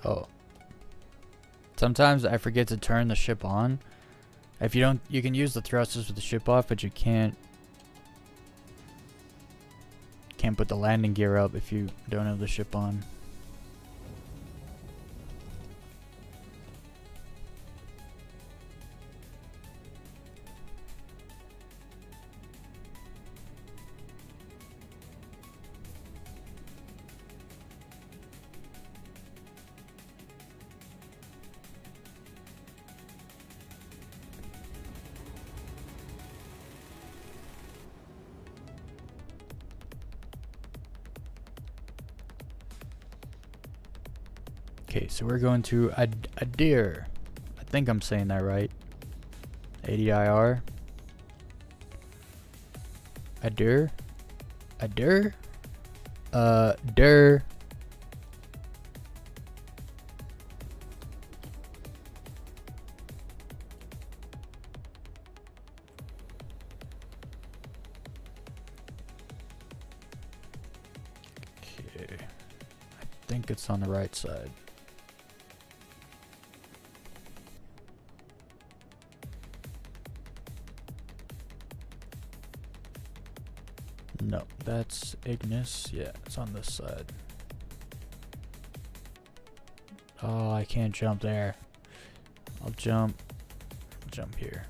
Oh. Sometimes I forget to turn the ship on. If you don't, you can use the thrusters with the ship off, but you can't put the landing gear up if you don't have the ship on. Okay, so we're going to Adir. I think I'm saying that right. ADIR. Adir. Adir. Der. Okay. I think it's on the right side. No, that's Ignis. Yeah, it's on this side. Oh, I can't jump there. I'll jump here.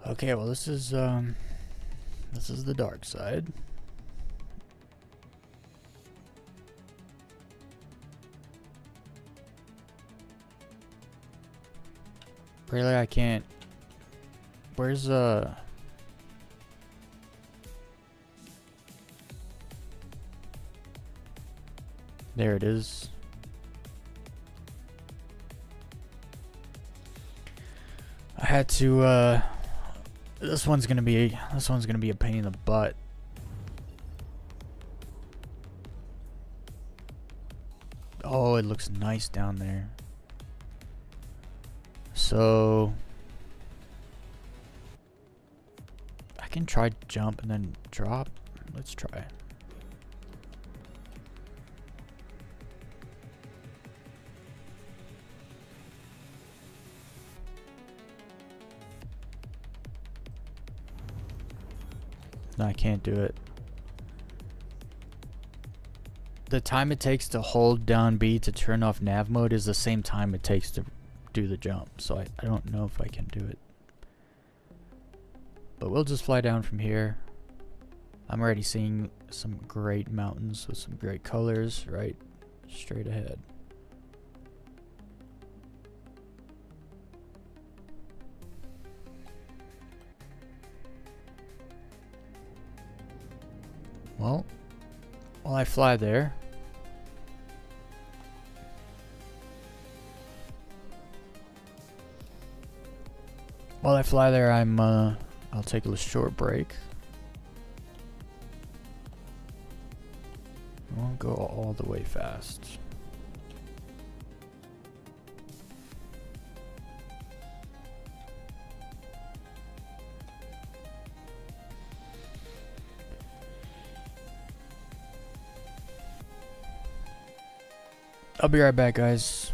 Okay, well this is the dark side. Really, I can't. Where's there it is. I had to this one's gonna be a pain in the butt. Oh, it looks nice down there. So I can try to jump and then drop. Let's try. No, I can't do it. The time it takes to hold down B to turn off nav mode is the same time it takes to do the jump. So I don't know if I can do it. But we'll just fly down from here. I'm already seeing some great mountains with some great colors right straight ahead. Well, while I fly there, I'll take a short break. I won't go all the way fast. I'll be right back, guys.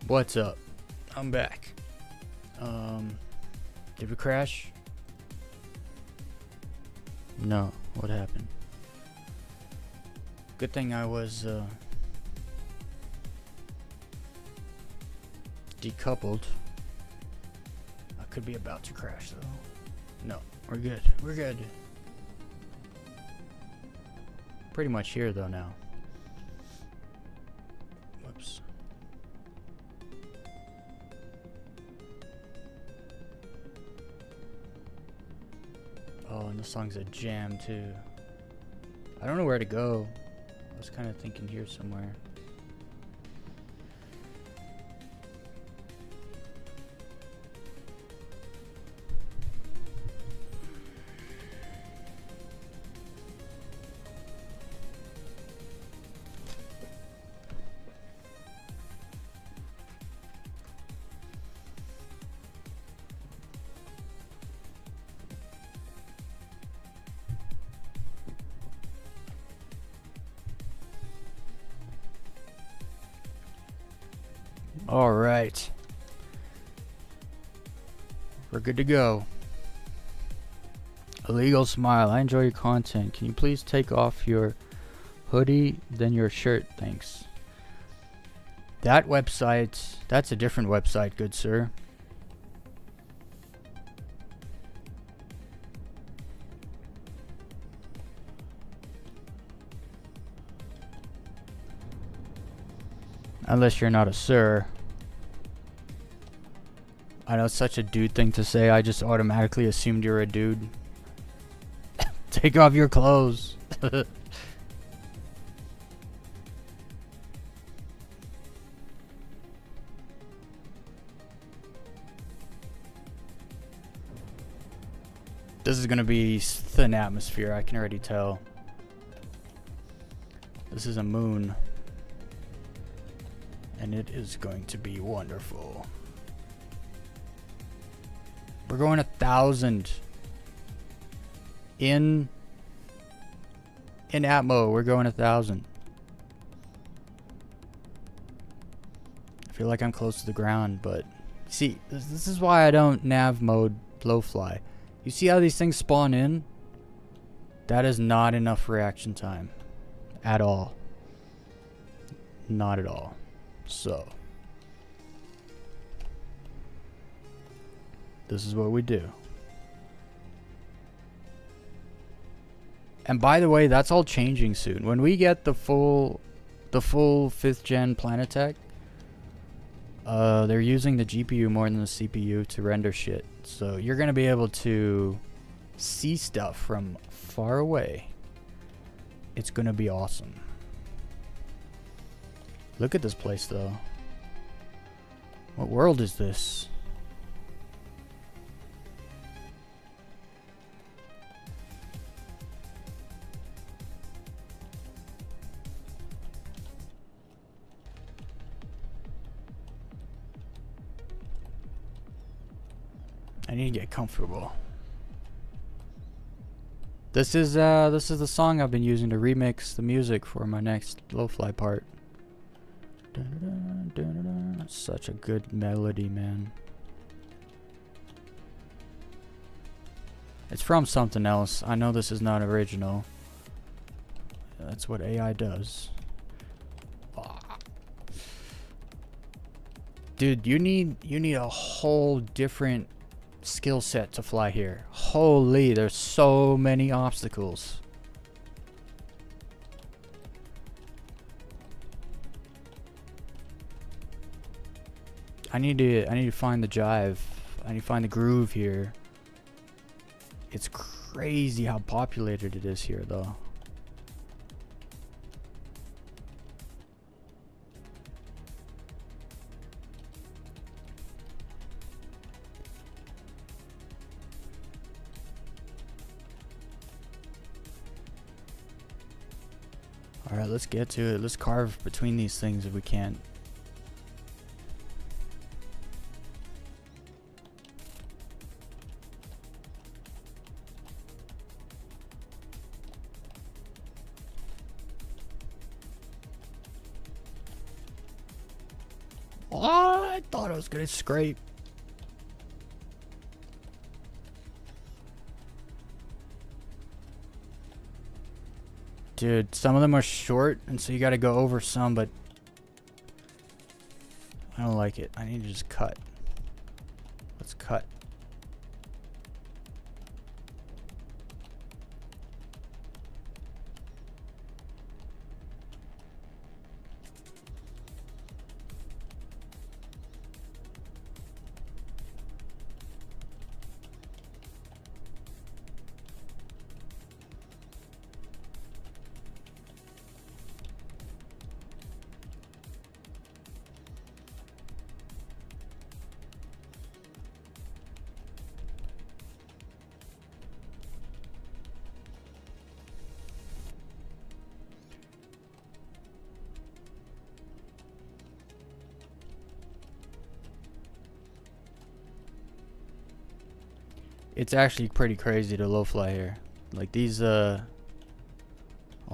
What's up? I'm back. Did we crash? No. What happened? Good thing I was decoupled. I could be about to crash though. No, we're good. We're good. Pretty much here though now. Whoops. Oh, and the song's a jam too. I don't know where to go. I was kind of thinking here somewhere. All right. We're good to go. Illegal Smile. I enjoy your content. Can you please take off your hoodie, then your shirt? Thanks. That website, that's a different website, good sir. Unless you're not a sir. I know it's such a dude thing to say. I just automatically assumed you're a dude. Take off your clothes. This is gonna be thin atmosphere, I can already tell. This is a moon. And it is going to be wonderful. We're going 1,000 in Atmo. We're going 1,000. I feel like I'm close to the ground, but see, this is why I don't nav mode low fly. You see how these things spawn in? That is not enough reaction time at all. Not at all. So this is what we do. And by the way, that's all changing soon. When we get the full 5th gen Planetech, they're using the GPU more than the CPU to render shit. So you're gonna be able to see stuff from far away. It's gonna be awesome. Look at this place though. What world is this? I need to get comfortable. This is the song I've been using to remix the music for my next lo-fi part. Such a good melody, man. It's from something else. I know this is not original. That's what AI does. Dude, you need a whole different skill set to fly here. Holy, there's so many obstacles. I need to find the jive. I need to find the groove here. It's crazy how populated it is here though. Alright, let's get to it. Let's carve between these things if we can. What? I thought I was gonna scrape. Dude, some of them are short, and so you gotta go over some, but I don't like it. I need to just cut. Let's cut. It's actually pretty crazy to low fly here. Like these all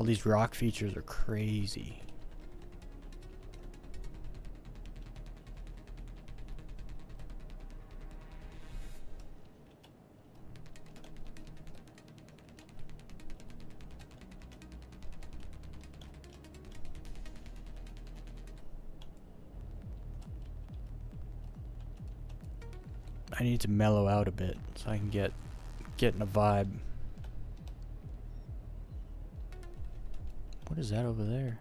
these rock features are crazy. I need to mellow out a bit so I can get in a vibe. What is that over there?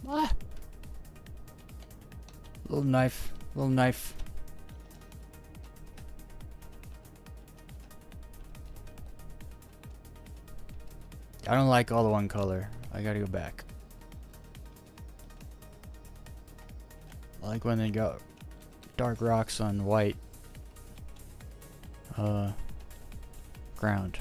Ah. Little knife, little knife. I don't like all the one color. I gotta go back. I like when they got dark rocks on white ground.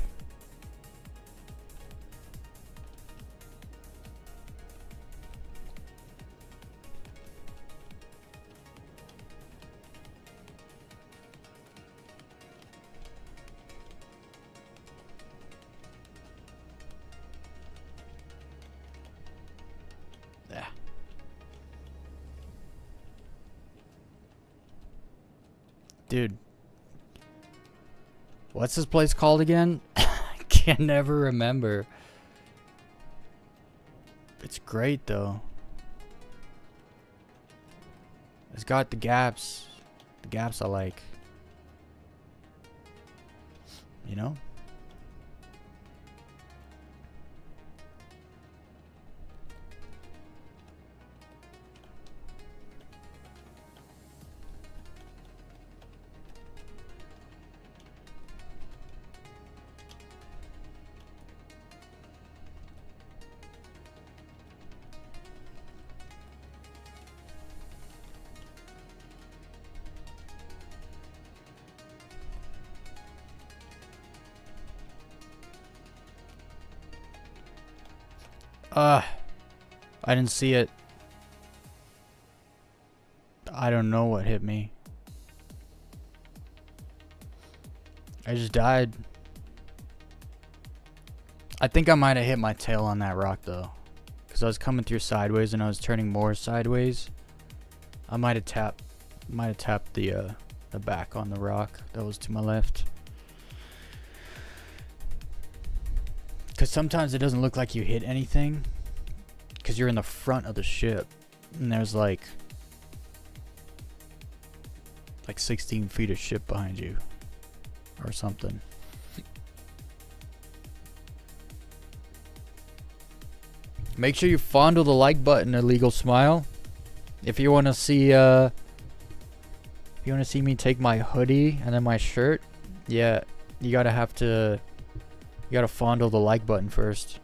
Yeah. Dude. What's this place called again? I can never remember. It's great though. It's got the gaps. The gaps I like. You know? I didn't see it. I don't know what hit me. I just died. I think I might have hit my tail on that rock though, because I was coming through sideways and I was turning more sideways. I might have tapped the back on the rock that was to my left. Because sometimes it doesn't look like you hit anything because you're in the front of the ship and there's like 16 feet of ship behind you or something. Make sure you fondle the like button, Illegal Smile. If you want to see me take my hoodie and then my shirt, yeah, you gotta fondle the like button first.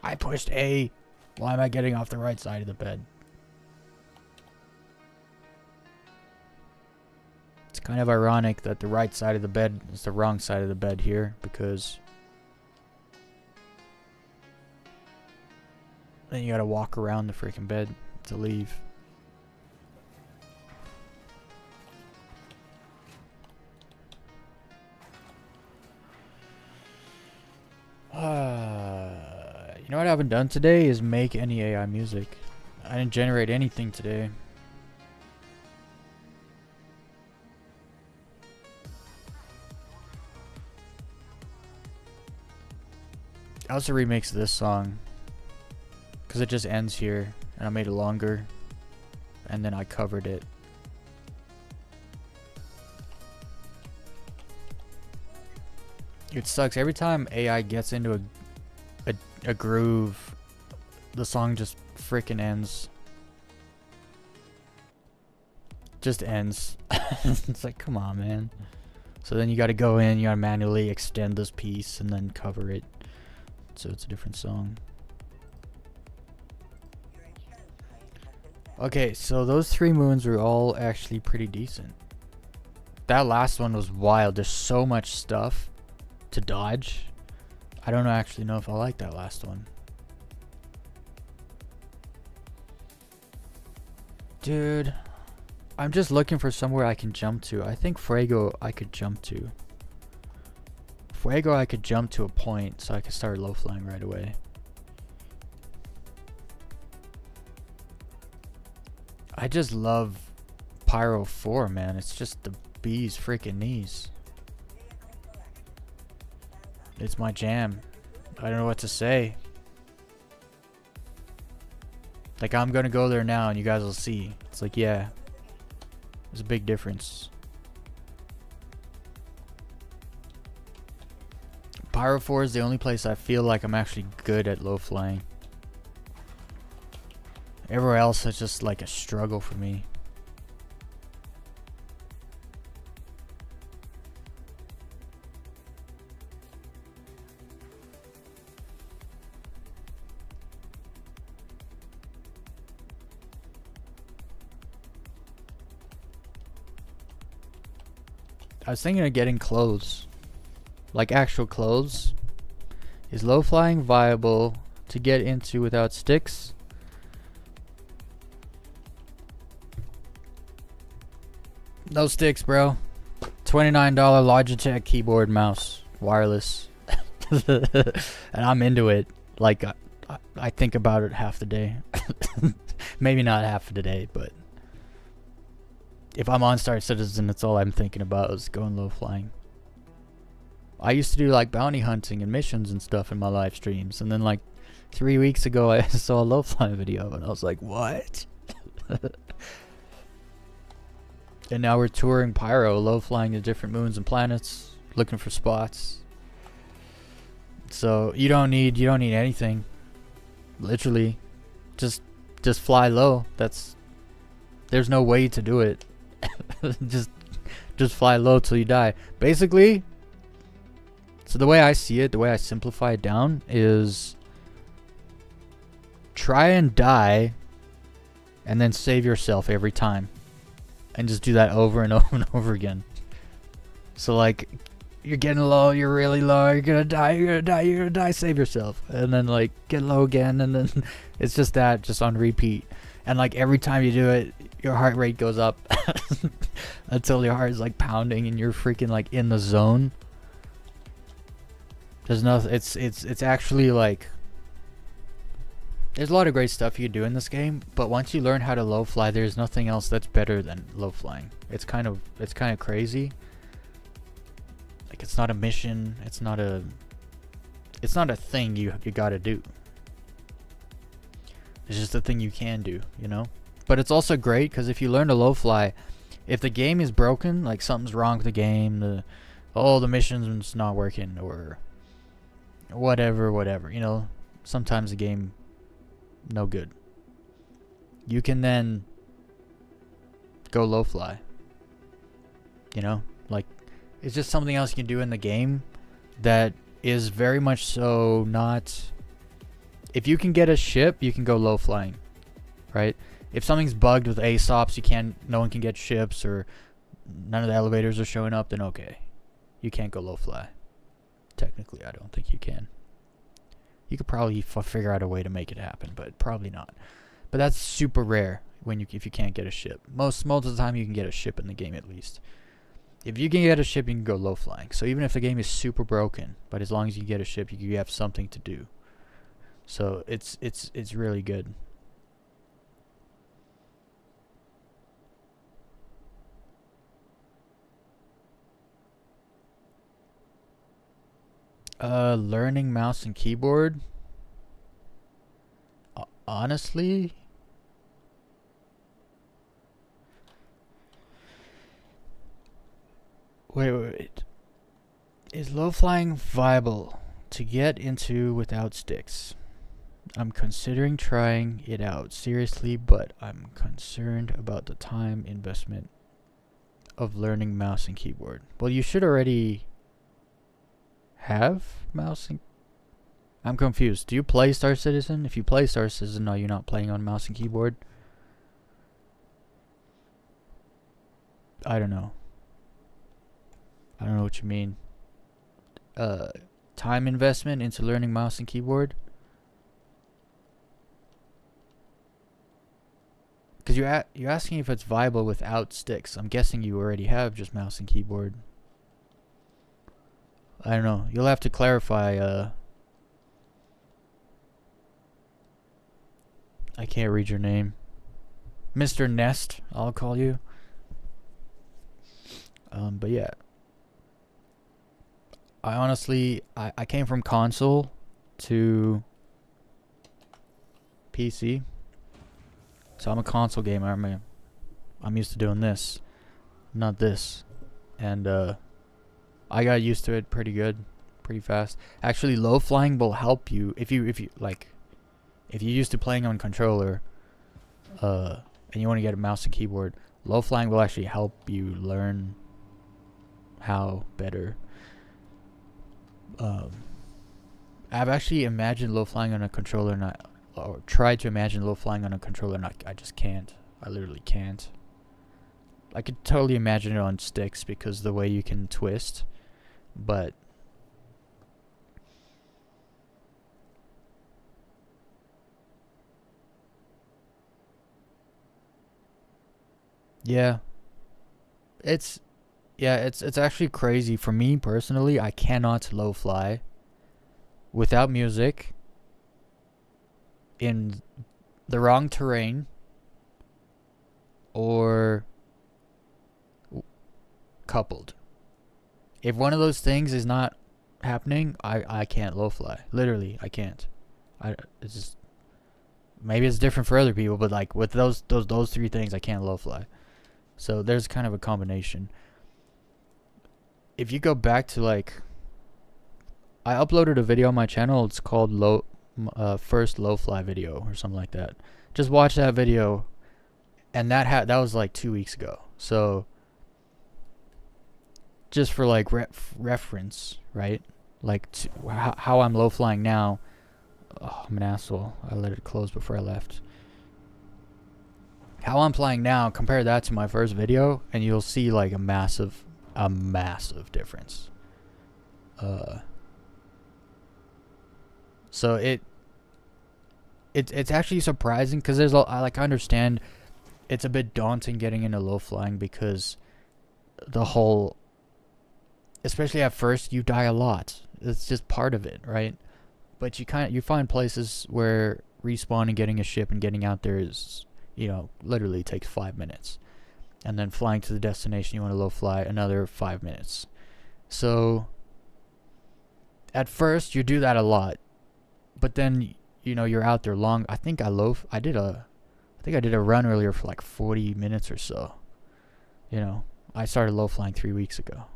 I pushed A. Why am I getting off the right side of the bed? It's kind of ironic that the right side of the bed is the wrong side of the bed here, because then you gotta walk around the freaking bed to leave. You know what I haven't done today is make any AI music. I didn't generate anything today. I also remixed this song because it just ends here, and I made it longer, and then I covered it. It sucks every time AI gets into a groove, the song just freaking ends. Just ends. It's like, come on, man. So then you gotta go in, you gotta manually extend this piece and then cover it, so it's a different song. Okay, so those 3 moons were all actually pretty decent. That last one was wild. There's so much stuff to dodge. I don't actually know if I like that last one. Dude, I'm just looking for somewhere I can jump to. I think Fuego I could jump to. Fuego I could jump to a point so I could start low flying right away. I just love Pyro 4, man. It's just the bee's freaking knees. It's my jam. I don't know what to say. Like, I'm gonna go there now and you guys will see. It's like, yeah, there's a big difference. Pyro 4 is the only place I feel like I'm actually good at low flying. Everywhere else is just like a struggle for me. I was thinking of getting clothes. Like actual clothes. Is low flying viable to get into without sticks? No sticks, bro. $29 Logitech keyboard, mouse, wireless. And I'm into it. Like, I think about it half the day. Maybe not half the day, but if I'm on Star Citizen, that's all I'm thinking about is going low flying. I used to do like bounty hunting and missions and stuff in my live streams, and then like 3 weeks ago I saw a low flying video and I was like, what? And now we're touring Pyro, low flying to different moons and planets, looking for spots. So you don't need anything. Literally, just fly low. There's no way to do it. just fly low till you die. Basically, so the way I see it, the way I simplify it down is try and die and then save yourself every time. And just do that over and over and over again. So like, you're getting low, you're really low, you're gonna die, save yourself. And then like, get low again, and then it's just that, just on repeat. And like, every time you do it, your heart rate goes up until your heart is like pounding and you're freaking like in the zone. There's nothing, it's actually like, there's a lot of great stuff you can do in this game, but once you learn how to low fly, there's nothing else that's better than low flying. It's kind of crazy. Like, it's not a mission, it's not a thing you gotta do. It's just a thing you can do, you know? But it's also great because if you learn to low fly, if the game is broken, like something's wrong with the game, oh, the mission's not working, or whatever, sometimes the game no good. You can then go low fly. Like, it's just something else you can do in the game that is very much so not. If you can get a ship, you can go low flying, right? If something's bugged with ASOPs, no one can get ships, or none of the elevators are showing up, then okay, you can't go low fly. Technically, I don't think you can. You could probably figure out a way to make it happen, but probably not. But that's super rare if you can't get a ship. Most of the time, you can get a ship in the game at least. If you can get a ship, you can go low flying. So even if the game is super broken, but as long as you get a ship, you have something to do. So it's really good. Learning mouse and keyboard. Honestly, wait. Is low flying viable to get into without sticks? I'm considering trying it out seriously, but I'm concerned about the time investment of learning mouse and keyboard. Well, you should already have mouse and... I'm confused. Do you play Star Citizen? If you play Star Citizen, are you not playing on mouse and keyboard? I don't know. I don't know what you mean. Time investment into learning mouse and keyboard? Because you're asking if it's viable without sticks. I'm guessing you already have just mouse and keyboard. I don't know. You'll have to clarify. I can't read your name. Mr. Nest, I'll call you. But yeah. I honestly, I came from console to PC. So I'm a console gamer. I'm used to doing this, not this. And I got used to it pretty good, pretty fast. Actually, low flying will help you if you're used to playing on controller, and you want to get a mouse and keyboard. Low flying will actually help you learn how better. I've actually imagined low flying on a controller, or tried to imagine low flying on a controller, and I just can't. I literally can't. I could totally imagine it on sticks because the way you can twist, but yeah, it's actually crazy for me personally. I cannot low fly without music in the wrong terrain or coupled. If one of those things is not happening, I can't low fly. Literally, I can't. It's just, maybe it's different for other people, but like with those three things, I can't low fly. So there's kind of a combination. If you go back to I uploaded a video on my channel. It's called first low fly video or something like that. Just watch that video, and that was like 2 weeks ago. So just for reference, right? How I'm low flying now. Oh, I'm an asshole. I let it close before I left. How I'm flying now, compare that to my first video, and you'll see like a massive difference. So it's actually surprising because I understand it's a bit daunting getting into low flying because especially at first, you die a lot. It's just part of it, right? But you find places where respawning, getting a ship, and getting out there is, literally takes 5 minutes. And then flying to the destination you want to low fly, another 5 minutes. So at first you do that a lot, but then you're out there long. I think I did a run earlier for like 40 minutes or so. I started low flying 3 weeks ago.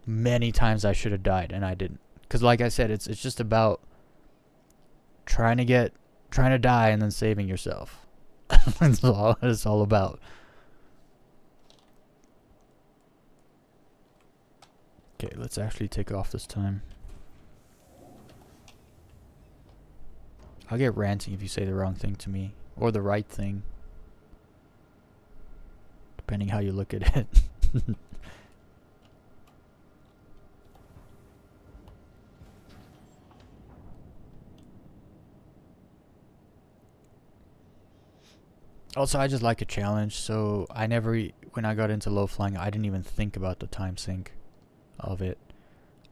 many times I should have died and I didn't. Because like I said, it's just about trying to die and then saving yourself. That's all it's all about. Okay, let's actually take off this time. I'll get ranting if you say the wrong thing to me. Or the right thing. Depending how you look at it. Also, I just like a challenge, so I never, when I got into low flying, I didn't even think about the time sink of it.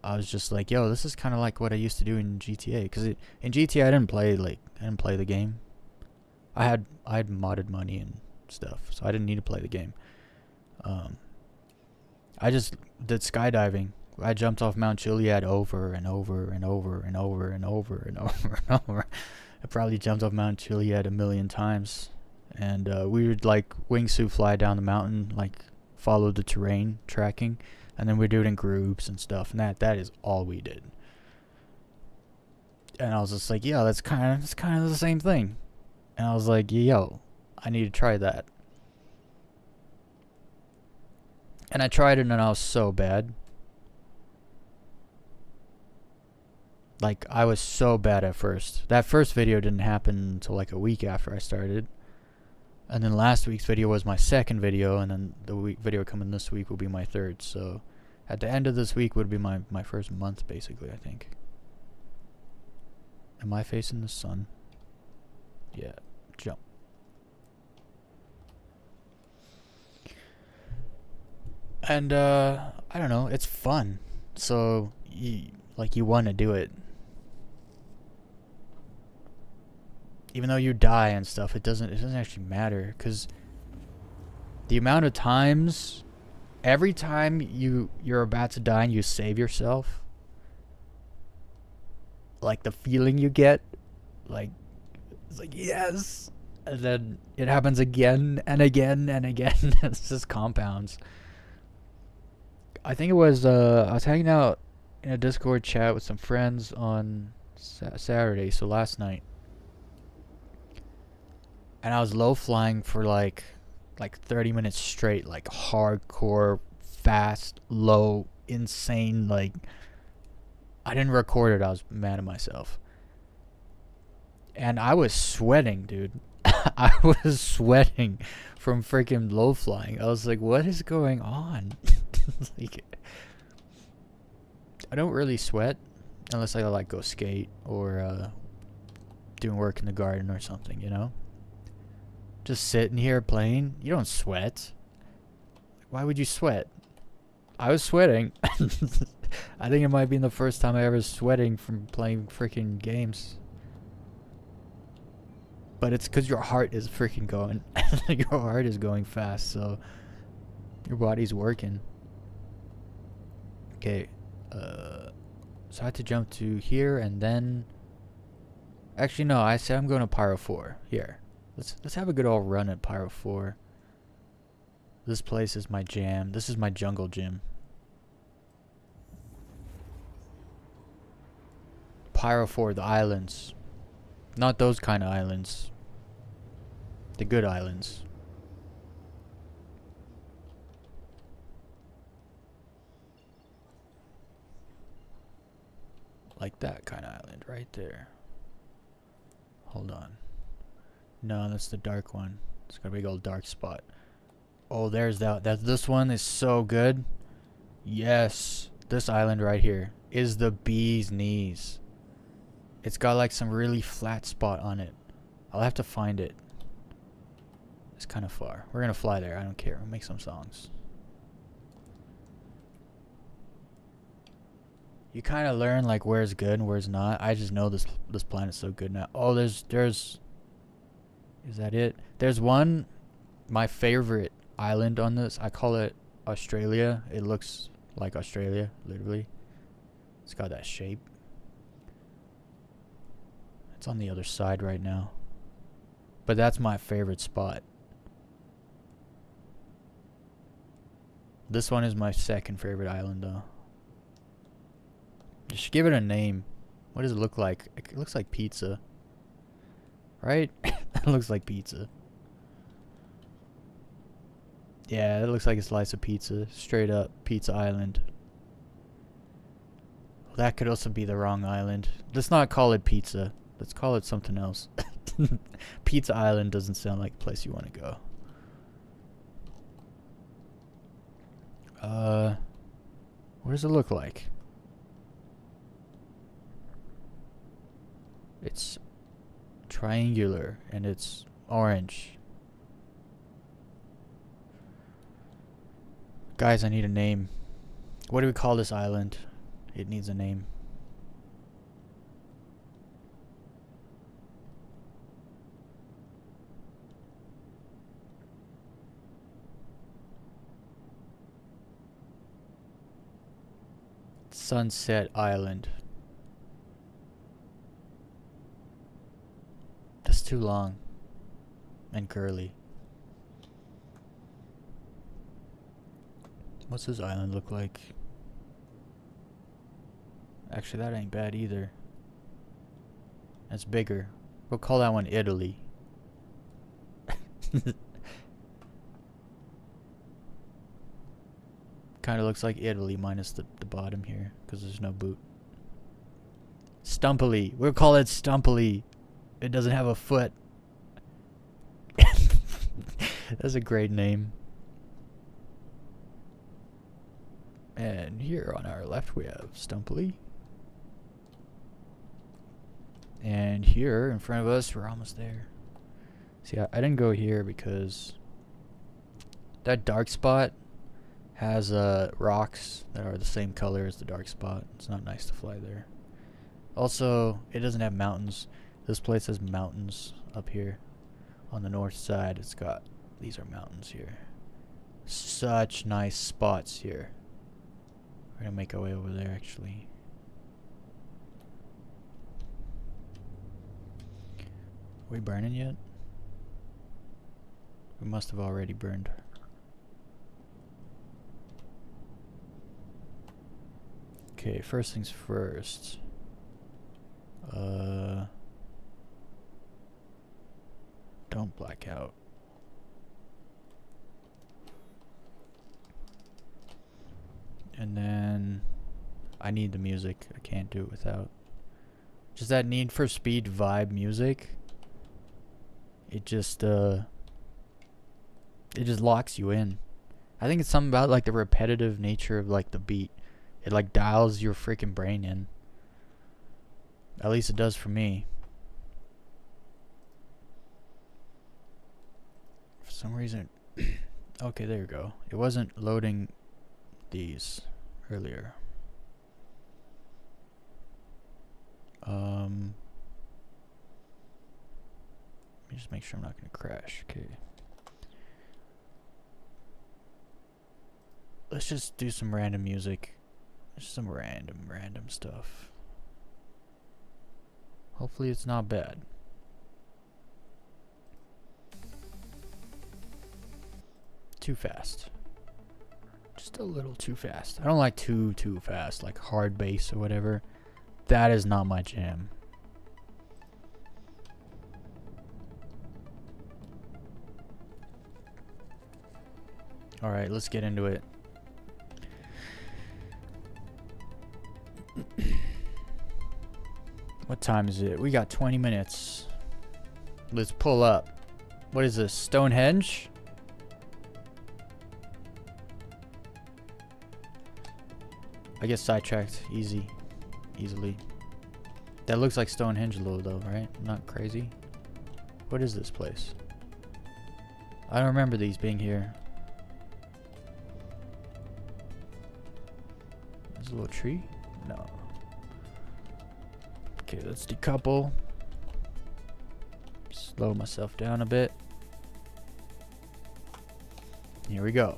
I was just like, yo, this is kind of like what I used to do in GTA, because in GTA I didn't play the game. I had modded money and stuff, so I didn't need to play the game. I just did skydiving. I jumped off Mount Chiliad over and over and over and over and over and over and over. I probably jumped off Mount Chiliad a million times. And we would like wingsuit fly down the mountain, like follow the terrain tracking, and then we'd do it in groups and stuff. And that is all we did. And I was just like, yeah, that's kind of the same thing. And I was like, yo, I need to try that. And I tried it and I was so bad. Like, I was so bad at first. That first video didn't happen until like a week after I started. And then last week's video was my second video, and then the video coming this week will be my third. So at the end of this week would be my first month, basically, I think. Am I facing the sun? Yeah, jump. And I don't know, it's fun. So you want to do it. Even though you die and stuff, it doesn't actually matter, because the amount of times, every time you're about to die and you save yourself, like the feeling you get, like it's like yes, and then it happens again and again and again. It's just compounds. I think it was I was hanging out in a Discord chat with some friends on Saturday, so last night. And I was low flying for like 30 minutes straight, like hardcore, fast, low, insane. Like, I didn't record it. I was mad at myself. And I was sweating, dude. I was sweating from freaking low flying. I was like, what is going on? Like, I don't really sweat unless I like go skate or doing work in the garden or something, you know? Just sitting here playing, you don't sweat. Why would you sweat? I was sweating. I think it might be the first time I ever was sweating from playing freaking games. But it's because your heart is freaking going. Your heart is going fast, so your body's working. Okay, so I had to jump to here and then... Actually, no, I said I'm going to Pyro 4. Here. Let's have a good old run at Pyro 4. This place is my jam. This is my jungle gym. Pyro 4, the islands. Not those kind of islands. The good islands. Like that kind of island right there. Hold on. No, that's the dark one. It's got a big old dark spot. Oh, there's that. This one is so good. Yes. This island right here is the bee's knees. It's got like some really flat spot on it. I'll have to find it. It's kind of far. We're going to fly there. I don't care. We'll make some songs. You kind of learn like where's good and where's not. I just know this planet's so good now. Oh, there's is that it? There's one, my favorite island on this. I call it Australia. It looks like Australia, literally. It's got that shape. It's on the other side right now. But that's my favorite spot. This one is my second favorite island though. Just give it a name. What does it look like? It looks like pizza. Right? It looks like pizza. Yeah, it looks like a slice of pizza. Straight up Pizza Island. Well, that could also be the wrong island. Let's not call it pizza. Let's call it something else. Pizza Island doesn't sound like a place you want to go. What does it look like? It's triangular and it's orange. Guys, I need a name. What do we call this island? It needs a name. Sunset Island. That's too long and curly. What's this island look like? Actually, that ain't bad either. That's bigger. We'll call that one Italy. Kind of looks like Italy minus the bottom here because there's no boot. Stumpily. We'll call it Stumpily. It doesn't have a foot. That's a great name. And here on our left we have Stumpily. And here in front of us, we're almost there. See, I didn't go here because that dark spot has rocks that are the same color as the dark spot. It's not nice to fly there. Also, it doesn't have mountains. This place has mountains up here. On the north side, it's got, these are mountains here. Such nice spots here. We're gonna make our way over there actually. Are we burning yet? We must have already burned. Okay, first things first. Don't black out. And then I need the music. I can't do it without. Just that Need for Speed vibe music. It just locks you in. I think it's something about like the repetitive nature of like the beat. It like dials your freaking brain in. At least it does for me. For some reason. Okay, there you go. It wasn't loading these earlier. Let me just make sure I'm not going to crash. Okay. Let's just do some random music. Just some random stuff. Hopefully it's not bad. Too fast. Just a little too fast. I don't like too fast, like hard bass or whatever. That is not my jam. Alright, let's get into it. What time is it? We got 20 minutes. Let's pull up. What is this? Stonehenge? I get sidetracked easily. That looks like Stonehenge a little though, right? Not crazy. What is this place? I don't remember these being here. There's a little tree? No. Okay, let's decouple. Slow myself down a bit. Here we go.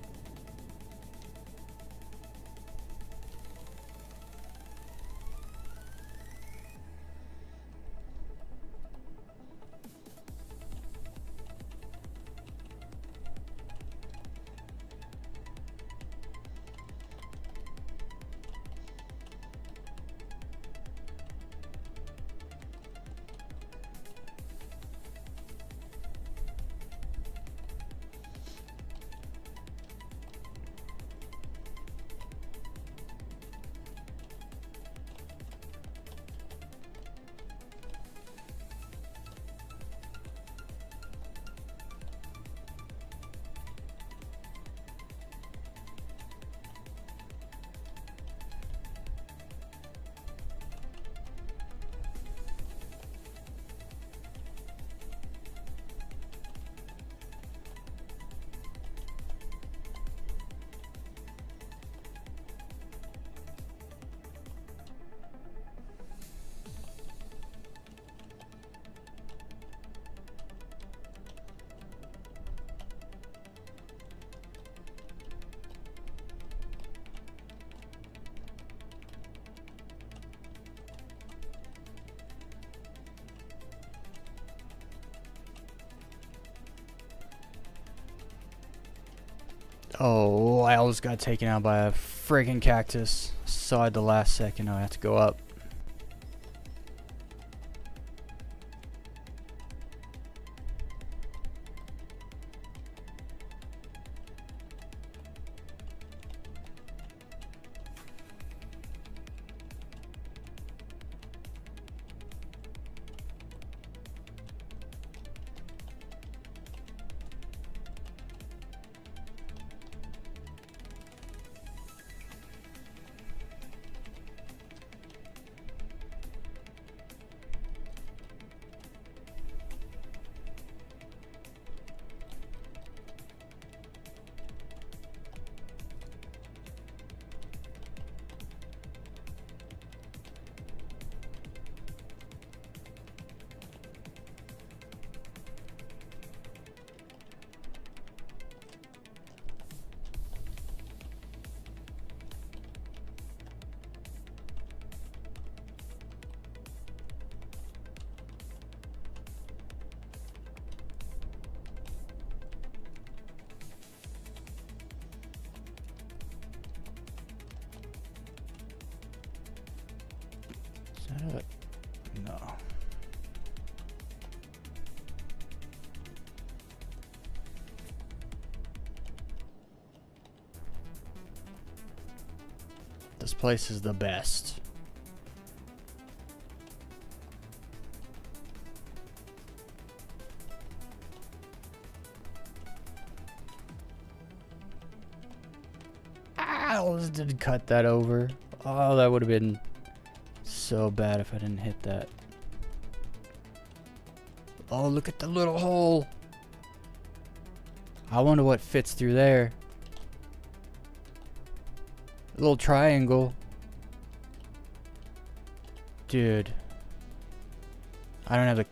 Oh, I almost got taken out by a friggin' cactus. Saw it the last second. I have to go up. Is that it? No. This place is the best. I almost didn't cut that over. Oh, that would have been so bad if I didn't hit that. Oh, look at the little hole. I wonder what fits through there. A little triangle. Dude. I don't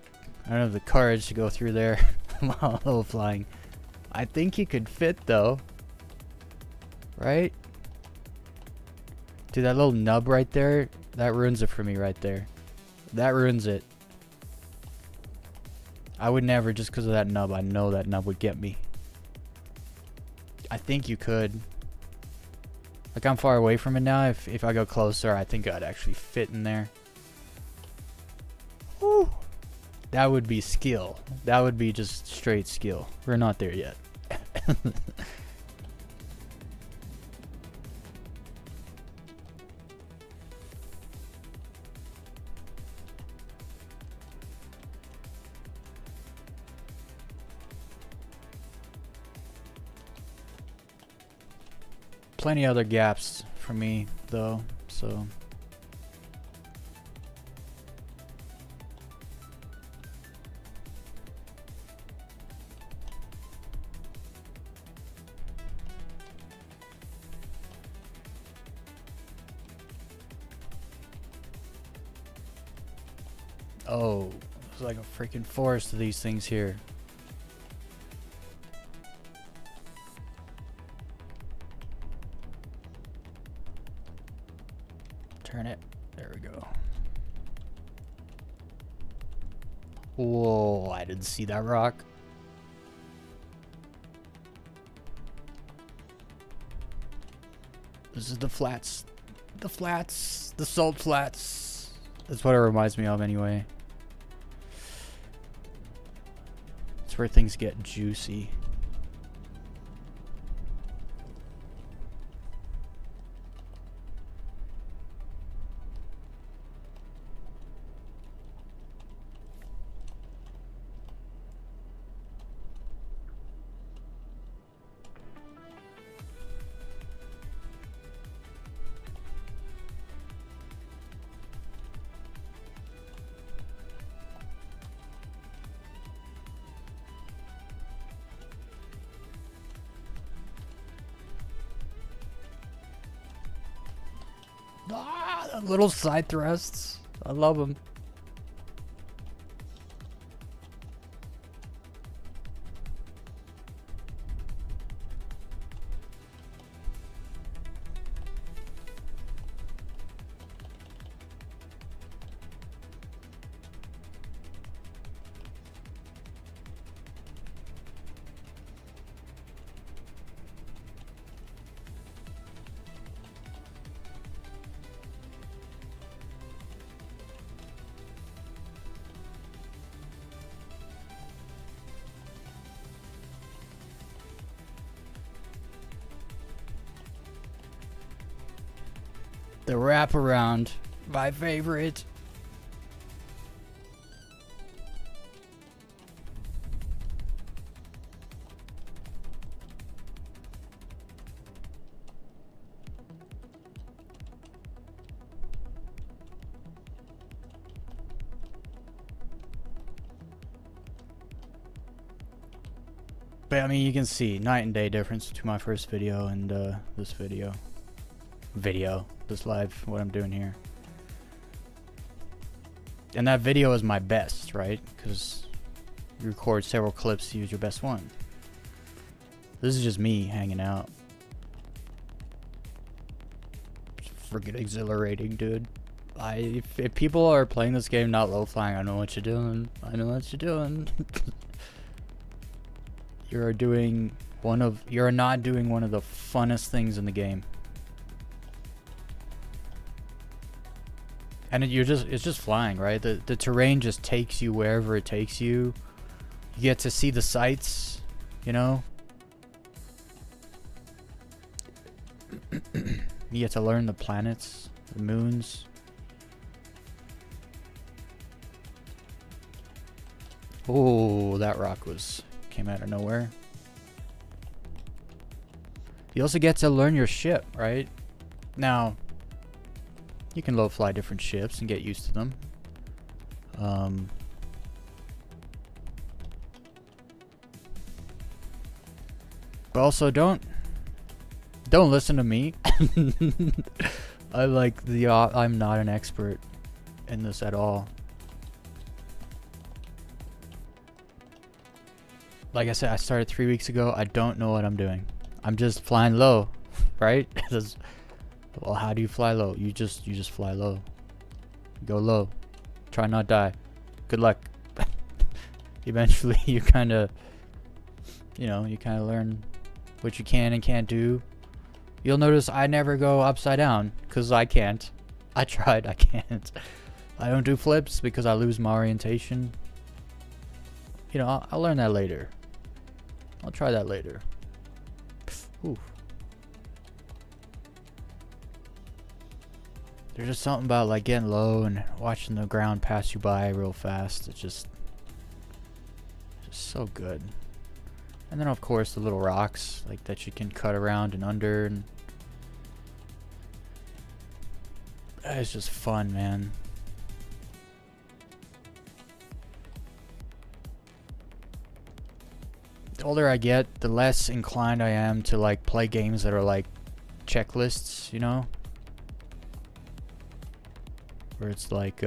have the courage to go through there while flying. I think you could fit though. Right? Dude, that little nub right there, that ruins it for me right there. That ruins it. I would never, just because of that nub. I know that nub would get me. I think you could. Like, I'm far away from it now. If I go closer, I think I'd actually fit in there. Whew. That would be skill. That would be just straight skill. We're not there yet. Plenty other gaps for me though, so oh, there's like a freaking forest of these things here. Turn it. There we go. Whoa, I didn't see that rock. This is the flats. The flats. The salt flats. That's what it reminds me of anyway. It's where things get juicy. Ah, little side thrusts. I love them. The wraparound. My favorite. But I mean, you can see night and day difference between my first video and this video. This live, what I'm doing here. And that video is my best, right? Because you record several clips to use your best one. This is just me hanging out. It's freaking exhilarating, dude. If people are playing this game not low flying, I know what you're doing. I know what you're doing. You're not doing one of the funnest things in the game. And it's just flying, right? The terrain just takes you wherever it takes you. You get to see the sights, you know? You get to learn the planets, the moons. Oh, that rock came out of nowhere. You also get to learn your ship, right? Now, you can low fly different ships and get used to them. But also don't listen to me. I'm not an expert in this at all. Like I said, I started 3 weeks ago. I don't know what I'm doing. I'm just flying low, right? Well, how do you fly low? You just fly low. Go low. Try not die. Good luck. Eventually, you kind of learn what you can and can't do. You'll notice I never go upside down because I can't. I tried. I can't. I don't do flips because I lose my orientation. You know, I'll learn that later. I'll try that later. Ooh. There's just something about like getting low and watching the ground pass you by real fast. It's just so good. And then of course the little rocks like that you can cut around and under, and it's just fun, man. The older I get, the less inclined I am to like play games that are like checklists, you know? Where it's like,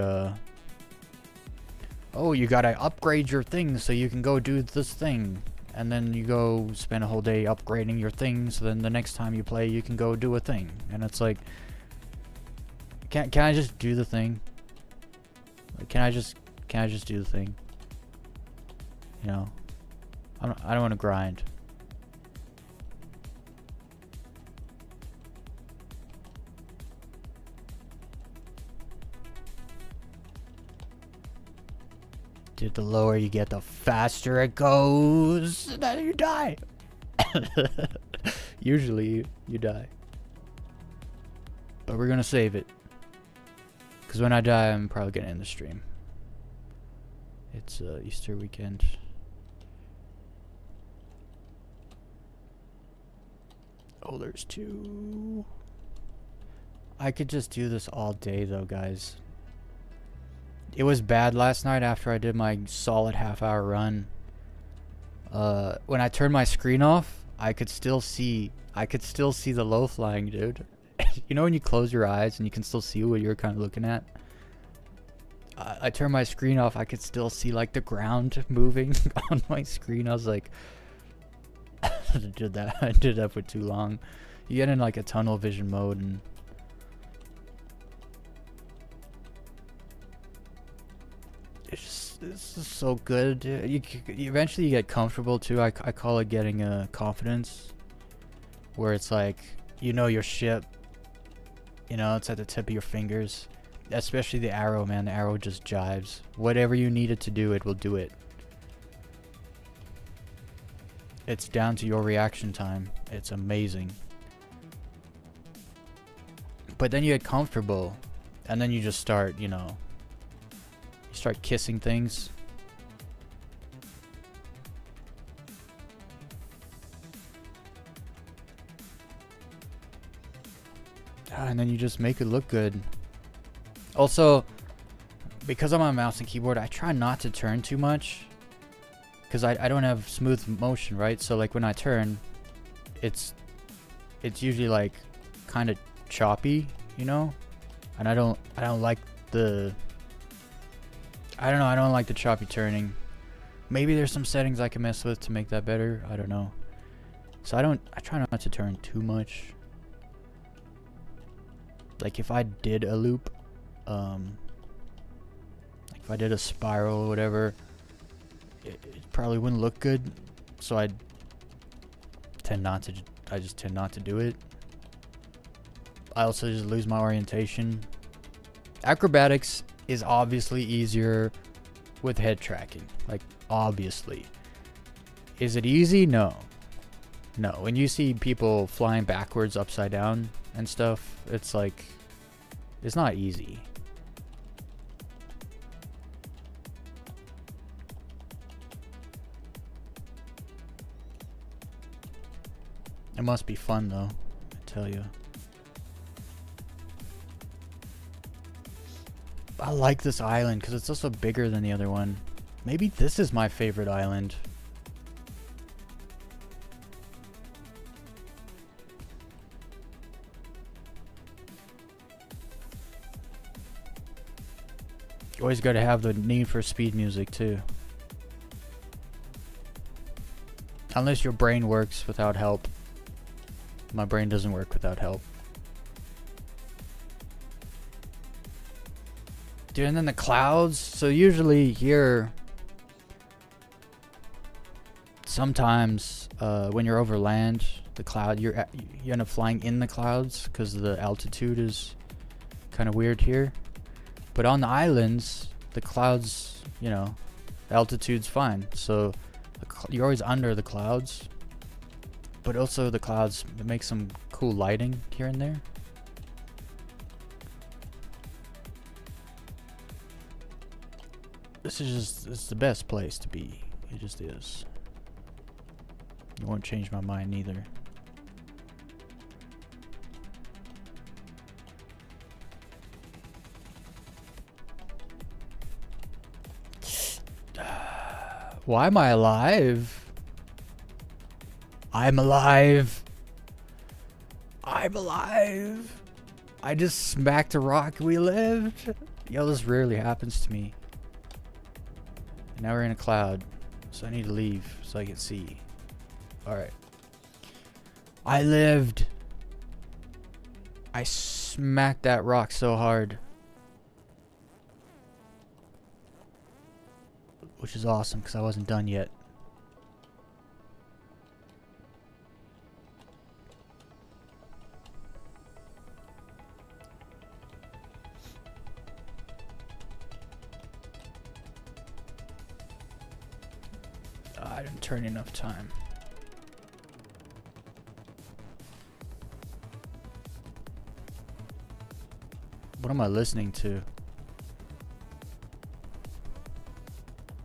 oh, you gotta upgrade your thing so you can go do this thing. And then you go spend a whole day upgrading your thing, so then the next time you play, you can go do a thing. And it's like, can I just do the thing? Like, can I just do the thing? You know? I don't want to grind. Dude, the lower you get, the faster it goes. And then you die. Usually you die. But we're gonna save it. Because when I die, I'm probably gonna end the stream. It's Easter weekend. Oh, there's two. I could just do this all day though, guys. It was bad last night after I did my solid half-hour run. When I turned my screen off, I could still see the low flying, dude. You know when you close your eyes and you can still see what you're kind of looking at? I turned my screen off, I could still see like the ground moving on my screen. I was like, I did that for too long. You get in like a tunnel vision mode, and it's just so good. You eventually get comfortable too. I call it getting a confidence, where it's like, you know, your ship, you know, it's at the tip of your fingers. Especially the arrow, man. The arrow just jives. Whatever you need it to do, it will do it. It's down to your reaction time. It's amazing. But then you get comfortable, and then you just start, you start kissing things. And then you just make it look good. Also, because I'm on mouse and keyboard, I try not to turn too much. Because I don't have smooth motion, right? So like when I turn, it's usually like kind of choppy, and I don't like the I don't like the choppy turning. Maybe there's some settings I can mess with to make that better. I don't know. So I try not to turn too much. Like if I did a loop, like if I did a spiral or whatever, it probably wouldn't look good. So I just tend not to do it. I also just lose my orientation. Acrobatics is obviously easier with head tracking. Like, obviously. Is it easy? No. No. When you see people flying backwards, upside down, and stuff, it's like, it's not easy. It must be fun, though, I tell you. I like this island because it's also bigger than the other one. Maybe this is my favorite island. You always got to have the Need for Speed music too. Unless your brain works without help. My brain doesn't work without help. Dude, and then the clouds. So usually here, sometimes when you're over land, the cloud, you end up flying in the clouds because the altitude is kind of weird here. But on the islands, the clouds, the altitude's fine. So you're always under the clouds. But also the clouds make some cool lighting here and there. This is just, it's the best place to be. It just is. It won't change my mind neither. Why am I alive? I'm alive. I'm alive. I just smacked a rock. We lived. Yo, this rarely happens to me. And now we're in a cloud. So I need to leave so I can see. Alright. I lived. I smacked that rock so hard. Which is awesome because I wasn't done yet. I didn't turn enough time. What am I listening to?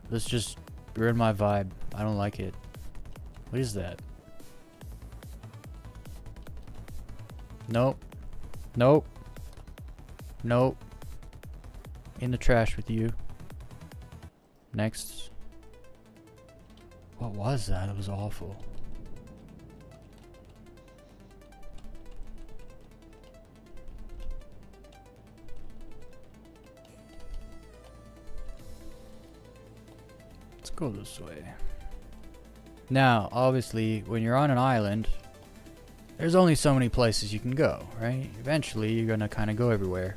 This just ruined my vibe. I don't like it. What is that? Nope. Nope. Nope. In the trash with you. Next. What was that? It was awful. Let's go this way. Now, obviously, when you're on an island, there's only so many places you can go, right? Eventually, you're gonna kind of go everywhere.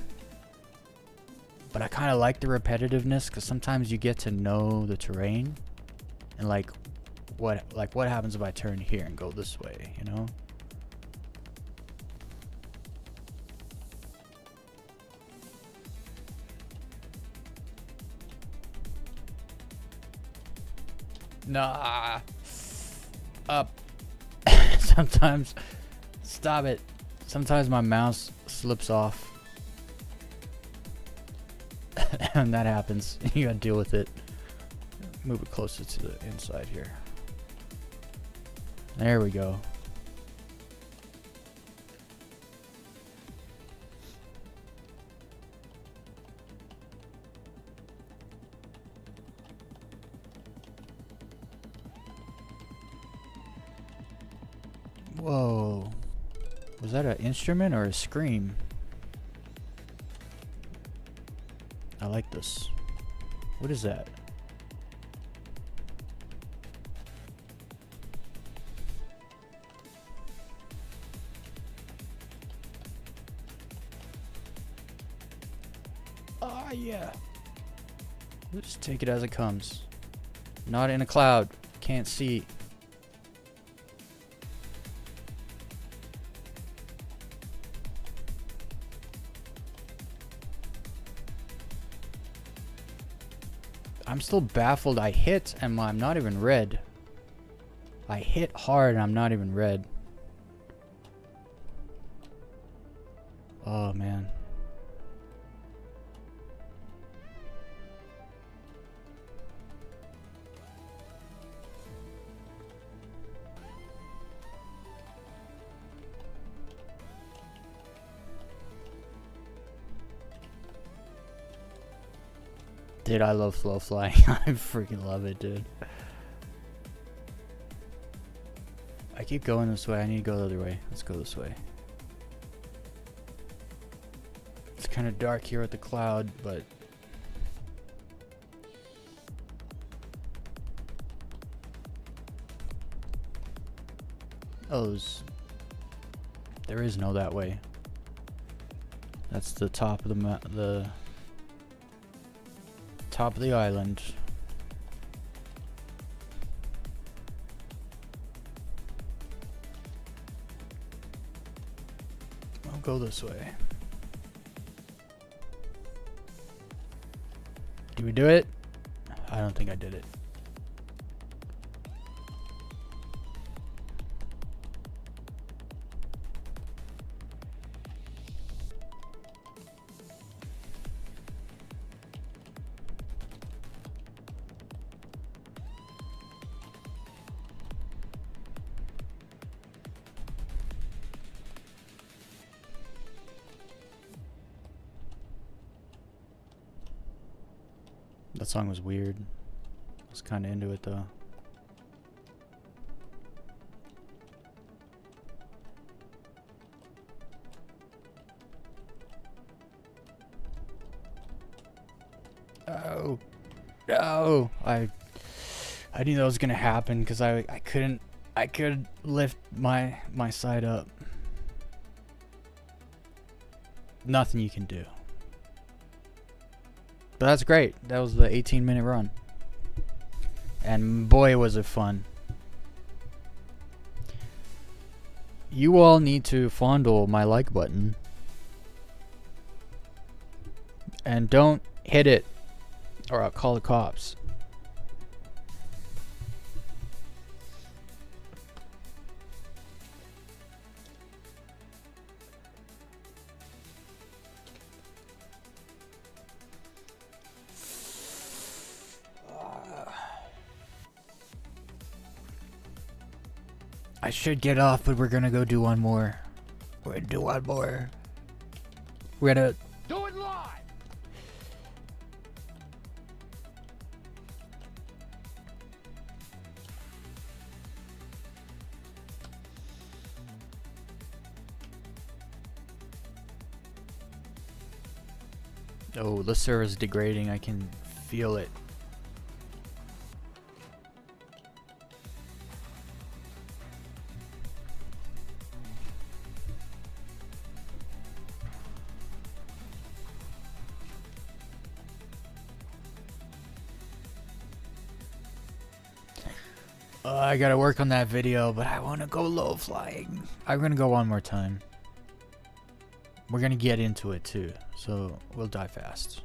But I kind of like the repetitiveness because sometimes you get to know the terrain and like what happens if I turn here and go this way, you know? Nah. Up. Sometimes. Stop it. Sometimes my mouse slips off. And that happens. You gotta deal with it. Move it closer to the inside here. There we go. Whoa. Was that an instrument or a scream? I like this. What is that? Ah, yeah. We'll just take it as it comes. Not in a cloud. Can't see. I'm still baffled. I hit and I'm not even red. I hit hard and I'm not even red. Oh, man. Dude, I love slow flying. I freaking love it, dude. I keep going this way. I need to go the other way. Let's go this way. It's kind of dark here with the cloud, but... Oh, there is no that way. That's the top of the top of the island. I'll go this way. Did we do it? I don't think I did it. That song was weird. I was kind of into it though. Oh, no! I knew that was gonna happen because I couldn't lift my side up. Nothing you can do. But that's great. That was the 18-minute run. And boy, was it fun. You all need to fondle my like button. And don't hit it, or I'll call the cops. I should get off, but we're gonna go do one more. We're gonna do one more. We're gonna... Do it live! Oh, the server's degrading. I can feel it. I gotta work on that video, but I wanna go low flying. I'm gonna go one more time. We're gonna get into it too, so we'll die fast.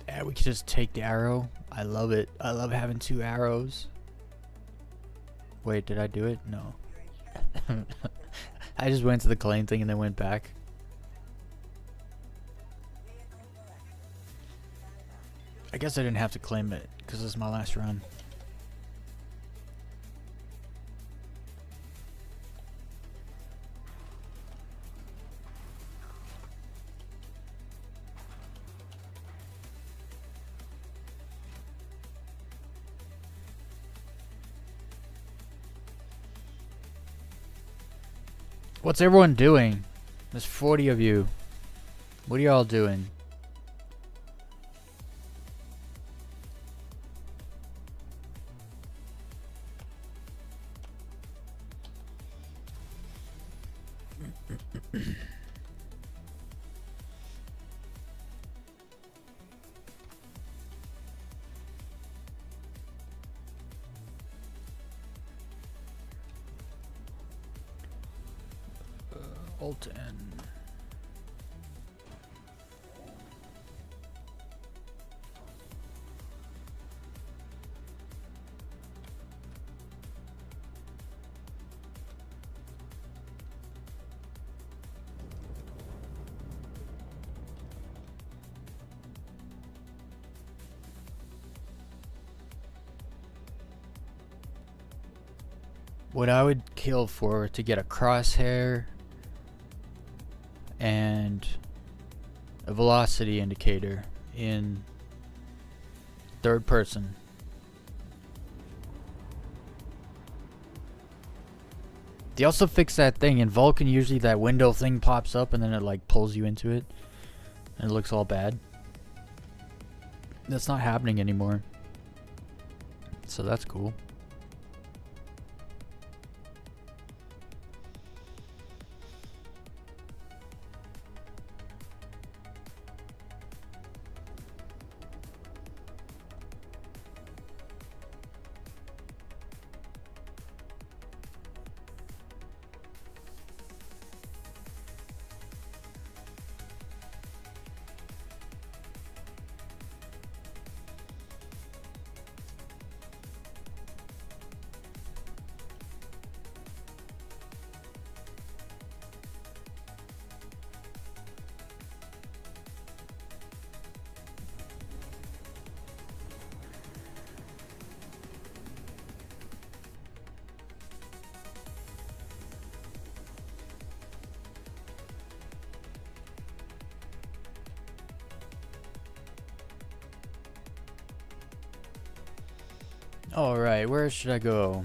Yeah, we could just take the arrow I love it. I love having 2 arrows. Wait, did I do it? No. I just went to the claim thing and then went back. I guess I didn't have to claim it because this is my last run. What's everyone doing? There's 40 of you. What are y'all doing? Alt N. What I would kill for to get a crosshair and a velocity indicator in third person. They also fixed that thing in Vulcan. Usually that window thing pops up and then it like pulls you into it and it looks all bad. That's not happening anymore, so that's cool. Alright, where should I go?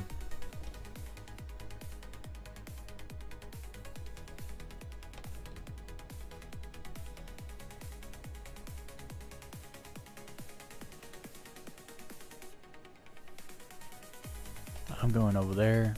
I'm going over there.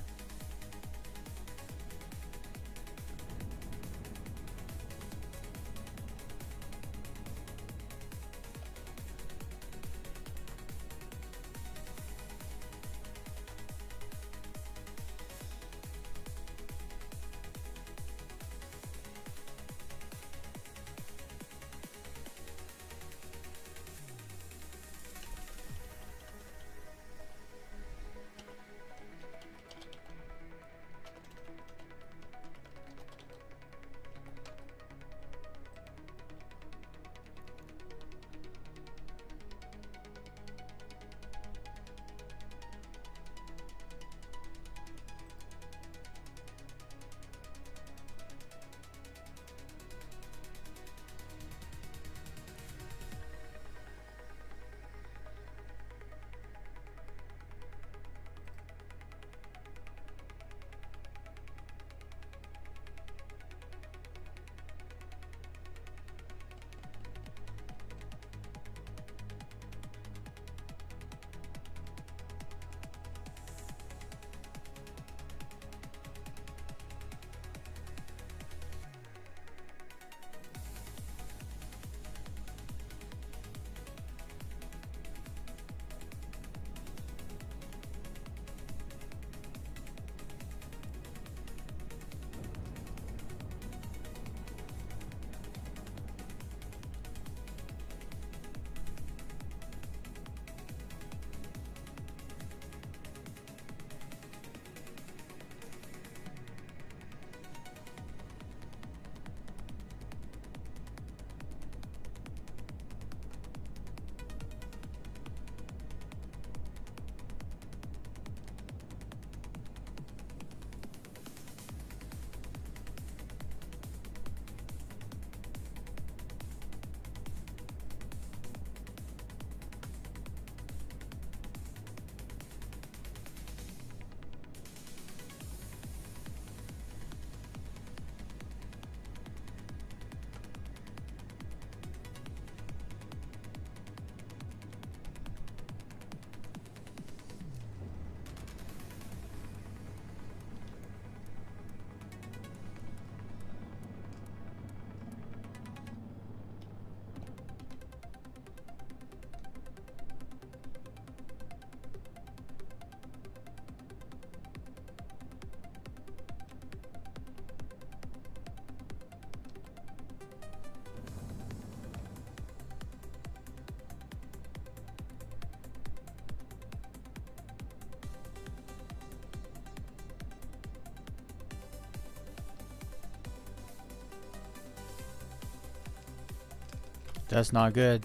That's not good.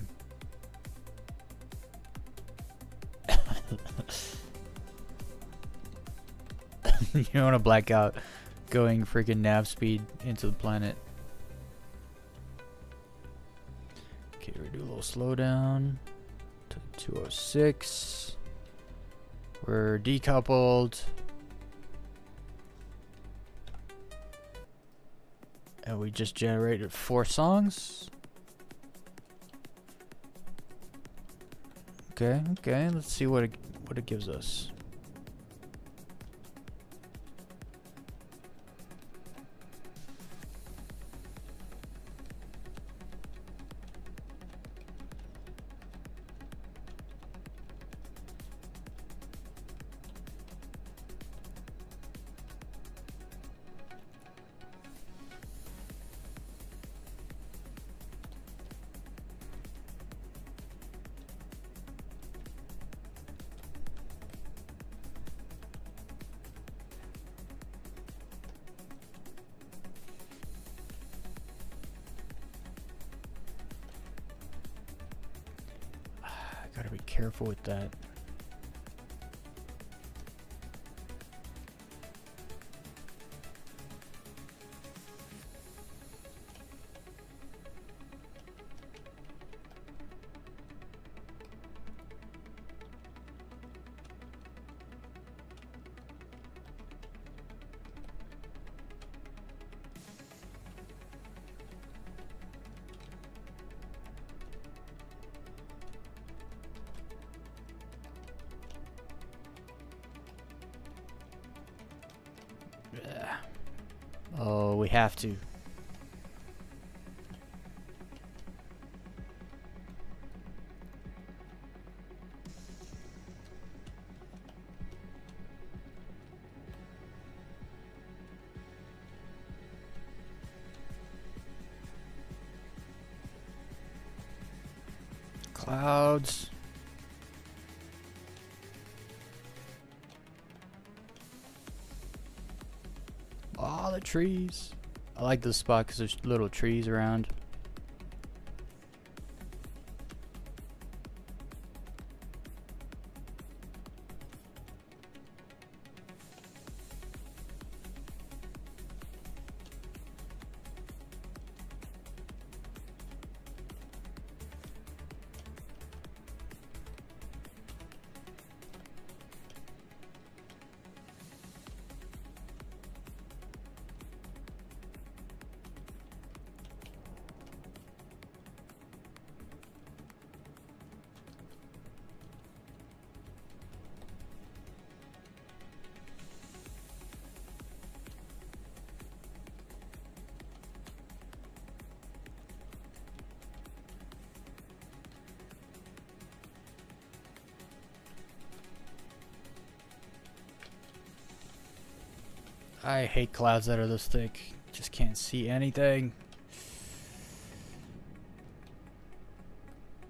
You don't want to black out going freaking nav speed into the planet. Okay, we do a little slowdown to 206. We're decoupled. And we just generated 4 songs. Okay, let's see what it gives us. Gotta be careful with that. Oh, we have to. Clouds. All the trees. I like this spot because there's little trees around. I hate clouds that are this thick. Just can't see anything.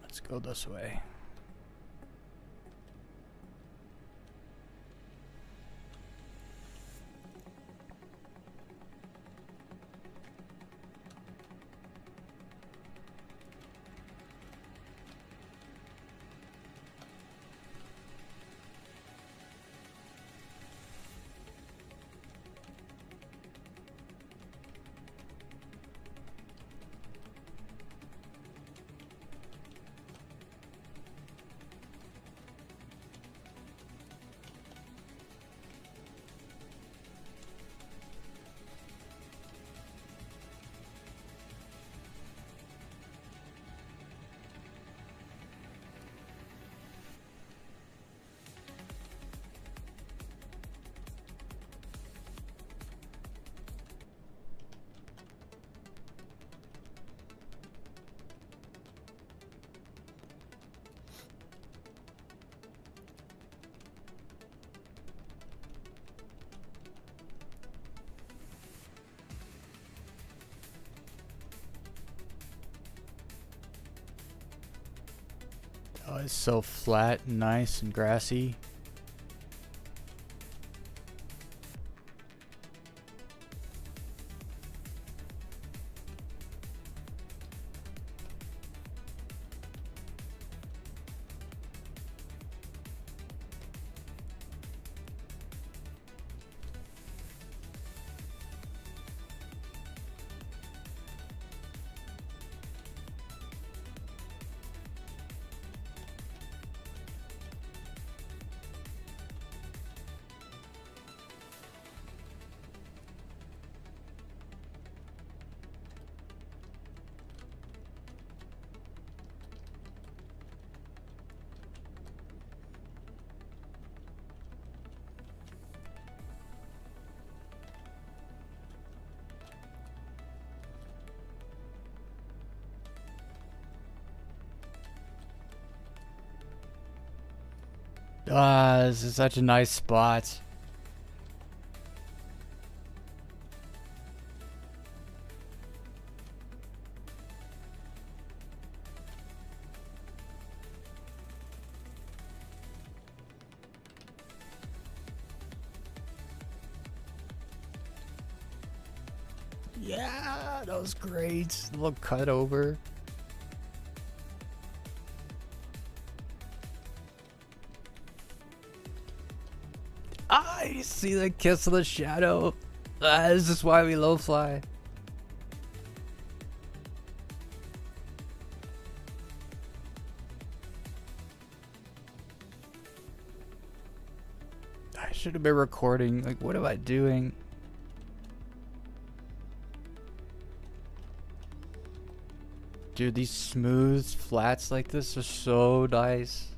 Let's go this way. Oh, it's so flat and nice and grassy. Ah, this is such a nice spot. Yeah, that was great. A little cut over. Ah, you see the kiss of the shadow? Ah, this is why we low fly. I should have been recording. Like, what am I doing? Dude, these smooth flats like this are so nice.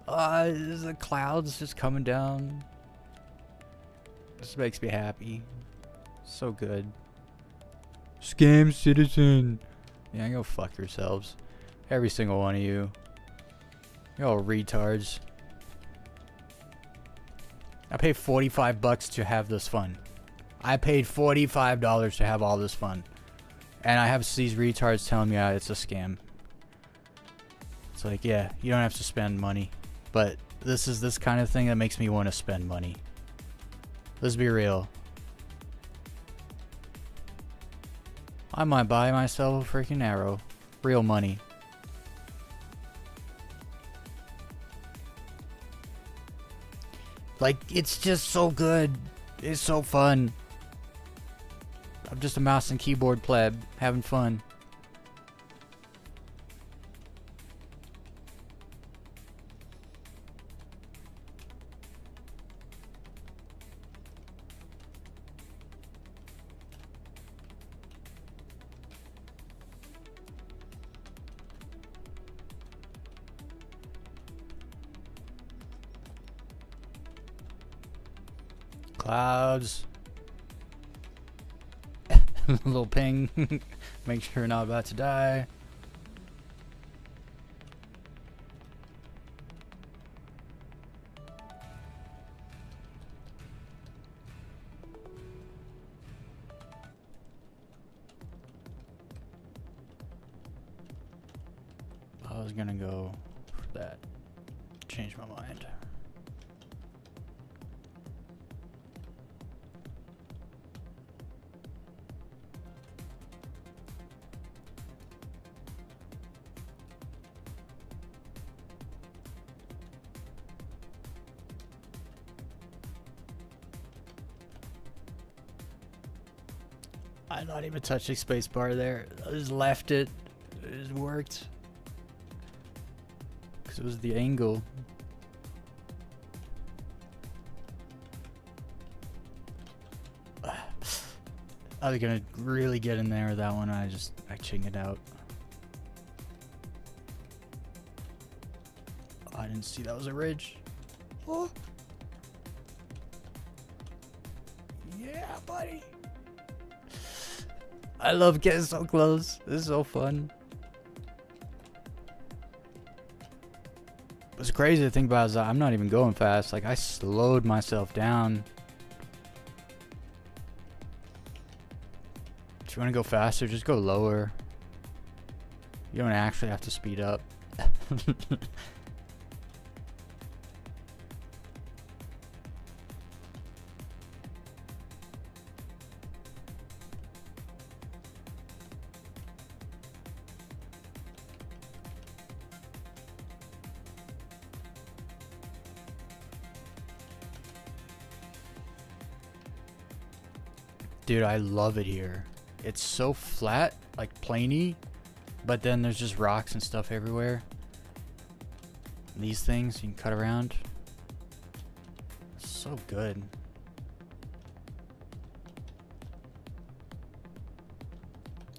The clouds just coming down. This makes me happy. So good. Scam citizen. Yeah, go fuck yourselves. Every single one of you. You're all retards. I paid $45 to have this fun. I paid $45 to have all this fun. And I have these retards telling me it's a scam. It's like, yeah, you don't have to spend money. But this is this kind of thing that makes me want to spend money. Let's be real. I might buy myself a freaking arrow. Real money. Like, it's just so good. It's so fun. I'm just a mouse and keyboard pleb, having fun. Clouds. A little ping. Make sure you're not about to die. I was gonna go for that. Change my mind. I not even touching spacebar there. I just left it. It just worked. Because it was the angle. I was gonna really get in there with that one. I chinged it out. I didn't see that was a ridge. Oh. Yeah, buddy. I love getting so close. This is so fun. What's crazy to think about is that I'm not even going fast. Like, I slowed myself down. If you want to go faster, just go lower. You don't actually have to speed up. Dude, I love it here. It's so flat, like planey, but then there's just rocks and stuff everywhere. And these things you can cut around. It's so good.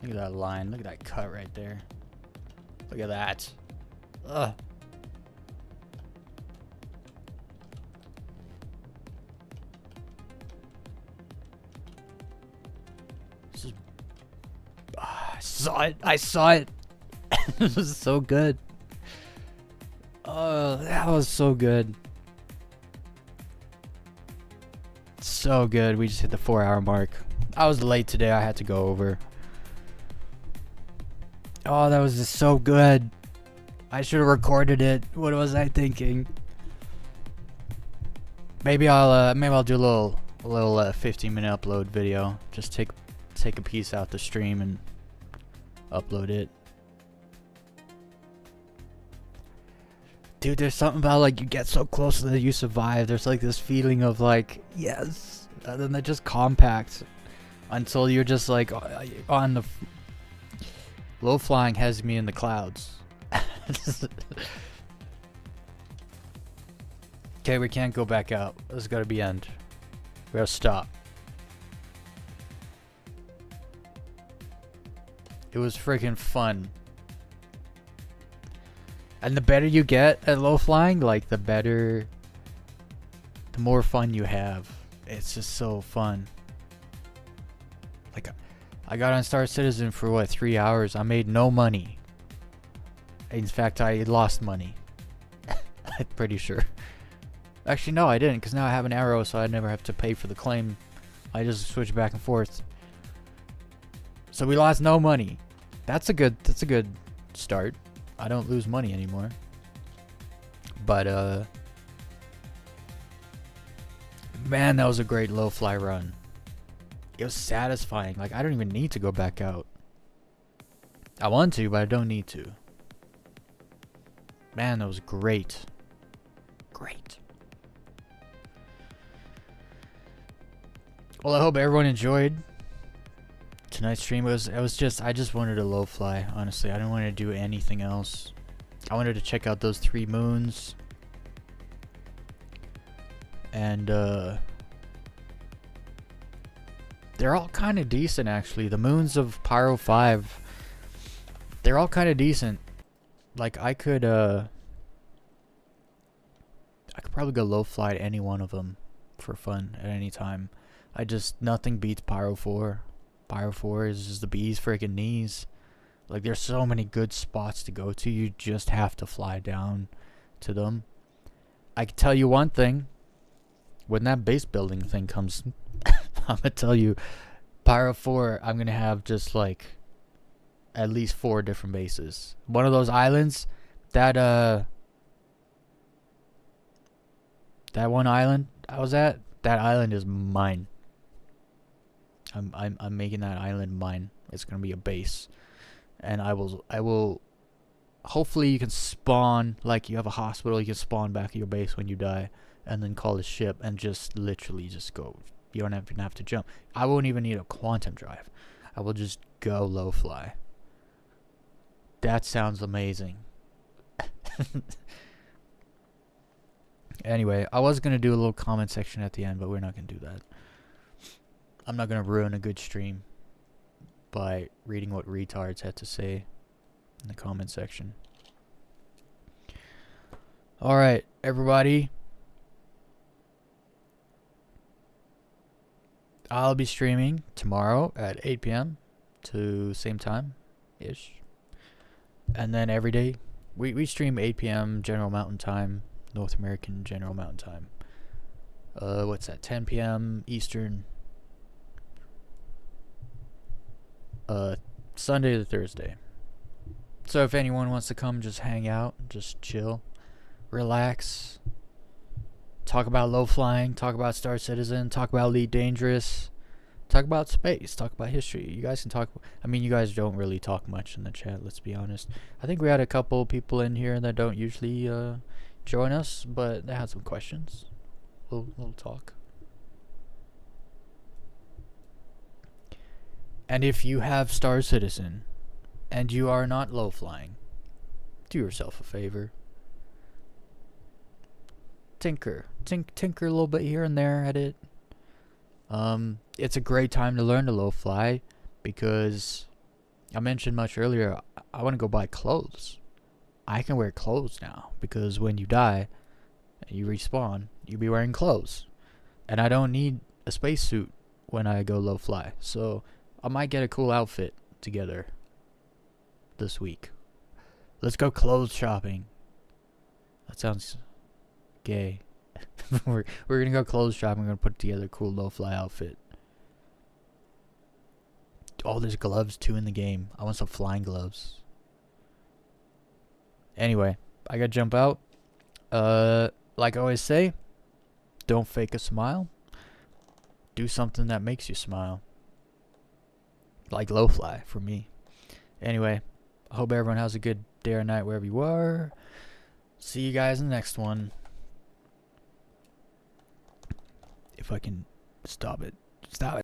Look at that line. Look at that cut right there. Look at that. Ugh. I saw it. This is so good. Oh, that was so good. So good. We just hit the 4-hour mark. I was late today. I had to go over. Oh, that was just so good. I should have recorded it. What was I thinking? Maybe I'll do a little 15-minute upload video. Just take a piece out the stream and upload it. Dude, there's something about like you get so close that you survive. There's like this feeling of like yes, and then it just compacts until you're just like on the low flying has me in the clouds. Okay, we can't go back out. This has got to be end. We gotta stop. It was freaking fun. And the better you get at low flying, like the more fun you have. It's just so fun. Like, I got on Star Citizen for what, 3 hours? I made no money. In fact, I lost money. I'm pretty sure. Actually, no, I didn't, because now I have an arrow, so I never have to pay for the claim. I just switch back and forth. So we lost no money. That's a good start. I don't lose money anymore. But man, that was a great low fly run. It was satisfying. Like, I don't even need to go back out. I want to, but I don't need to. Man, that was great. Great. Well, I hope everyone enjoyed tonight's stream. I just wanted a low fly, honestly. I didn't want to do anything else. I wanted to check out those 3 moons. And they're all kind of decent, actually. The moons of Pyro 5, they're all kind of decent. Like, I could probably go low fly at any one of them for fun at any time. Nothing beats Pyro 4. Pyro 4 is just the bee's freaking knees. Like, there's so many good spots to go to. You just have to fly down to them. I can tell you one thing. When that base building thing comes, I'm gonna tell you, Pyro 4, I'm gonna have just like at least 4 different bases. One of those islands, that one island I was at, that island is mine. I'm making that island mine. It's gonna be a base, and I will. Hopefully, you can spawn like you have a hospital. You can spawn back at your base when you die, and then call a ship and just literally just go. You don't even have to jump. I won't even need a quantum drive. I will just go low fly. That sounds amazing. Anyway, I was gonna do a little comment section at the end, but we're not gonna do that. I'm not gonna ruin a good stream by reading what retards had to say in the comment section. Alright, everybody. I'll be streaming tomorrow at 8 p.m. to same time-ish. And then every day, we stream 8 p.m. General Mountain Time, North American General Mountain Time. What's that, 10 p.m. Eastern. Sunday to Thursday. So if anyone wants to come, just hang out, just chill, relax, talk about low flying, talk about Star Citizen, talk about Elite Dangerous, talk about space, talk about history. You guys can talk. I mean, you guys don't really talk much in the chat, let's be honest. I think we had a couple people in here that don't usually join us, but they had some questions. Little talk. And if you have Star Citizen and you are not low flying, do yourself a favor. Tinker a little bit here and there at it. It's a great time to learn to low fly because I mentioned much earlier, I want to go buy clothes. I can wear clothes now because when you die and you respawn, you'll be wearing clothes. And I don't need a spacesuit when I go low fly. So I might get a cool outfit together this week. Let's go clothes shopping. That sounds gay. we're gonna go clothes shopping. We're gonna put together a cool low-fly outfit. Oh, there's gloves too in the game. I want some flying gloves. Anyway, I gotta jump out. Like I always say, don't fake a smile. Do something that makes you smile. Like low fly for me. Anyway, I hope everyone has a good day or night wherever you are. See you guys in the next one. If I can stop it. Stop it.